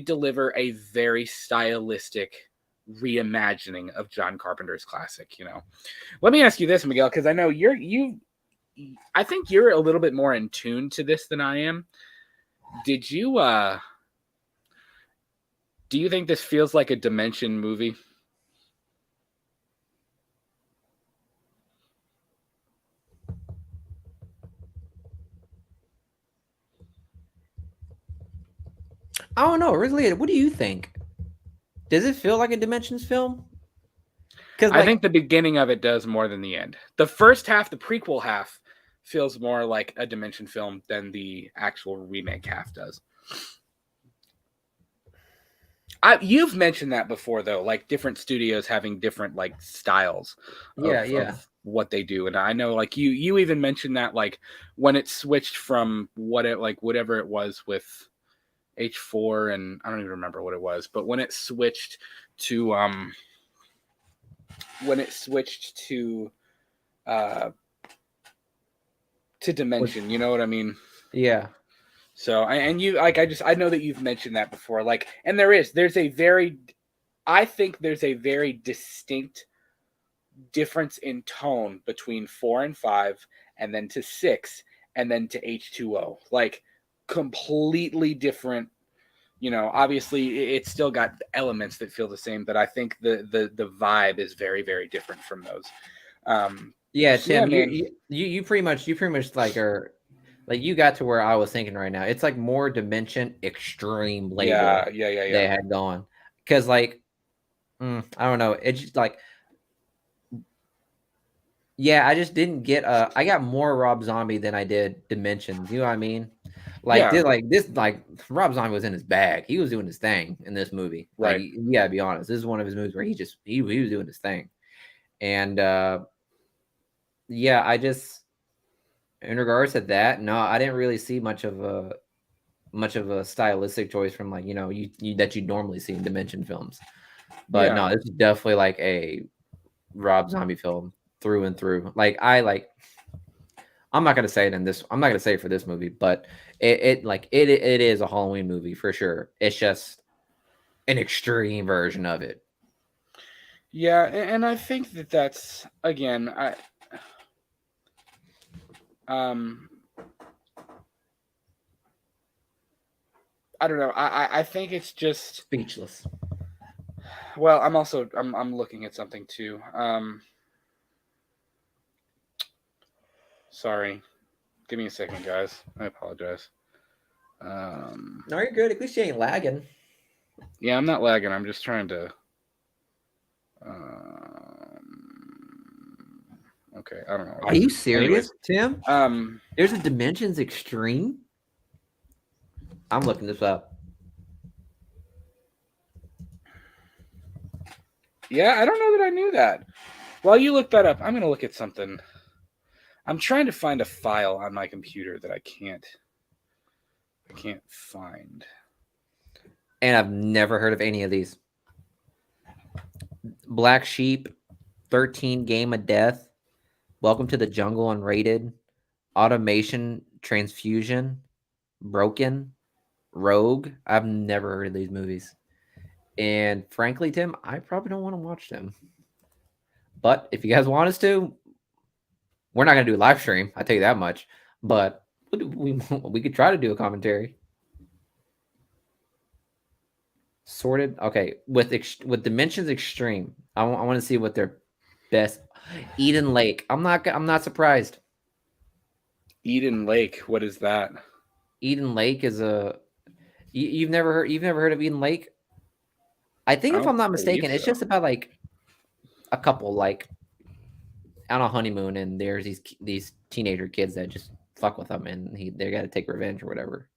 deliver a very stylistic reimagining of John Carpenter's classic. You know, let me ask you this, Miguel, because I know I think you're a little bit more in tune to this than I am. Do you think this feels like a Dimension movie? I don't know. Really, what do you think? Does it feel like a Dimensions film? Because I think the beginning of it does more than the end. The first half, the prequel half, feels more like a Dimension film than the actual remake half does. You've mentioned that before, though, like different studios having different like styles of what they do. And I know like you even mentioned that like when it switched from whatever it was with H4, and I don't even remember what it was, but when it switched to when it switched to Dimension. You know what I mean? Yeah. So and you like I know that you've mentioned that before. Like, and there's a very I think there's a very distinct difference in tone between 4 and 5 and then to 6 and then to H2O. Like completely different. Obviously it's still got elements that feel the same, but I think the vibe is very, very different from those. Yeah, So yeah, Tim, man. you pretty much like are like you got to where I was thinking right now. It's like more Dimension Extreme label Yeah. they had gone. Because like I don't know. It's just like yeah, I just didn't get I got more Rob Zombie than I did Dimensions. You know what I mean? Like Yeah. like Rob Zombie was in his bag. He was doing his thing in this movie. Like Right. you gotta be honest. This is one of his movies where he was doing his thing. And yeah, I just in regards to that, no, I didn't really see much of a stylistic choice from like, you that you normally see in Dimension films. But no, this is definitely like a Rob Zombie film through and through. I'm not gonna say it in this. I'm not gonna say it for this movie, but it is a Halloween movie for sure. It's just an extreme version of it. Yeah, and I think that's again, I don't know. I think it's just Speechless. well, I'm looking at something too. Sorry. Give me a second, guys. I apologize. No, you're good. At least you ain't lagging. Yeah, I'm not lagging. I'm just trying to. Okay, I don't know. Are you serious, Anyways, Tim? There's a Dimensions Extreme. I'm looking this up. Yeah, I don't know that I knew that. While you look that up, I'm going to look at something. I'm trying to find a file on my computer that I can't find. And I've never heard of any of these. Black Sheep, 13 Game of Death, Welcome to the Jungle Unrated, Automation Transfusion, Broken, Rogue. I've never heard of these movies. And frankly, Tim, I probably don't want to watch them. But if you guys want us to, we're not going to do a live stream. I tell you that much. But we could try to do a commentary. Sorted. Okay, with Dimensions Extreme, I want to see what their best. Eden Lake. I'm not surprised. Eden Lake. What is that? Eden Lake is you've never heard of Eden Lake? I think if I'm not mistaken, it's just about like a couple like on a honeymoon, and there's these teenager kids that just fuck with them, and they got to take revenge or whatever.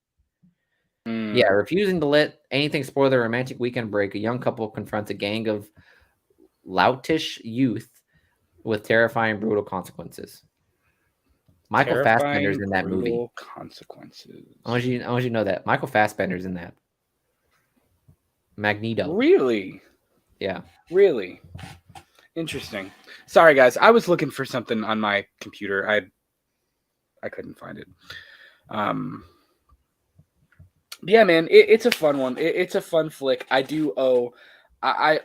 Yeah, refusing to let anything spoil their romantic weekend break, a young couple confronts a gang of loutish youth with terrifying, brutal consequences. Michael Fassbender's in that movie. Consequences. I want you to know that Michael Fassbender's in that. Magneto. Really? Yeah. Really? Interesting. Sorry, guys. I was looking for something on my computer. I couldn't find it. Yeah, man. It's a fun one. It's a fun flick. I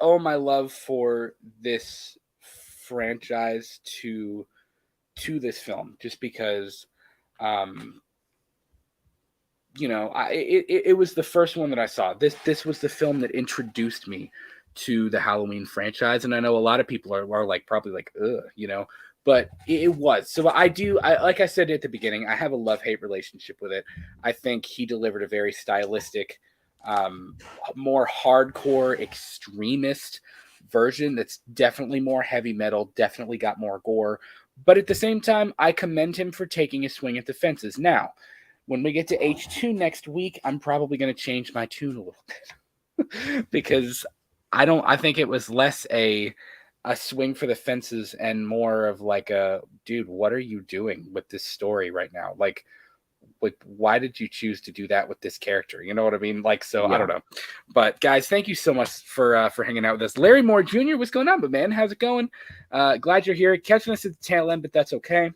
owe my love for this franchise to this film, just because it was the first one that I saw. This was the film that introduced me to the Halloween franchise, and I know a lot of people are like probably like ugh, but it was. So I like I said at the beginning, I have a love-hate relationship with it. I think he delivered a very stylistic, more hardcore extremist version that's definitely more heavy metal, definitely got more gore. But at the same time, I commend him for taking a swing at the fences. Now, when we get to H2 next week, I'm probably going to change my tune a little bit because I think it was less a swing for the fences and more of like a, dude, what are you doing with this story right now? Like, why did you choose to do that with this character? You know what I mean? Like, so Yeah. I don't know. But guys, thank you so much for hanging out with us. Larry Moore Jr., what's going on, but man? How's it going? Glad you're here. Catching us at the tail end, but that's okay.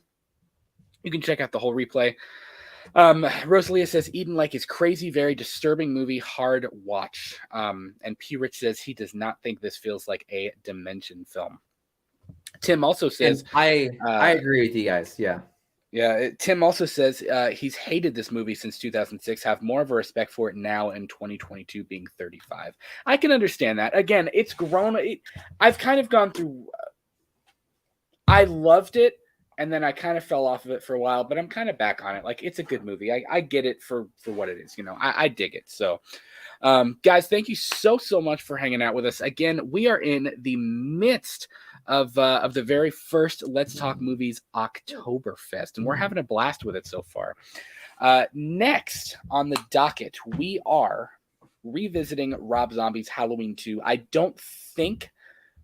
You can check out the whole replay. Rosalia says Eden Like is crazy, very disturbing movie, hard watch. And P. Rich says he does not think this feels like a Dimension film. Tim also says I agree with you guys. Yeah. Yeah, Tim also says he's hated this movie since 2006, have more of a respect for it now in 2022 being 35. I can understand that. Again, it's grown. I've kind of gone through. I loved it, and then I kind of fell off of it for a while, but I'm kind of back on it. Like, it's a good movie. I get it for what it is. You know, I dig it. So, guys, thank you so much for hanging out with us. Again, we are in the midst of the very first Let's Talk Movies Oktoberfest, and we're having a blast with it so far. Next on the docket, we are revisiting Rob Zombie's Halloween 2. I don't think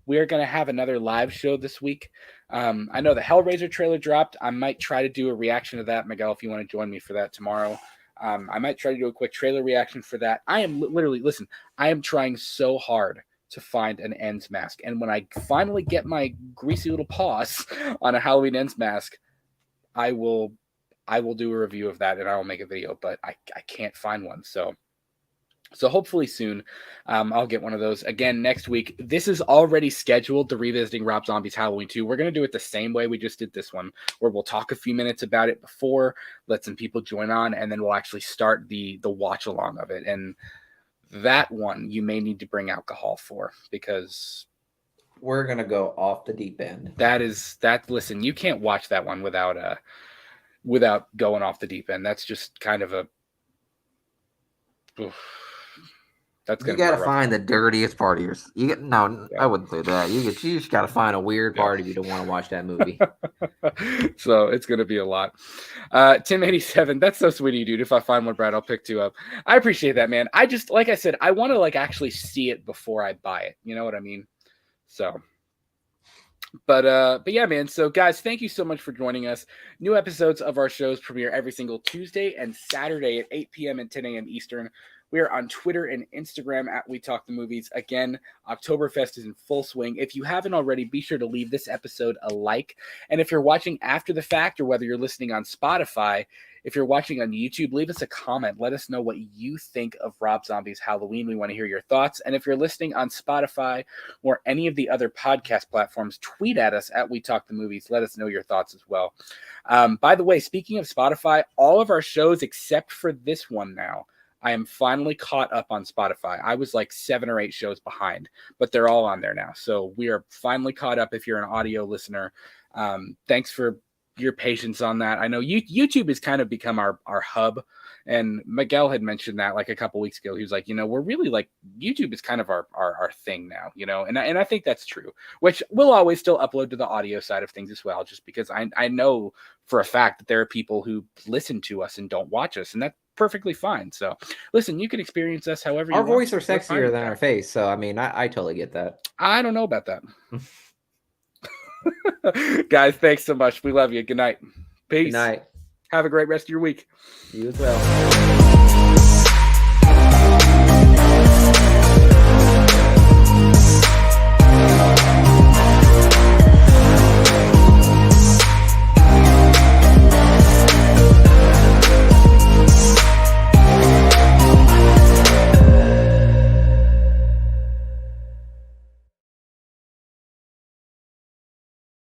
we are going to have another live show this week. I know the Hellraiser trailer dropped. I might try to do a reaction to that. Miguel, if you want to join me for that tomorrow. I might try to do a quick trailer reaction for that. I am literally, listen, I am trying so hard to find an Ends mask. And when I finally get my greasy little paws on a Halloween Ends mask, I will do a review of that and I will make a video, but I can't find one. So hopefully soon I'll get one of those. Again, next week, this is already scheduled, the Revisiting Rob Zombie's Halloween 2. We're going to do it the same way we just did this one, where we'll talk a few minutes about it before, let some people join on, and then we'll actually start the watch along of it. And that one you may need to bring alcohol for, because we're gonna go off the deep end. Listen, you can't watch that one without going off the deep end. That's just kind of a that's you gotta find the dirtiest partiers. I wouldn't say that. You just gotta find a weird part if you don't want to watch that movie. So it's gonna be a lot. Tim87, that's so sweet of you, dude. If I find one, Brad, I'll pick 2 up. I appreciate that, man. I just, like I said, I want to actually see it before I buy it. You know what I mean? So, but yeah, man. So guys, thank you so much for joining us. New episodes of our shows premiere every single Tuesday and Saturday at 8 p.m. and 10 a.m. Eastern. We are on Twitter and Instagram at We Talk the Movies. Again, Oktoberfest is in full swing. If you haven't already, be sure to leave this episode a like. And if you're watching after the fact, or whether you're listening on Spotify, if you're watching on YouTube, leave us a comment. Let us know what you think of Rob Zombie's Halloween. We want to hear your thoughts. And if you're listening on Spotify or any of the other podcast platforms, tweet at us at We Talk the Movies. Let us know your thoughts as well. By the way, speaking of Spotify, all of our shows except for this one now, I am finally caught up on Spotify. I was like 7 or 8 shows behind, but they're all on there now. So we are finally caught up if you're an audio listener. Thanks for your patience on that. I know YouTube has kind of become our hub. And Miguel had mentioned that like a couple weeks ago. He was like, we're really like, YouTube is kind of our thing now, and I think that's true, which we'll always still upload to the audio side of things as well, just because I know for a fact that there are people who listen to us and don't watch us, and that's perfectly fine. So listen, you can experience us however you want. Our voice are sexier than our face. So, I mean, I totally get that. I don't know about that. Guys, thanks so much. We love you. Good night. Peace. Good night. Have a great rest of your week. You as well.